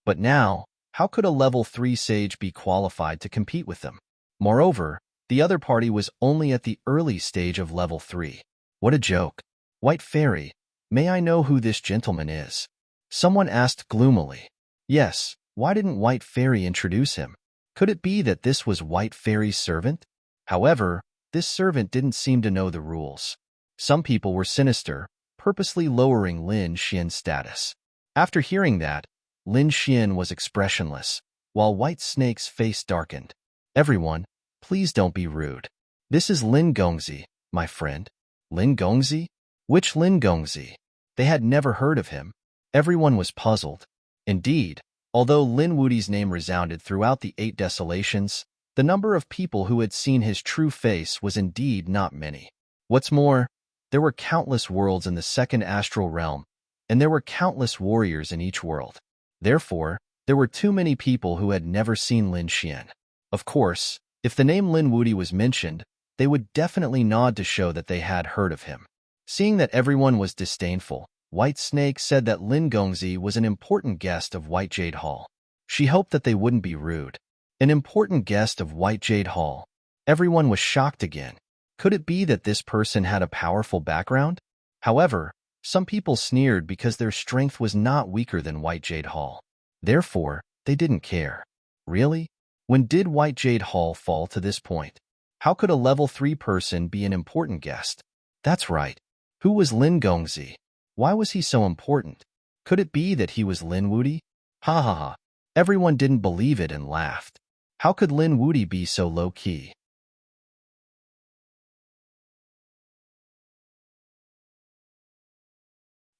But now, how could a level 3 sage be qualified to compete with them? Moreover, the other party was only at the early stage of level 3. What a joke. White Fairy, may I know who this gentleman is? Someone asked gloomily. Yes, why didn't White Fairy introduce him? Could it be that this was White Fairy's servant? However, this servant didn't seem to know the rules. Some people were sinister, purposely lowering Lin Xian's status. After hearing that, Lin Xian was expressionless, while White Snake's face darkened. Everyone, please don't be rude. This is Lin Gongzi, my friend. Lin Gongzi? Which Lin Gongzi? They had never heard of him. Everyone was puzzled. Indeed, although Lin Wudi's name resounded throughout the 8 desolations, the number of people who had seen his true face was indeed not many. What's more, there were countless worlds in the second astral realm, and there were countless warriors in each world. Therefore, there were too many people who had never seen Lin Xian. Of course, if the name Lin Wudi was mentioned, they would definitely nod to show that they had heard of him. Seeing that everyone was disdainful, White Snake said that Lin Gongzi was an important guest of White Jade Hall. She hoped that they wouldn't be rude. An important guest of White Jade Hall. Everyone was shocked again. Could it be that this person had a powerful background? However, some people sneered because their strength was not weaker than White Jade Hall. Therefore, they didn't care. Really? When did White Jade Hall fall to this point? How could a level 3 person be an important guest? That's right. Who was Lin Gongzi? Why was he so important? Could it be that he was Lin Wudi? Ha ha ha. Everyone didn't believe it and laughed. How could Lin Wudi be so low-key?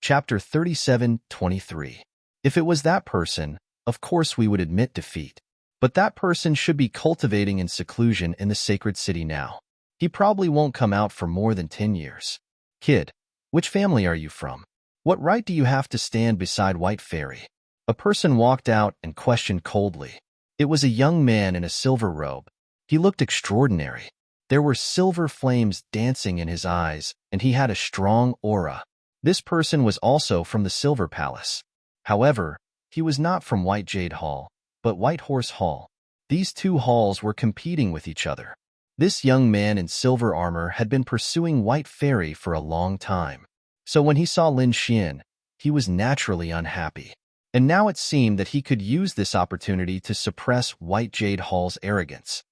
Chapter 37:23. If it was that person, of course we would admit defeat. But that person should be cultivating in seclusion in the sacred city now. He probably won't come out for more than 10 years. Kid, which family are you from? What right do you have to stand beside White Fairy? A person walked out and questioned coldly. It was a young man in a silver robe. He looked extraordinary. There were silver flames dancing in his eyes, and he had a strong aura. This person was also from the Silver Palace. However, he was not from White Jade Hall, but White Horse Hall. These two halls were competing with each other. This young man in silver armor had been pursuing White Fairy for a long time. So when he saw Lin Xian, he was naturally unhappy. And now it seemed that he could use this opportunity to suppress White Jade Hall's arrogance.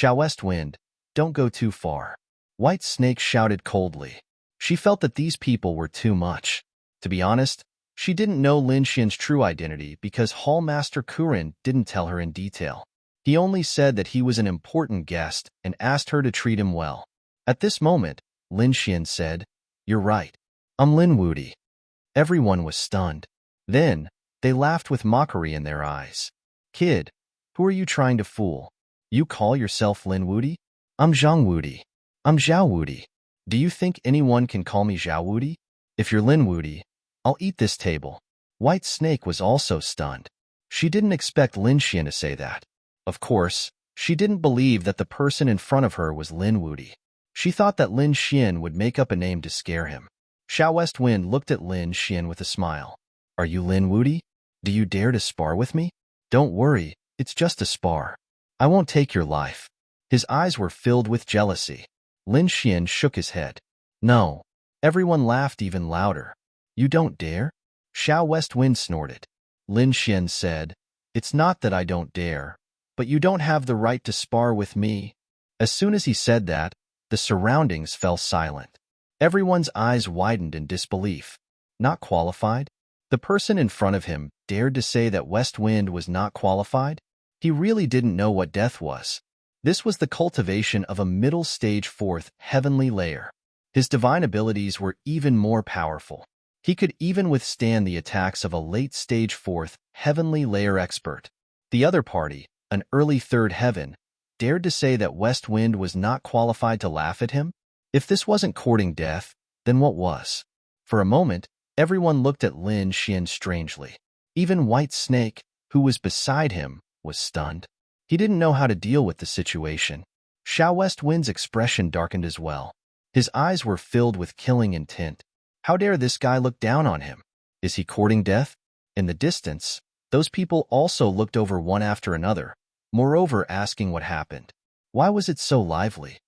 West Wind, don't go too far. White Snake shouted coldly. She felt that these people were too much. To be honest, she didn't know Lin Xian's true identity because Hallmaster Kurin didn't tell her in detail. He only said that he was an important guest and asked her to treat him well. At this moment, Lin Xian said, "You're right. I'm Lin Wudi." Everyone was stunned. Then, they laughed with mockery in their eyes. "Kid, who are you trying to fool? You call yourself Lin Wudi? I'm Zhang Wudi. I'm Zhao Wudi. Do you think anyone can call me Zhao Wudi? If you're Lin Wudi, I'll eat this table." White Snake was also stunned. She didn't expect Lin Xian to say that. Of course, she didn't believe that the person in front of her was Lin Wudi. She thought that Lin Xian would make up a name to scare him. Xiao West Wind looked at Lin Xian with a smile. "Are you Lin Wudi? Do you dare to spar with me? Don't worry, it's just a spar. I won't take your life." His eyes were filled with jealousy. Lin Xian shook his head. "No." Everyone laughed even louder. "You don't dare?" Xiao West Wind snorted. Lin Xian said, "It's not that I don't dare, but you don't have the right to spar with me." As soon as he said that, the surroundings fell silent. Everyone's eyes widened in disbelief. Not qualified? The person in front of him dared to say that West Wind was not qualified? He really didn't know what death was. This was the cultivation of a middle-stage fourth heavenly layer. His divine abilities were even more powerful. He could even withstand the attacks of a late-stage fourth heavenly layer expert. The other party, an early third heaven, dared to say that West Wind was not qualified to laugh at him? If this wasn't courting death, then what was? For a moment, everyone looked at Lin Xian strangely. Even White Snake, who was beside him, was stunned. He didn't know how to deal with the situation. Xiao West Wind's expression darkened as well. His eyes were filled with killing intent. How dare this guy look down on him? Is he courting death? In the distance, those people also looked over one after another, moreover asking what happened. Why was it so lively?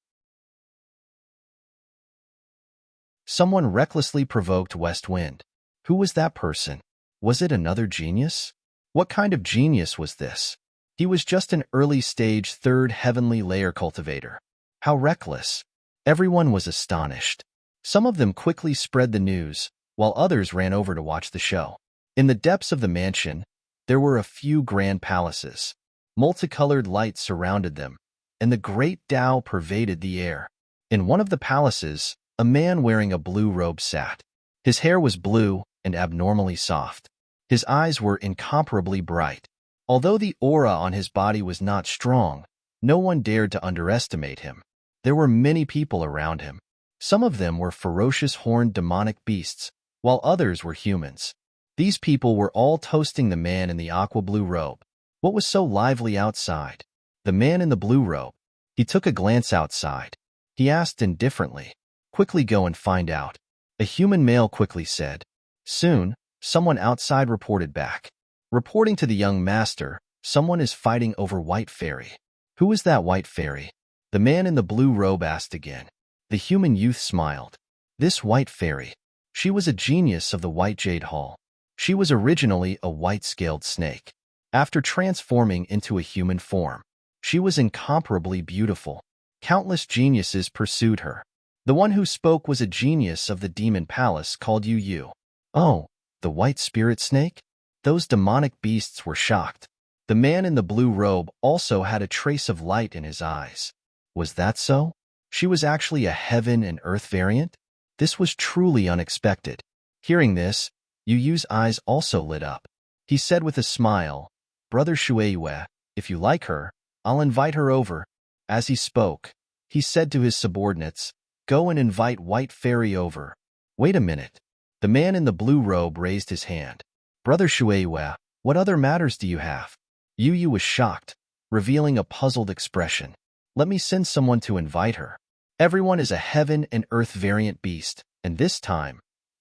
Someone recklessly provoked West Wind. Who was that person? Was it another genius? What kind of genius was this? He was just an early-stage third heavenly layer cultivator. How reckless! Everyone was astonished. Some of them quickly spread the news, while others ran over to watch the show. In the depths of the mansion, there were a few grand palaces. Multicolored lights surrounded them, and the great Tao pervaded the air. In one of the palaces, a man wearing a blue robe sat. His hair was blue and abnormally soft. His eyes were incomparably bright. Although the aura on his body was not strong, no one dared to underestimate him. There were many people around him. Some of them were ferocious horned demonic beasts, while others were humans. These people were all toasting the man in the aqua blue robe. What was so lively outside? The man in the blue robe. He took a glance outside. He asked indifferently, "Quickly go and find out." A human male quickly said. Soon, someone outside reported back. Reporting to the young master, someone is fighting over White Fairy. Who is that White Fairy? The man in the blue robe asked again. The human youth smiled. This White Fairy. She was a genius of the White Jade Hall. She was originally a white-scaled snake. After transforming into a human form, she was incomparably beautiful. Countless geniuses pursued her. The one who spoke was a genius of the demon palace called Yu Yu. Oh, the white spirit snake? Those demonic beasts were shocked. The man in the blue robe also had a trace of light in his eyes. Was that so? She was actually a heaven and earth variant? This was truly unexpected. Hearing this, Yu Yu's eyes also lit up. He said with a smile, "Brother Shueiyue, if you like her, I'll invite her over." As he spoke, he said to his subordinates, "Go and invite White Fairy over." Wait a minute. The man in the blue robe raised his hand. "Brother Shueiyue, what other matters do you have?" Yu Yu was shocked, revealing a puzzled expression. "Let me send someone to invite her. Everyone is a heaven and earth variant beast, and this time,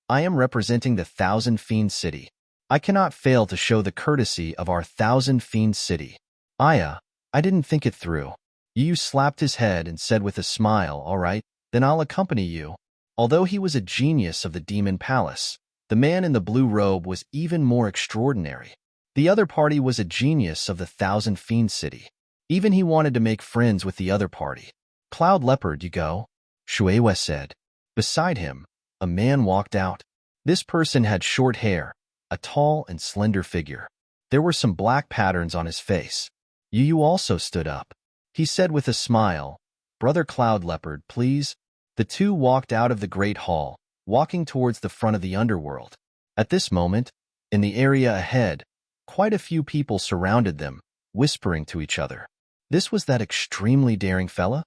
I am representing the Thousand Fiend City. I cannot fail to show the courtesy of our Thousand Fiend City." I didn't think it through. Yu Yu slapped his head and said with a smile, "All right, then I'll accompany you." Although he was a genius of the demon palace, the man in the blue robe was even more extraordinary. The other party was a genius of the Thousand Fiend City. Even he wanted to make friends with the other party. "Cloud Leopard, you go?" Shuewa said. Beside him, a man walked out. This person had short hair, a tall and slender figure. There were some black patterns on his face. Yu also stood up. He said with a smile, Brother Cloud Leopard, please. The two walked out of the great hall, walking towards the front of the underworld. At this moment, in the area ahead, quite a few people surrounded them, whispering to each other. This was that extremely daring fella?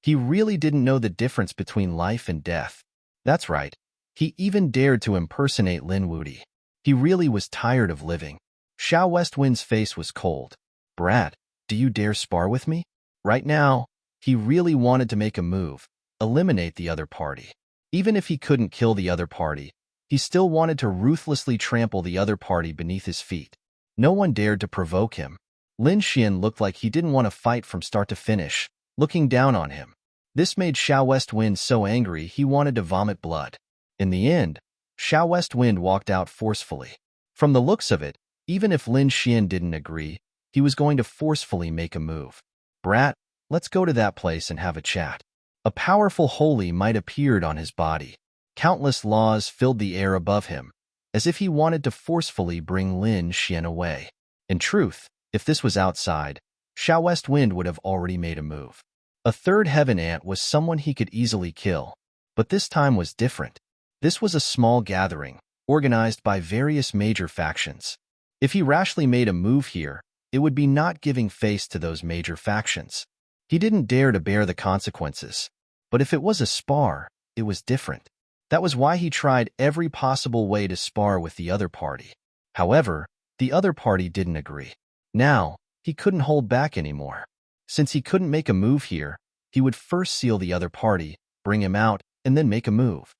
He really didn't know the difference between life and death. That's right. He even dared to impersonate Lin Wudi. He really was tired of living. Xiao Westwind's face was cold. Brat, do you dare spar with me? Right now, he really wanted to make a move, eliminate the other party. Even if he couldn't kill the other party, he still wanted to ruthlessly trample the other party beneath his feet. No one dared to provoke him. Lin Xian looked like he didn't want to fight from start to finish, looking down on him. This made Xiao Westwind so angry he wanted to vomit blood. In the end, Xiao Westwind walked out forcefully. From the looks of it, even if Lin Xian didn't agree, he was going to forcefully make a move. Brat, let's go to that place and have a chat. A powerful holy might appeared on his body. Countless laws filled the air above him, as if he wanted to forcefully bring Lin Xian away. In truth, if this was outside, Xiao Westwind would have already made a move. A third heaven ant was someone he could easily kill, but this time was different. This was a small gathering, organized by various major factions. If he rashly made a move here, it would be not giving face to those major factions. He didn't dare to bear the consequences. But if it was a spar, it was different. That was why he tried every possible way to spar with the other party. However, the other party didn't agree. Now, he couldn't hold back anymore. Since he couldn't make a move here, he would first seal the other party, bring him out, and then make a move.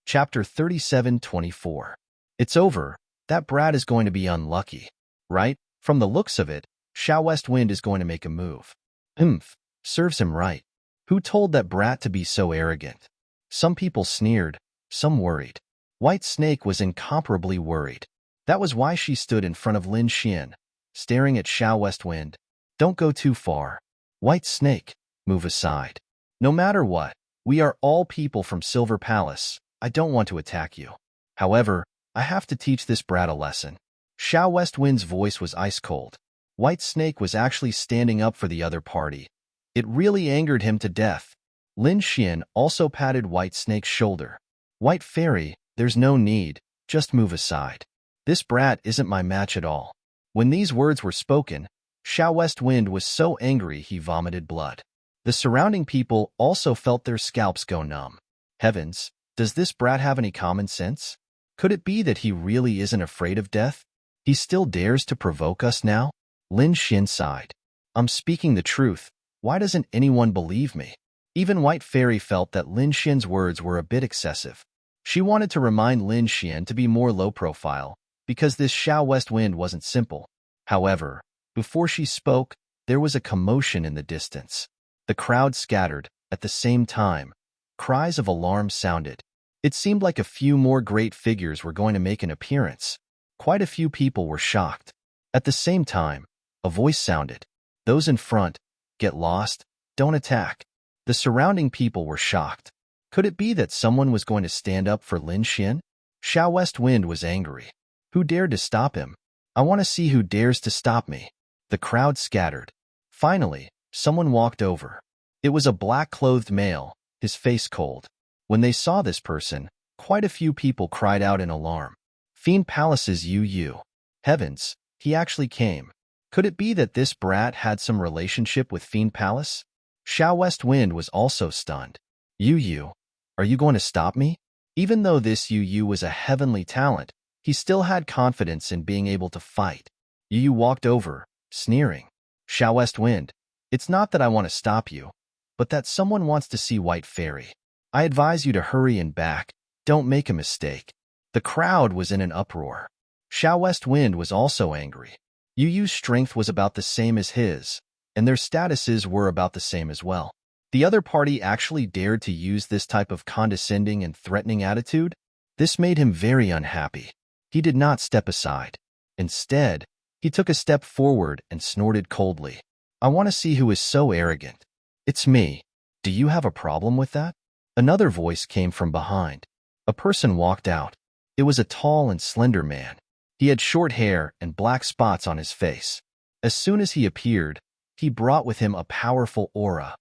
Chapter 37:24. It's over. That brat is going to be unlucky. Right? From the looks of it, Xiao Westwind is going to make a move. Serves him right. Who told that brat to be so arrogant? Some people sneered, some worried. White Snake was incomparably worried. That was why she stood in front of Lin Xian, staring at Xiao Westwind. Don't go too far. White Snake, move aside. No matter what, we are all people from Silver Palace. I don't want to attack you. However, I have to teach this brat a lesson. Xiao Westwind's voice was ice-cold. White Snake was actually standing up for the other party. It really angered him to death. Lin Xian also patted White Snake's shoulder. White Fairy, there's no need, just move aside. This brat isn't my match at all. When these words were spoken, Xiao Westwind was so angry he vomited blood. The surrounding people also felt their scalps go numb. Heavens, does this brat have any common sense? Could it be that he really isn't afraid of death? He still dares to provoke us now? Lin Xian sighed. I'm speaking the truth. Why doesn't anyone believe me? Even White Fairy felt that Lin Xian's words were a bit excessive. She wanted to remind Lin Xian to be more low-profile, because this Xiao Westwind wasn't simple. However, before she spoke, there was a commotion in the distance. The crowd scattered. At the same time, cries of alarm sounded. It seemed like a few more great figures were going to make an appearance. Quite a few people were shocked. At the same time, a voice sounded. Those in front, get lost, don't attack. The surrounding people were shocked. Could it be that someone was going to stand up for Lin Xian? Xiao Westwind was angry. Who dared to stop him? I want to see who dares to stop me. The crowd scattered. Finally, someone walked over. It was a black-clothed male, his face cold. When they saw this person, quite a few people cried out in alarm. Fiend Palace's Yu. Heavens, he actually came. Could it be that this brat had some relationship with Fiend Palace? Xiao Westwind was also stunned. Yu, are you going to stop me? Even though this Yu was a heavenly talent, he still had confidence in being able to fight. Yu walked over, sneering. Xiao Westwind, it's not that I want to stop you, but that someone wants to see White Fairy. I advise you to hurry and back. Don't make a mistake. The crowd was in an uproar. Xiao Westwind was also angry. Yu's strength was about the same as his, and their statuses were about the same as well. The other party actually dared to use this type of condescending and threatening attitude? This made him very unhappy. He did not step aside. Instead, he took a step forward and snorted coldly. I want to see who is so arrogant. It's me. Do you have a problem with that? Another voice came from behind. A person walked out. It was a tall and slender man. He had short hair and black spots on his face. As soon as he appeared, he brought with him a powerful aura.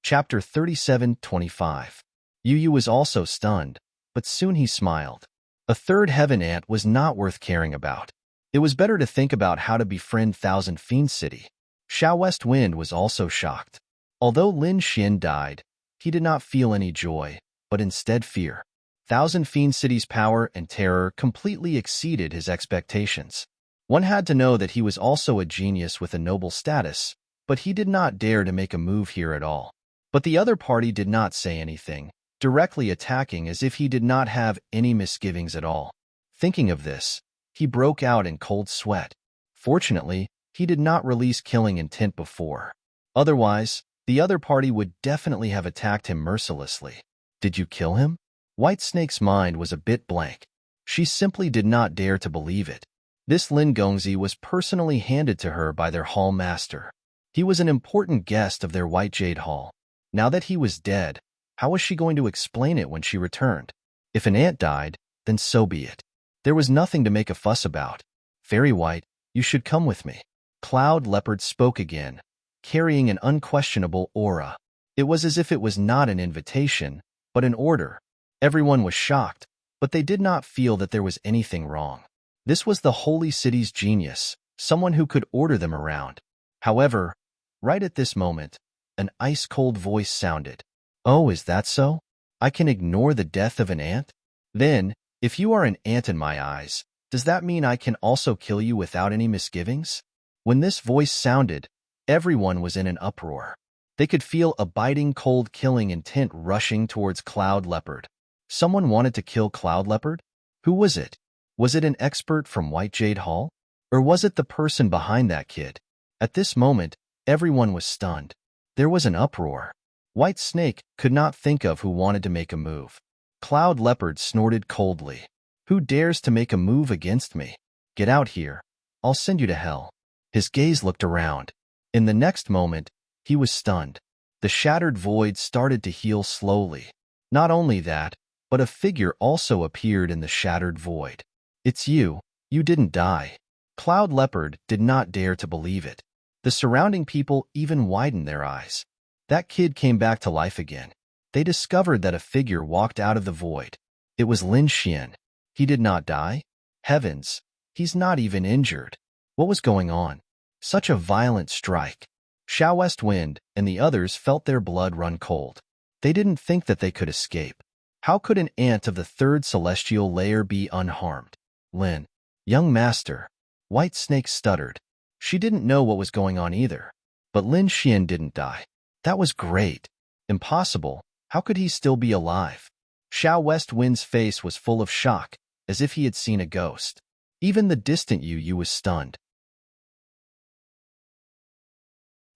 Chapter 37:25. Yu was also stunned, but soon he smiled. A third heaven ant was not worth caring about. It was better to think about how to befriend Thousand Fiend City. Xiao West Wind was also shocked. Although Lin Xian died, he did not feel any joy, but instead fear. Thousand Fiend City's power and terror completely exceeded his expectations. One had to know that he was also a genius with a noble status, but he did not dare to make a move here at all. But the other party did not say anything, directly attacking as if he did not have any misgivings at all. Thinking of this, he broke out in cold sweat. Fortunately, he did not release killing intent before. Otherwise, the other party would definitely have attacked him mercilessly. Did you kill him? White Snake's mind was a bit blank. She simply did not dare to believe it. This Lin Gongzi was personally handed to her by their hall master. He was an important guest of their White Jade Hall. Now that he was dead, how was she going to explain it when she returned? If an ant died, then so be it. There was nothing to make a fuss about. Fairy White, you should come with me. Cloud Leopard spoke again, carrying an unquestionable aura. It was as if it was not an invitation, but an order. Everyone was shocked, but they did not feel that there was anything wrong. This was the Holy City's genius, someone who could order them around. However, right at this moment, an ice-cold voice sounded. Oh, is that so? I can ignore the death of an ant? Then, if you are an ant in my eyes, does that mean I can also kill you without any misgivings? When this voice sounded, everyone was in an uproar. They could feel a biting cold killing intent rushing towards Cloud Leopard. Someone wanted to kill Cloud Leopard? Who was it? Was it an expert from White Jade Hall? Or was it the person behind that kid? At this moment, everyone was stunned. There was an uproar. White Snake could not think of who wanted to make a move. Cloud Leopard snorted coldly. Who dares to make a move against me? Get out here. I'll send you to hell. His gaze looked around. In the next moment, he was stunned. The shattered void started to heal slowly. Not only that, but a figure also appeared in the shattered void. It's you. You didn't die. Cloud Leopard did not dare to believe it. The surrounding people even widened their eyes. That kid came back to life again. They discovered that a figure walked out of the void. It was Lin Xian. He did not die? Heavens, he's not even injured. What was going on? Such a violent strike. Xiao West Wind and the others felt their blood run cold. They didn't think that they could escape. How could an ant of the third celestial layer be unharmed? Lin. Young master. White Snake stuttered. She didn't know what was going on either. But Lin Xian didn't die. That was great. Impossible. How could he still be alive? Xiao West Wind's face was full of shock, as if he had seen a ghost. Even the distant Yu was stunned.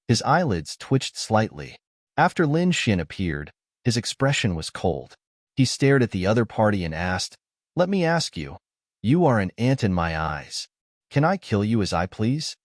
His eyelids twitched slightly. After Lin Xian appeared, his expression was cold. He stared at the other party and asked, "Let me ask you. You are an ant in my eyes. Can I kill you as I please?"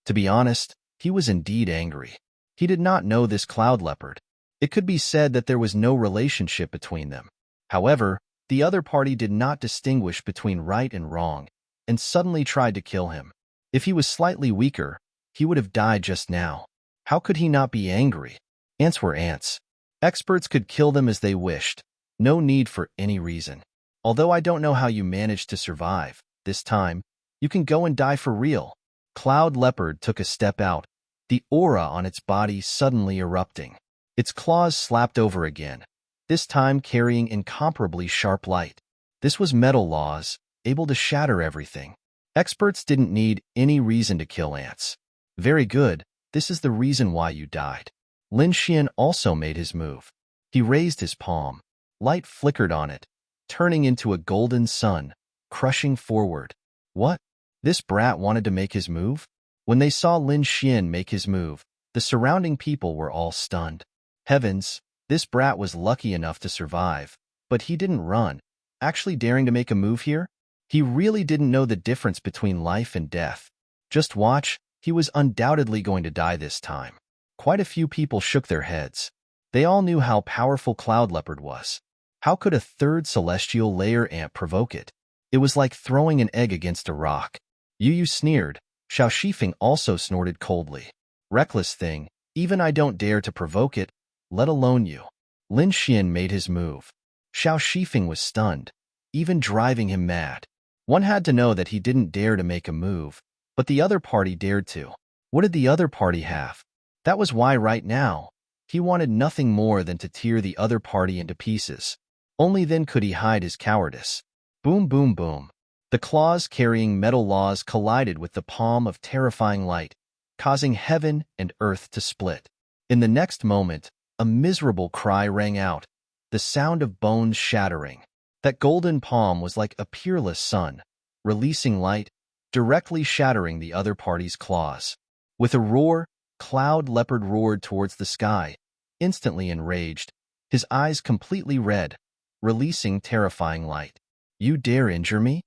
To be honest, he was indeed angry. He did not know this Cloud Leopard. It could be said that there was no relationship between them. However, the other party did not distinguish between right and wrong, and suddenly tried to kill him. If he was slightly weaker, he would have died just now. How could he not be angry? Ants were ants. Experts could kill them as they wished. No need for any reason. Although I don't know how you managed to survive, this time, you can go and die for real. Cloud Leopard took a step out, the aura on its body suddenly erupting. Its claws slapped over again, this time carrying incomparably sharp light. This was metal laws, able to shatter everything. Experts didn't need any reason to kill ants. Very good, this is the reason why you died. Lin Xian also made his move. He raised his palm. Light flickered on it, turning into a golden sun, crushing forward. What? This brat wanted to make his move? When they saw Lin Xian make his move, the surrounding people were all stunned. Heavens, this brat was lucky enough to survive, but he didn't run, actually daring to make a move here? He really didn't know the difference between life and death. Just watch, he was undoubtedly going to die this time. Quite a few people shook their heads. They all knew how powerful Cloud Leopard was. How could a third celestial layer ant provoke it? It was like throwing an egg against a rock. Yu sneered. Xiao Shifeng also snorted coldly. Reckless thing, even I don't dare to provoke it, let alone you. Lin Xian made his move. Xiao Shifeng was stunned, even driving him mad. One had to know that he didn't dare to make a move, but the other party dared to. What did the other party have? That was why right now, he wanted nothing more than to tear the other party into pieces. Only then could he hide his cowardice. Boom, boom, boom. The claws carrying metal laws collided with the palm of terrifying light, causing heaven and earth to split. In the next moment, a miserable cry rang out, the sound of bones shattering. That golden palm was like a peerless sun, releasing light, directly shattering the other party's claws. With a roar, Cloud Leopard roared towards the sky, instantly enraged, his eyes completely red, releasing terrifying light. You dare injure me?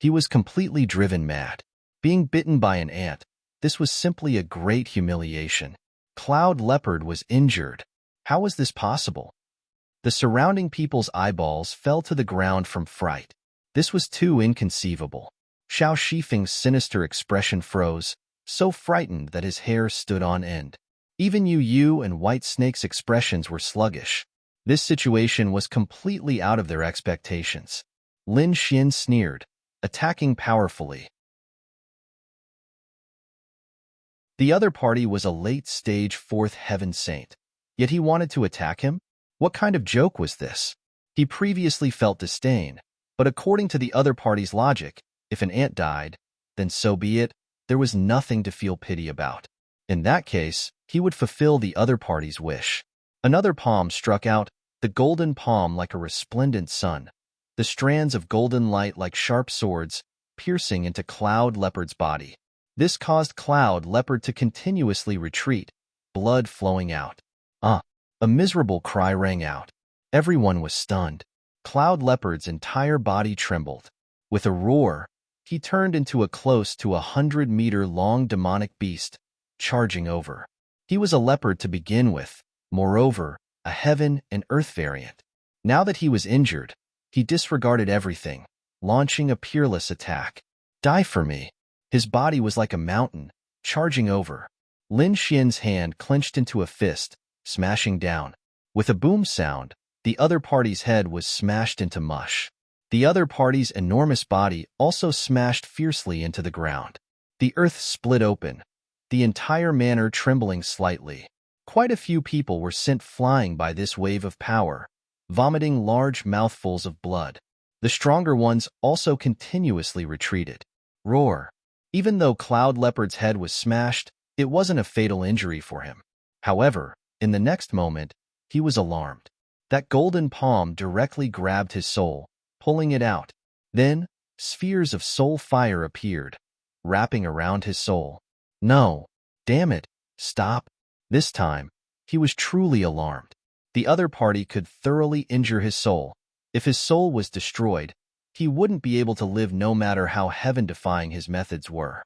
He was completely driven mad. Being bitten by an ant, this was simply a great humiliation. Cloud Leopard was injured. How was this possible? The surrounding people's eyeballs fell to the ground from fright. This was too inconceivable. Xiao Shifeng's sinister expression froze, so frightened that his hair stood on end. Even Yu and White Snake's expressions were sluggish. This situation was completely out of their expectations. Lin Xian sneered, attacking powerfully. The other party was a late-stage fourth heaven saint, yet he wanted to attack him? What kind of joke was this? He previously felt disdain, but according to the other party's logic, if an ant died, then so be it, there was nothing to feel pity about. In that case, he would fulfill the other party's wish. Another palm struck out, the golden palm like a resplendent sun, the strands of golden light like sharp swords, piercing into Cloud Leopard's body. This caused Cloud Leopard to continuously retreat, blood flowing out. A miserable cry rang out. Everyone was stunned. Cloud Leopard's entire body trembled. With a roar, he turned into a close to 100-meter-long demonic beast, charging over. He was a leopard to begin with, moreover, a heaven and earth variant. Now that he was injured, he disregarded everything, launching a peerless attack. Die for me. His body was like a mountain, charging over. Lin Xian's hand clenched into a fist, smashing down. With a boom sound, the other party's head was smashed into mush. The other party's enormous body also smashed fiercely into the ground. The earth split open, the entire manor trembling slightly. Quite a few people were sent flying by this wave of power, vomiting large mouthfuls of blood. The stronger ones also continuously retreated. Roar. Even though Cloud Leopard's head was smashed, it wasn't a fatal injury for him. However, in the next moment, he was alarmed. That golden palm directly grabbed his soul, pulling it out. Then, spheres of soul fire appeared, wrapping around his soul. No, damn it, stop. This time, he was truly alarmed. The other party could thoroughly injure his soul. If his soul was destroyed, he wouldn't be able to live no matter how heaven-defying his methods were.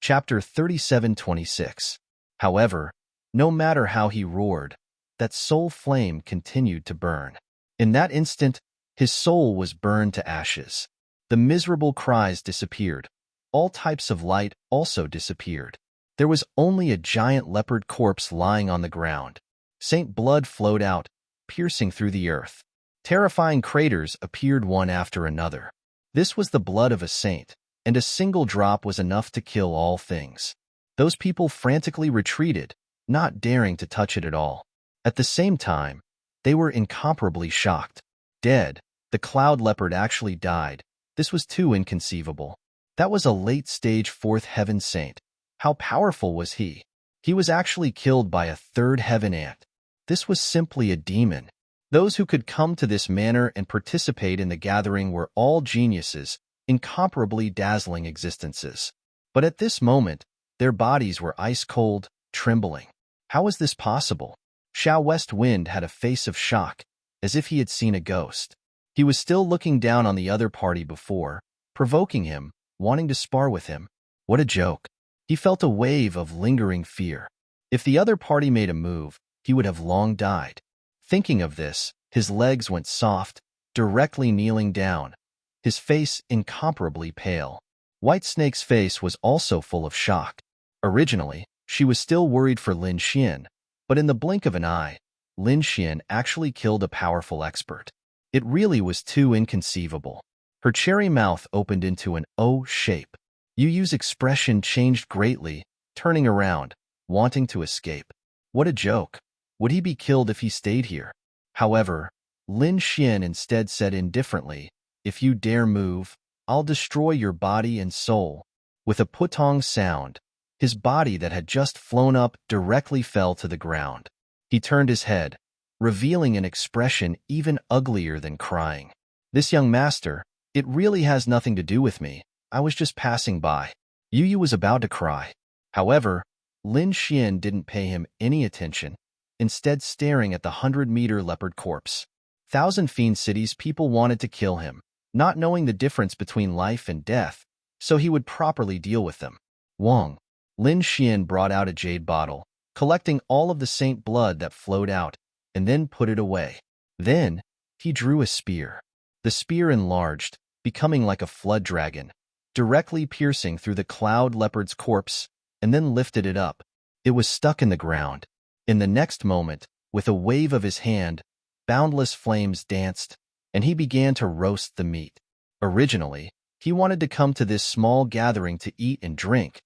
Chapter 37:26. However, no matter how he roared, that soul flame continued to burn. In that instant, his soul was burned to ashes. The miserable cries disappeared. All types of light also disappeared. There was only a giant leopard corpse lying on the ground. Saint blood flowed out, piercing through the earth. Terrifying craters appeared one after another. This was the blood of a saint, and a single drop was enough to kill all things. Those people frantically retreated, not daring to touch it at all. At the same time, they were incomparably shocked. Dead, the Cloud Leopard actually died. This was too inconceivable. That was a late-stage fourth heaven saint. How powerful was he? He was actually killed by a third heaven ant. This was simply a demon. Those who could come to this manor and participate in the gathering were all geniuses, incomparably dazzling existences. But at this moment, their bodies were ice-cold, trembling. How was this possible? Xiao West Wind had a face of shock, as if he had seen a ghost. He was still looking down on the other party before, provoking him, wanting to spar with him. What a joke. He felt a wave of lingering fear. If the other party made a move, he would have long died. Thinking of this, his legs went soft, directly kneeling down, his face incomparably pale. White Snake's face was also full of shock. Originally, she was still worried for Lin Xian, but in the blink of an eye, Lin Xian actually killed a powerful expert. It really was too inconceivable. Her cherry mouth opened into an O shape. Yu Yu's expression changed greatly, turning around, wanting to escape. What a joke. Would he be killed if he stayed here? However, Lin Xian instead said indifferently, "If you dare move, I'll destroy your body and soul." With a putong sound, his body that had just flown up directly fell to the ground. He turned his head, revealing an expression even uglier than crying. "This young master, it really has nothing to do with me. I was just passing by." Yu Yu was about to cry. However, Lin Xian didn't pay him any attention, instead staring at the 100-meter leopard corpse. Thousand Fiend City's people wanted to kill him, not knowing the difference between life and death, so he would properly deal with them. Wang. Lin Xian brought out a jade bottle, collecting all of the saint blood that flowed out, and then put it away. Then, he drew a spear. The spear enlarged, becoming like a flood dragon, directly piercing through the cloud leopard's corpse, and then lifted it up. It was stuck in the ground. In the next moment, with a wave of his hand, boundless flames danced, and he began to roast the meat. Originally, he wanted to come to this small gathering to eat and drink,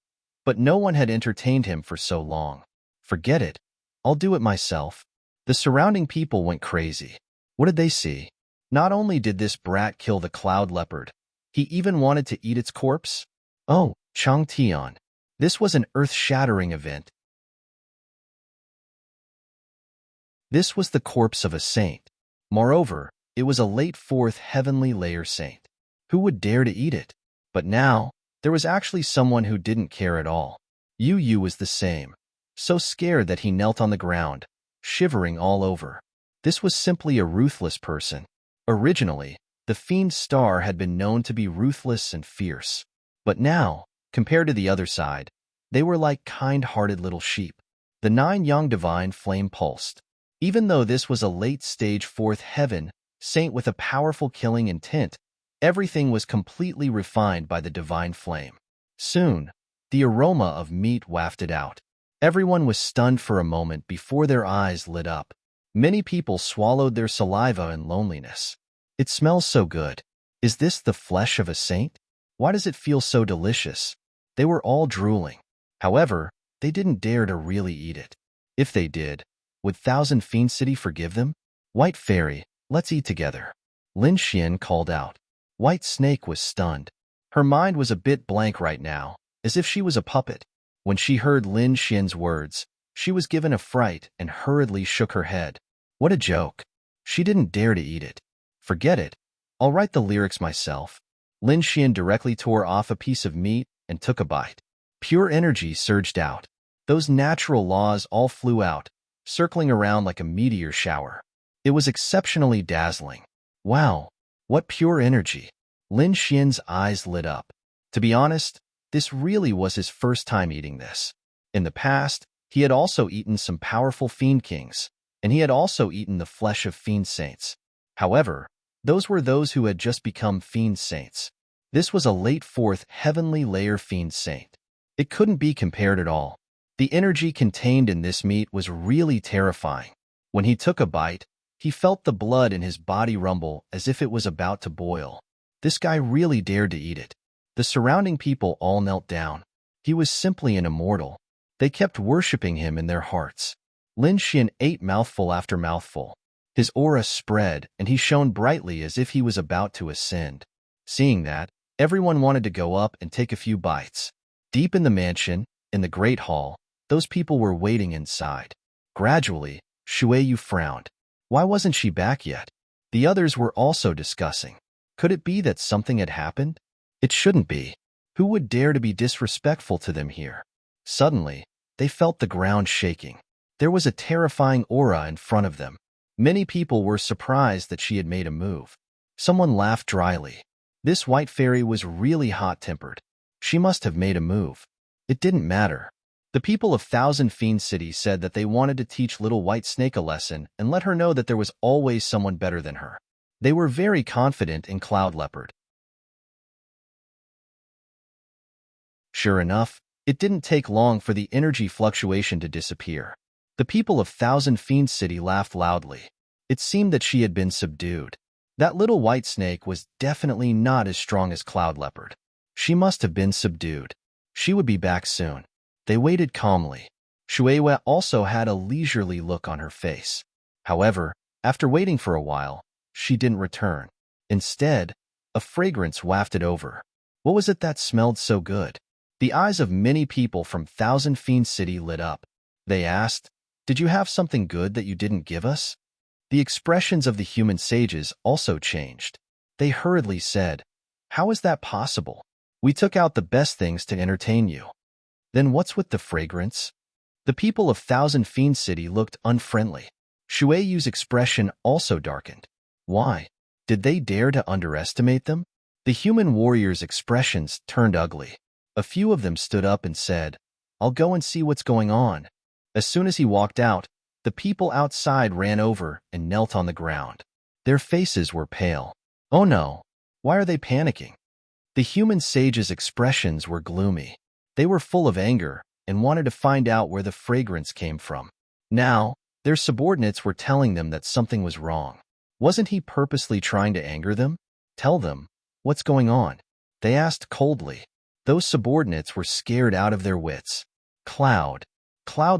but no one had entertained him for so long. Forget it. I'll do it myself. The surrounding people went crazy. What did they see? Not only did this brat kill the cloud leopard, he even wanted to eat its corpse? Oh, Chang Tian. This was an earth-shattering event. This was the corpse of a saint. Moreover, it was a late fourth heavenly layer saint. Who would dare to eat it? But now, there was actually someone who didn't care at all. Yu Yu was the same, so scared that he knelt on the ground, shivering all over. This was simply a ruthless person. Originally, the Fiend Star had been known to be ruthless and fierce. But now, compared to the other side, they were like kind-hearted little sheep. The 9 young divine flame pulsed. Even though this was a late-stage fourth heaven saint with a powerful killing intent, everything was completely refined by the divine flame. Soon, the aroma of meat wafted out. Everyone was stunned for a moment before their eyes lit up. Many people swallowed their saliva in loneliness. It smells so good. Is this the flesh of a saint? Why does it feel so delicious? They were all drooling. However, they didn't dare to really eat it. If they did, would Thousand Fiend City forgive them? White Fairy, let's eat together. Lin Xian called out. White Snake was stunned. Her mind was a bit blank right now, as if she was a puppet. When she heard Lin Xian's words, she was given a fright and hurriedly shook her head. What a joke. She didn't dare to eat it. Forget it. I'll write the lyrics myself. Lin Xian directly tore off a piece of meat and took a bite. Pure energy surged out. Those natural laws all flew out, circling around like a meteor shower. It was exceptionally dazzling. Wow, what pure energy. Lin Xian's eyes lit up. To be honest, this really was his first time eating this. In the past, he had also eaten some powerful fiend kings, and he had also eaten the flesh of fiend saints. However, those were those who had just become fiend saints. This was a late fourth heavenly layer fiend saint. It couldn't be compared at all. The energy contained in this meat was really terrifying. When he took a bite, he felt the blood in his body rumble as if it was about to boil. This guy really dared to eat it. The surrounding people all knelt down. He was simply an immortal. They kept worshipping him in their hearts. Lin Xian ate mouthful after mouthful. His aura spread, and he shone brightly as if he was about to ascend. Seeing that, everyone wanted to go up and take a few bites. Deep in the mansion, in the Great Hall, those people were waiting inside. Gradually, Shuiyu frowned. Why wasn't she back yet? The others were also discussing. Could it be that something had happened? It shouldn't be. Who would dare to be disrespectful to them here? Suddenly, they felt the ground shaking. There was a terrifying aura in front of them. Many people were surprised that she had made a move. Someone laughed dryly. This white fairy was really hot-tempered. She must have made a move. It didn't matter. The people of Thousand Fiend City said that they wanted to teach little white snake a lesson and let her know that there was always someone better than her. They were very confident in Cloud Leopard. Sure enough, it didn't take long for the energy fluctuation to disappear. The people of Thousand Fiend City laughed loudly. It seemed that she had been subdued. That little white snake was definitely not as strong as Cloud Leopard. She must have been subdued. She would be back soon. They waited calmly. Shueihua also had a leisurely look on her face. However, after waiting for a while, she didn't return. Instead, a fragrance wafted over. What was it that smelled so good? The eyes of many people from Thousand Fiend City lit up. They asked, "Did you have something good that you didn't give us?" The expressions of the human sages also changed. They hurriedly said, "How is that possible? We took out the best things to entertain you." Then what's with the fragrance? The people of Thousand Fiend City looked unfriendly. Shueiyu's expression also darkened. Why? Did they dare to underestimate them? The human warriors' expressions turned ugly. A few of them stood up and said, "I'll go and see what's going on." As soon as he walked out, the people outside ran over and knelt on the ground. Their faces were pale. Oh no, why are they panicking? The human sages' expressions were gloomy. They were full of anger and wanted to find out where the fragrance came from. Now, their subordinates were telling them that something was wrong. Wasn't he purposely trying to anger them? Tell them, what's going on? They asked coldly. Those subordinates were scared out of their wits. Cloud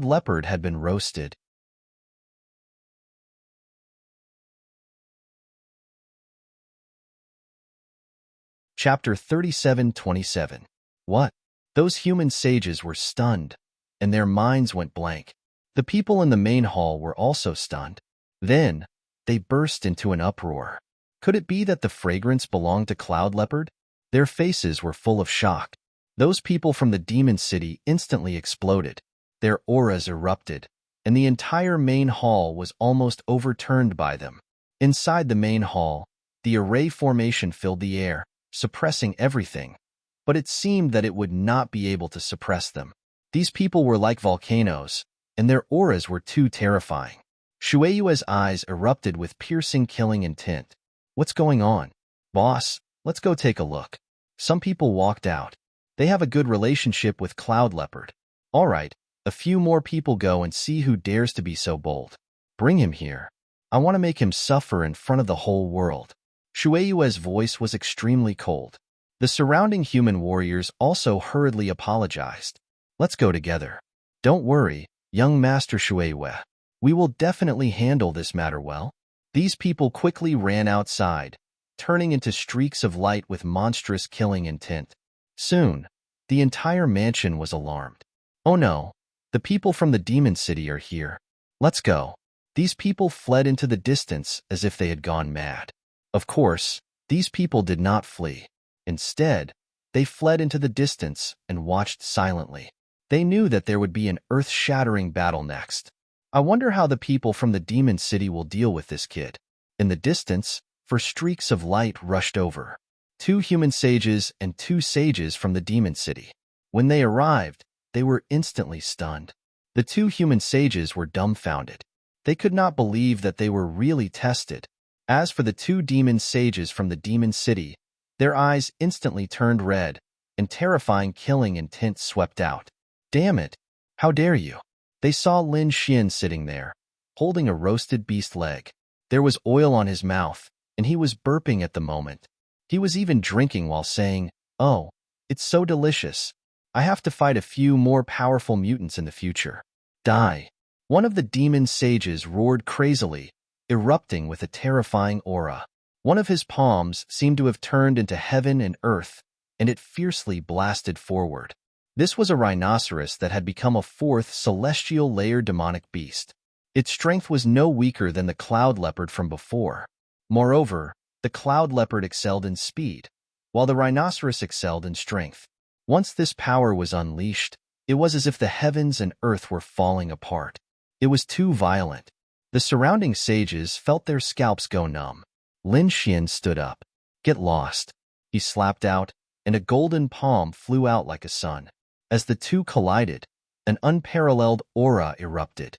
Leopard had been roasted. Chapter 37:27. What? Those human sages were stunned, and their minds went blank. The people in the main hall were also stunned. Then, they burst into an uproar. Could it be that the fragrance belonged to Cloud Leopard? Their faces were full of shock. Those people from the Demon City instantly exploded. Their auras erupted, and the entire main hall was almost overturned by them. Inside the main hall, the array formation filled the air, suppressing everything, but it seemed that it would not be able to suppress them. These people were like volcanoes, and their auras were too terrifying. Shueiyua's eyes erupted with piercing killing intent. What's going on? Boss, let's go take a look. Some people walked out. They have a good relationship with Cloud Leopard. All right, a few more people go and see who dares to be so bold. Bring him here. I want to make him suffer in front of the whole world. Shueiyua's voice was extremely cold. The surrounding human warriors also hurriedly apologized. Let's go together. Don't worry, young Master Shueiyua. We will definitely handle this matter well. These people quickly ran outside, turning into streaks of light with monstrous killing intent. Soon, the entire mansion was alarmed. Oh no, the people from the Demon City are here. Let's go. These people fled into the distance as if they had gone mad. Of course, these people did not flee. Instead, they fled into the distance and watched silently. They knew that there would be an earth-shattering battle next. I wonder how the people from the Demon City will deal with this kid. In the distance, streaks of light rushed over. 2 human sages and 2 sages from the Demon City. When they arrived, they were instantly stunned. The 2 human sages were dumbfounded. They could not believe that they were really tested. As for the 2 demon sages from the Demon City, their eyes instantly turned red, and terrifying killing intent swept out. Damn it! How dare you! They saw Lin Xian sitting there, holding a roasted beast leg. There was oil on his mouth, and he was burping at the moment. He was even drinking while saying, "Oh, it's so delicious. I have to fight a few more powerful mutants in the future. Die." One of the demon sages roared crazily, erupting with a terrifying aura. One of his palms seemed to have turned into heaven and earth, and it fiercely blasted forward. This was a rhinoceros that had become a 4th celestial layer demonic beast. Its strength was no weaker than the cloud leopard from before. Moreover, the cloud leopard excelled in speed, while the rhinoceros excelled in strength. Once this power was unleashed, it was as if the heavens and earth were falling apart. It was too violent. The surrounding sages felt their scalps go numb. Lin Xian stood up. "Get lost," he slapped out, and a golden palm flew out like a sun. As the two collided, an unparalleled aura erupted.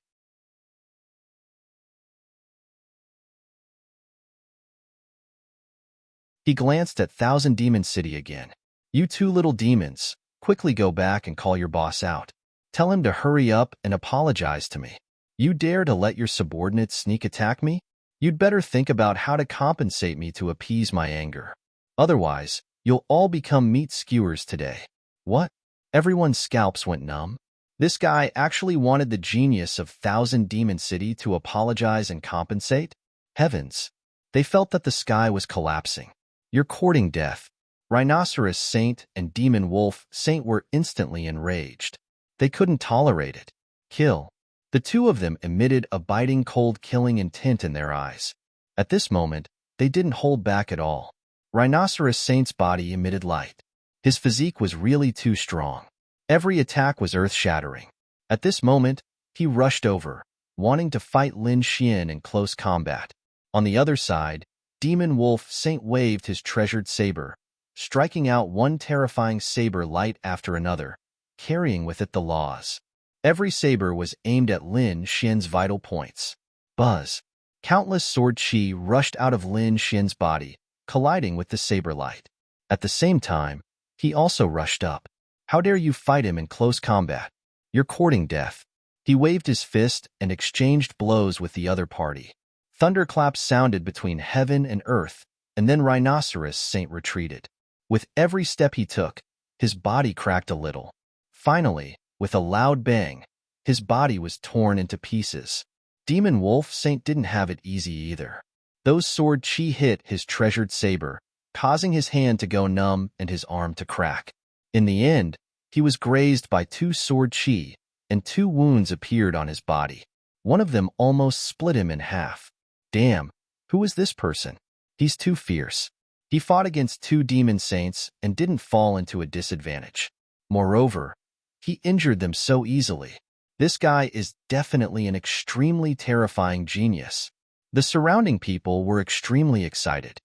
He glanced at Thousand Demon City again. "You two little demons, quickly go back and call your boss out. Tell him to hurry up and apologize to me. You dare to let your subordinates sneak attack me? You'd better think about how to compensate me to appease my anger. Otherwise, you'll all become meat skewers today." What? Everyone's scalps went numb. This guy actually wanted the genius of Thousand Demon City to apologize and compensate? Heavens! They felt that the sky was collapsing. "You're courting death." Rhinoceros Saint and Demon Wolf Saint were instantly enraged. They couldn't tolerate it. "Kill." The two of them emitted a biting cold killing intent in their eyes. At this moment, they didn't hold back at all. Rhinoceros Saint's body emitted light. His physique was really too strong. Every attack was earth-shattering. At this moment, he rushed over, wanting to fight Lin Xian in close combat. On the other side, Demon Wolf Saint waved his treasured saber, striking out one terrifying saber light after another, carrying with it the laws. Every saber was aimed at Lin Xian's vital points. Buzz! Countless sword chi rushed out of Lin Xian's body, colliding with the saber light. At the same time, he also rushed up. "How dare you fight him in close combat? You're courting death." He waved his fist and exchanged blows with the other party. Thunderclaps sounded between heaven and earth, and then Rhinoceros Saint retreated. With every step he took, his body cracked a little. Finally, with a loud bang, his body was torn into pieces. Demon Wolf Saint didn't have it easy either. Those sword chi hit his treasured saber, causing his hand to go numb and his arm to crack. In the end, he was grazed by two sword chi, and two wounds appeared on his body. One of them almost split him in half. Damn, who is this person? He's too fierce. He fought against two demon saints and didn't fall into a disadvantage. Moreover, he injured them so easily. This guy is definitely an extremely terrifying genius. The surrounding people were extremely excited.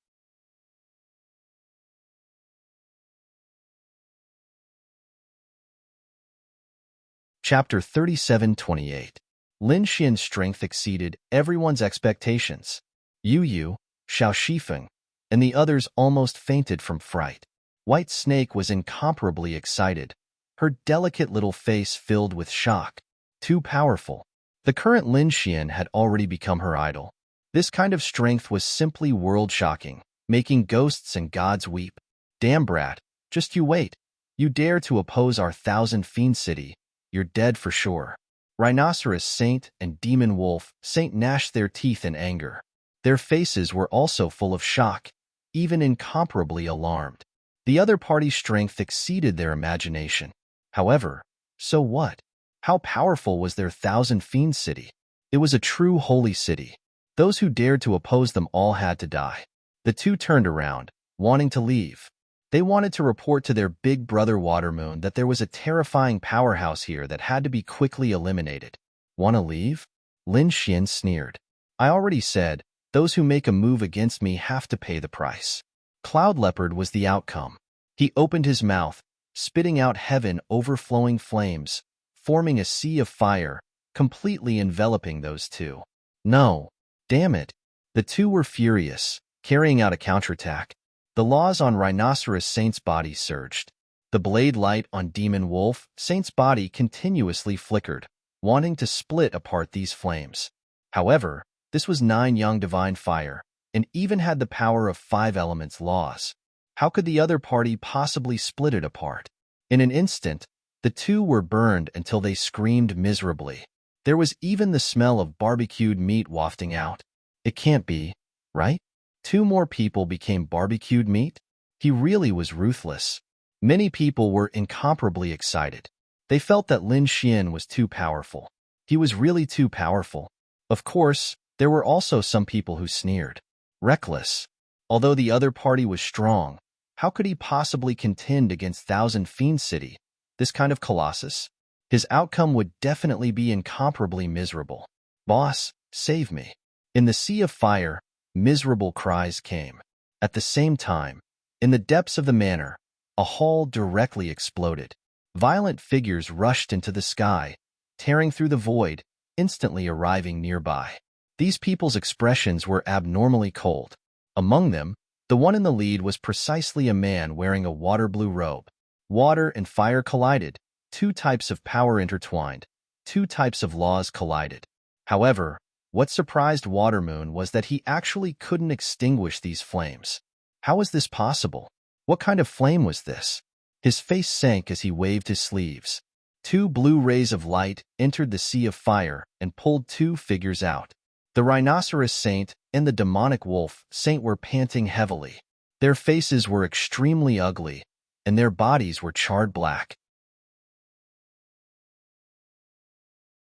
Chapter 37-28. Lin Xian's strength exceeded everyone's expectations. Yu Yu, Xiao Shifeng, and the others almost fainted from fright. White Snake was incomparably excited, her delicate little face filled with shock. Too powerful. The current Lin Xian had already become her idol. This kind of strength was simply world-shocking, making ghosts and gods weep. Damn brat, just you wait. You dare to oppose our Thousand Fiend City, you're dead for sure. Rhinoceros Saint and Demon Wolf Saint gnashed their teeth in anger. Their faces were also full of shock, even incomparably alarmed. The other party's strength exceeded their imagination. However, so what? How powerful was their Thousand Fiend City? It was a true holy city. Those who dared to oppose them all had to die. The two turned around, wanting to leave. They wanted to report to their big brother Watermoon that there was a terrifying powerhouse here that had to be quickly eliminated. "Wanna leave?" Lin Xian sneered. "I already said, those who make a move against me have to pay the price." Cloud Leopard was the outcome. He opened his mouth, spitting out heaven overflowing flames, forming a sea of fire, completely enveloping those two. No. Damn it. The two were furious, carrying out a counterattack. The laws on Rhinoceros Saint's body surged. The blade light on Demon Wolf Saint's body continuously flickered, wanting to split apart these flames. However, this was 9 Yang Divine Fire, and even had the power of 5 elements laws. How could the other party possibly split it apart? In an instant, the two were burned until they screamed miserably. There was even the smell of barbecued meat wafting out. It can't be, right? 2 more people became barbecued meat? He really was ruthless. Many people were incomparably excited. They felt that Lin Xian was too powerful. He was really too powerful. Of course, there were also some people who sneered. Reckless. Although the other party was strong, how could he possibly contend against Thousand Fiend City, this kind of colossus? His outcome would definitely be incomparably miserable. Boss, save me. In the sea of fire, miserable cries came. At the same time, in the depths of the manor, a hall directly exploded. Violent figures rushed into the sky, tearing through the void, instantly arriving nearby. These people's expressions were abnormally cold. Among them, the one in the lead was precisely a man wearing a water-blue robe. Water and fire collided, two types of power intertwined, two types of laws collided. However, what surprised Watermoon was that he actually couldn't extinguish these flames. How was this possible? What kind of flame was this? His face sank as he waved his sleeves. Two blue rays of light entered the sea of fire and pulled two figures out. The rhinoceros saint and the demonic wolf saint were panting heavily. Their faces were extremely ugly, and their bodies were charred black.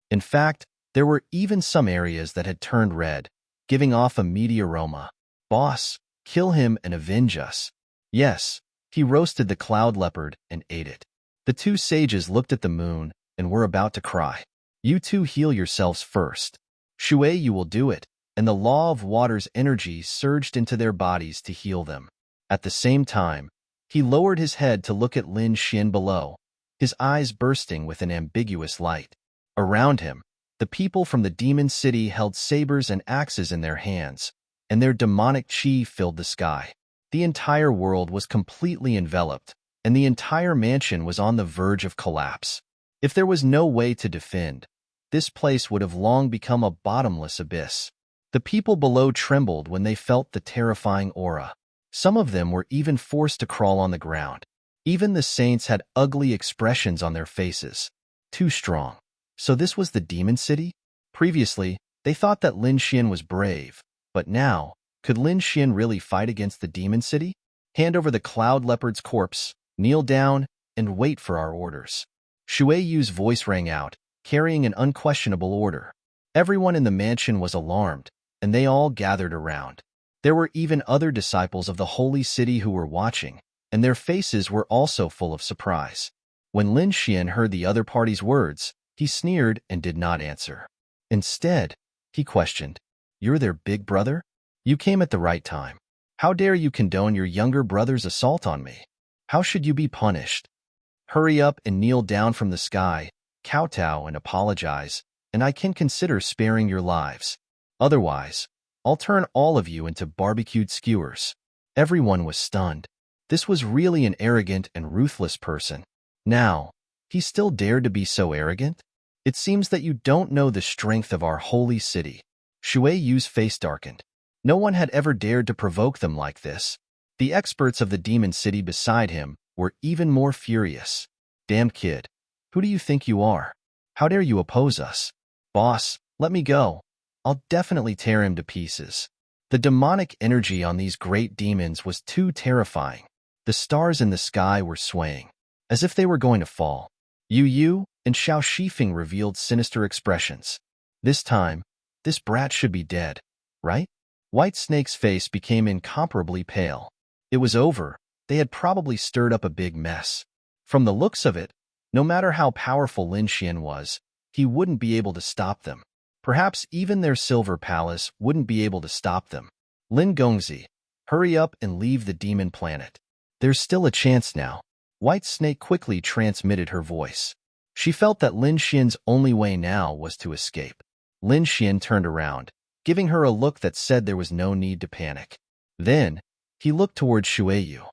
In fact, there were even some areas that had turned red, giving off a meaty aroma. Boss, kill him and avenge us. Yes, he roasted the cloud leopard and ate it. The two sages looked at the moon and were about to cry. You two heal yourselves first. Shui, you will do it, and the law of water's energy surged into their bodies to heal them. At the same time, he lowered his head to look at Lin Xian below, his eyes bursting with an ambiguous light. Around him, the people from the demon city held sabers and axes in their hands, and their demonic chi filled the sky. The entire world was completely enveloped, and the entire mansion was on the verge of collapse. If there was no way to defend, this place would have long become a bottomless abyss. The people below trembled when they felt the terrifying aura. Some of them were even forced to crawl on the ground. Even the saints had ugly expressions on their faces. Too strong. So this was the demon city? Previously, they thought that Lin Xian was brave, but now, could Lin Xian really fight against the demon city? Hand over the cloud leopard's corpse, kneel down, and wait for our orders. Shui Yu's voice rang out, carrying an unquestionable order. Everyone in the mansion was alarmed, and they all gathered around. There were even other disciples of the holy city who were watching, and their faces were also full of surprise. When Lin Xian heard the other party's words, he sneered and did not answer. Instead, he questioned, "You're their big brother? You came at the right time. How dare you condone your younger brother's assault on me? How should you be punished? Hurry up and kneel down from the sky, kowtow and apologize, and I can consider sparing your lives. Otherwise, I'll turn all of you into barbecued skewers." Everyone was stunned. This was really an arrogant and ruthless person. Now, he still dared to be so arrogant? It seems that you don't know the strength of our holy city. Shui Yu's face darkened. No one had ever dared to provoke them like this. The experts of the demon city beside him were even more furious. Damn kid, who do you think you are? How dare you oppose us? Boss, let me go. I'll definitely tear him to pieces. The demonic energy on these great demons was too terrifying. The stars in the sky were swaying, as if they were going to fall. Yu and Xiao Shifeng revealed sinister expressions. This time, this brat should be dead, right? White Snake's face became incomparably pale. It was over. They had probably stirred up a big mess. From the looks of it, no matter how powerful Lin Xian was, he wouldn't be able to stop them. Perhaps even their silver palace wouldn't be able to stop them. Lin Gongzi, hurry up and leave the demon planet. There's still a chance now. White Snake quickly transmitted her voice. She felt that Lin Xian's only way now was to escape. Lin Xian turned around, giving her a look that said there was no need to panic. Then, he looked towards Shui Yu.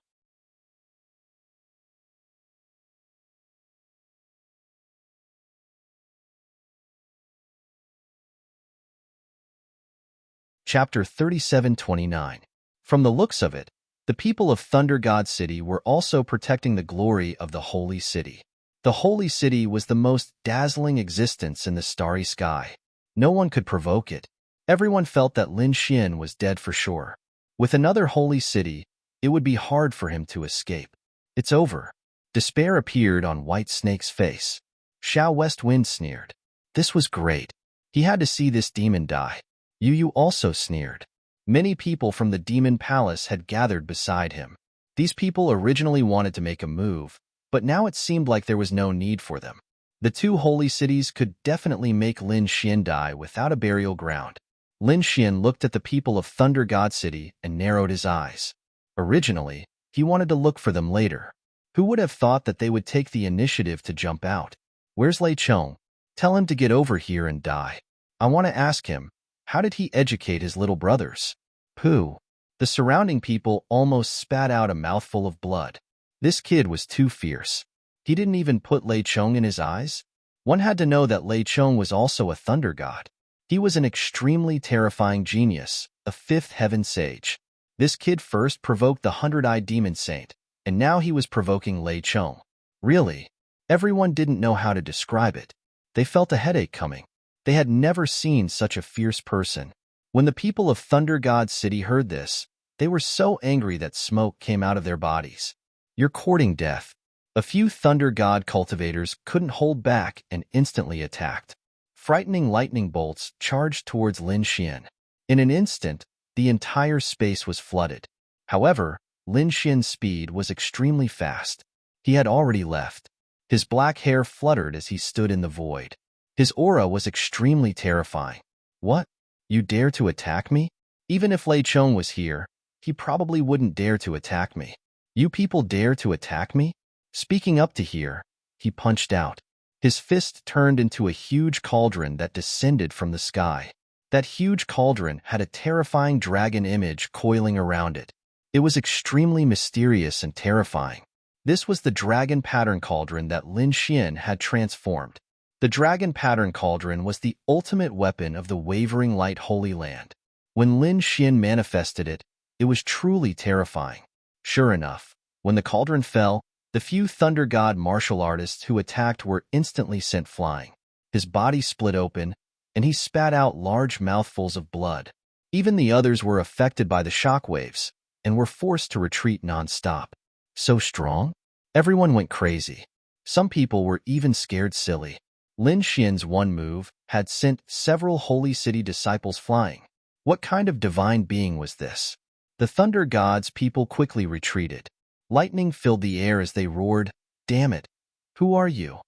Chapter 37:29. From the looks of it, the people of Thunder God City were also protecting the glory of the holy city. The holy city was the most dazzling existence in the starry sky. No one could provoke it. Everyone felt that Lin Xian was dead for sure. With another holy city, it would be hard for him to escape. It's over. Despair appeared on White Snake's face. Xiao West Wind sneered. This was great. He had to see this demon die. Yu also sneered. Many people from the demon palace had gathered beside him. These people originally wanted to make a move, but now it seemed like there was no need for them. The two holy cities could definitely make Lin Xian die without a burial ground. Lin Xian looked at the people of Thunder God City and narrowed his eyes. Originally, he wanted to look for them later. Who would have thought that they would take the initiative to jump out? Where's Lei Chong? Tell him to get over here and die. I want to ask him, how did he educate his little brothers? Pooh. The surrounding people almost spat out a mouthful of blood. This kid was too fierce. He didn't even put Lei Chong in his eyes. One had to know that Lei Chong was also a thunder god. He was an extremely terrifying genius, a fifth heaven sage. This kid first provoked the 100-eyed demon saint, and now he was provoking Lei Chong. Really? Everyone didn't know how to describe it. They felt a headache coming. They had never seen such a fierce person. When the people of Thunder God City heard this, they were so angry that smoke came out of their bodies. You're courting death. A few Thunder God cultivators couldn't hold back and instantly attacked. Frightening lightning bolts charged towards Lin Xian. In an instant, the entire space was flooded. However, Lin Xian's speed was extremely fast. He had already left. His black hair fluttered as he stood in the void. His aura was extremely terrifying. What? You dare to attack me? Even if Lei Chong was here, he probably wouldn't dare to attack me. You people dare to attack me? Speaking up to here, he punched out. His fist turned into a huge cauldron that descended from the sky. That huge cauldron had a terrifying dragon image coiling around it. It was extremely mysterious and terrifying. This was the dragon pattern cauldron that Lin Xian had transformed. The dragon pattern cauldron was the ultimate weapon of the Wavering Light Holy Land. When Lin Xian manifested it, it was truly terrifying. Sure enough, when the cauldron fell, the few Thunder God martial artists who attacked were instantly sent flying. His body split open, and he spat out large mouthfuls of blood. Even the others were affected by the shockwaves, and were forced to retreat non-stop. So strong? Everyone went crazy. Some people were even scared silly. Lin Xian's one move had sent several Holy City disciples flying. What kind of divine being was this? The Thunder God's people quickly retreated. Lightning filled the air as they roared, "Damn it! Who are you?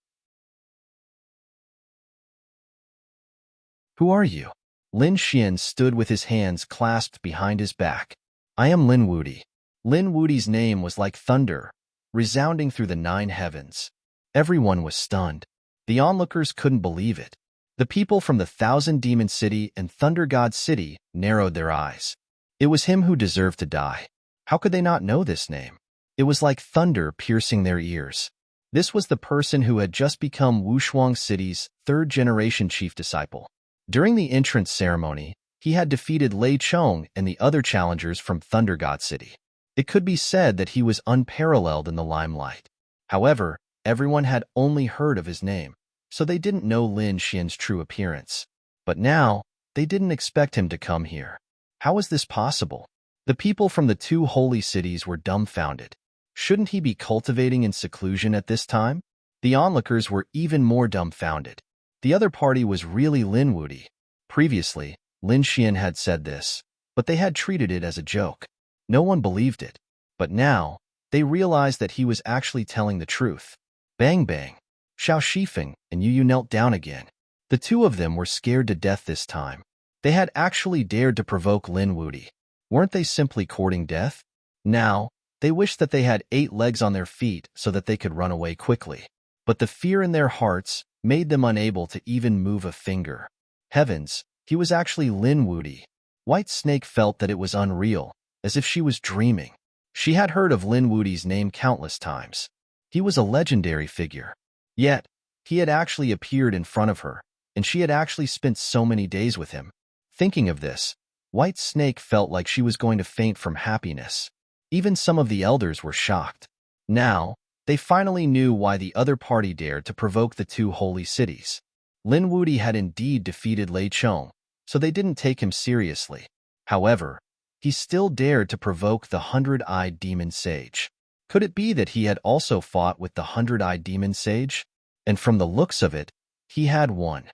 Who are you?" Lin Xian stood with his hands clasped behind his back. "I am Lin Wudi." Lin Wudi's name was like thunder, resounding through the 9 heavens. Everyone was stunned. The onlookers couldn't believe it. The people from the 1,000 Demon City and Thunder God City narrowed their eyes. It was him who deserved to die. How could they not know this name? It was like thunder piercing their ears. This was the person who had just become Wushuang City's 3rd-generation chief disciple. During the entrance ceremony, he had defeated Lei Chong and the other challengers from Thunder God City. It could be said that he was unparalleled in the limelight. However, everyone had only heard of his name, so they didn't know Lin Xian's true appearance. But now, they didn't expect him to come here. How was this possible? The people from the 2 holy cities were dumbfounded. Shouldn't he be cultivating in seclusion at this time? The onlookers were even more dumbfounded. The other party was really Lin Wudi. Previously, Lin Xian had said this, but they had treated it as a joke. No one believed it. But now, they realized that he was actually telling the truth. Bang bang. Xiao Shifeng and Yu knelt down again. The two of them were scared to death this time. They had actually dared to provoke Lin Wudi. Weren't they simply courting death? Now, they wished that they had 8 legs on their feet so that they could run away quickly. But the fear in their hearts made them unable to even move a finger. Heavens, he was actually Lin Wudi. White Snake felt that it was unreal, as if she was dreaming. She had heard of Lin Wudi's name countless times. He was a legendary figure. Yet, he had actually appeared in front of her, and she had actually spent so many days with him. Thinking of this, White Snake felt like she was going to faint from happiness. Even some of the elders were shocked. Now, they finally knew why the other party dared to provoke the 2 holy cities. Lin Wudi had indeed defeated Lei Chong, so they didn't take him seriously. However, he still dared to provoke the 100-eyed demon sage. Could it be that he had also fought with the 100-eyed demon sage? And from the looks of it, he had won.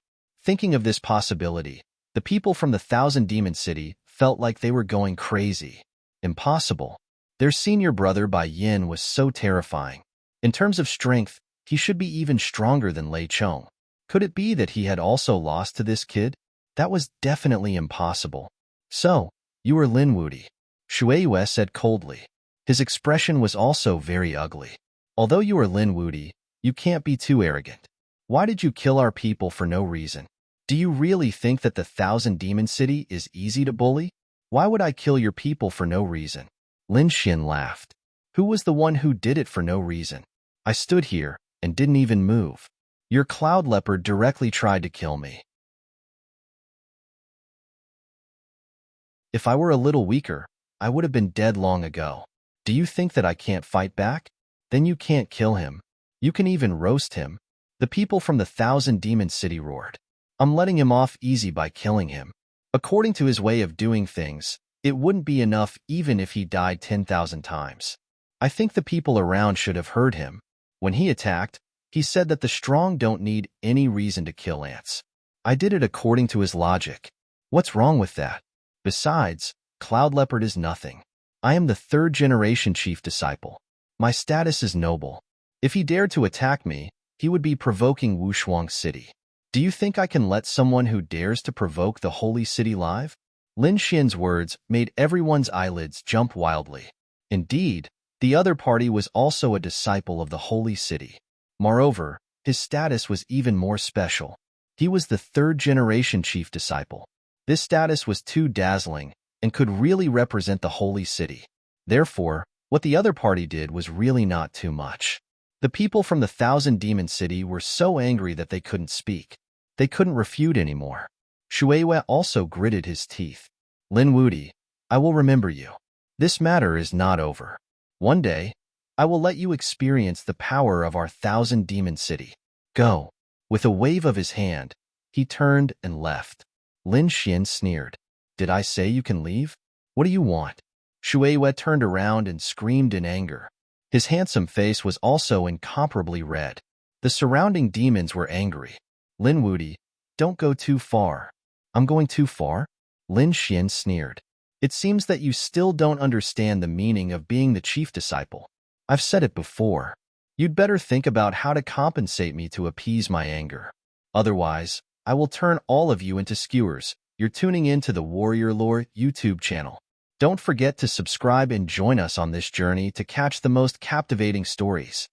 Thinking of this possibility, the people from the Thousand Demon City felt like they were going crazy. Impossible. Their senior brother Bai Yin was so terrifying. In terms of strength, he should be even stronger than Lei Chong. Could it be that he had also lost to this kid? That was definitely impossible. So, you are Lin Wudi, Shueiyue said coldly. His expression was also very ugly. Although you are Lin Wudi, you can't be too arrogant. Why did you kill our people for no reason? Do you really think that the Thousand Demon City is easy to bully? Why would I kill your people for no reason? Lin Xin laughed. Who was the one who did it for no reason? I stood here and didn't even move. Your cloud leopard directly tried to kill me. If I were a little weaker, I would have been dead long ago. Do you think that I can't fight back? Then you can't kill him. You can even roast him. The people from the Thousand Demon City roared. I'm letting him off easy by killing him. According to his way of doing things, it wouldn't be enough even if he died 10,000 times. I think the people around should have heard him. When he attacked, he said that the strong don't need any reason to kill ants. I did it according to his logic. What's wrong with that? Besides, Cloud Leopard is nothing. I am the third-generation chief disciple. My status is noble. If he dared to attack me, he would be provoking Wushuang City. Do you think I can let someone who dares to provoke the holy city live? Lin Xin's words made everyone's eyelids jump wildly. Indeed, the other party was also a disciple of the holy city. Moreover, his status was even more special. He was the third-generation chief disciple. This status was too dazzling and could really represent the holy city. Therefore, what the other party did was really not too much. The people from the Thousand Demon City were so angry that they couldn't speak. They couldn't refute anymore. Shueiyue also gritted his teeth. Lin Wudi, I will remember you. This matter is not over. One day, I will let you experience the power of our Thousand Demon City. Go. With a wave of his hand, he turned and left. Lin Xin sneered. Did I say you can leave? What do you want? Shueiyue turned around and screamed in anger. His handsome face was also incomparably red. The surrounding demons were angry. Lin Wudi, don't go too far. I'm going too far? Lin Xin sneered. It seems that you still don't understand the meaning of being the chief disciple. I've said it before. You'd better think about how to compensate me to appease my anger. Otherwise, I will turn all of you into skewers. You're tuning in to the Warrior Lore YouTube channel. Don't forget to subscribe and join us on this journey to catch the most captivating stories.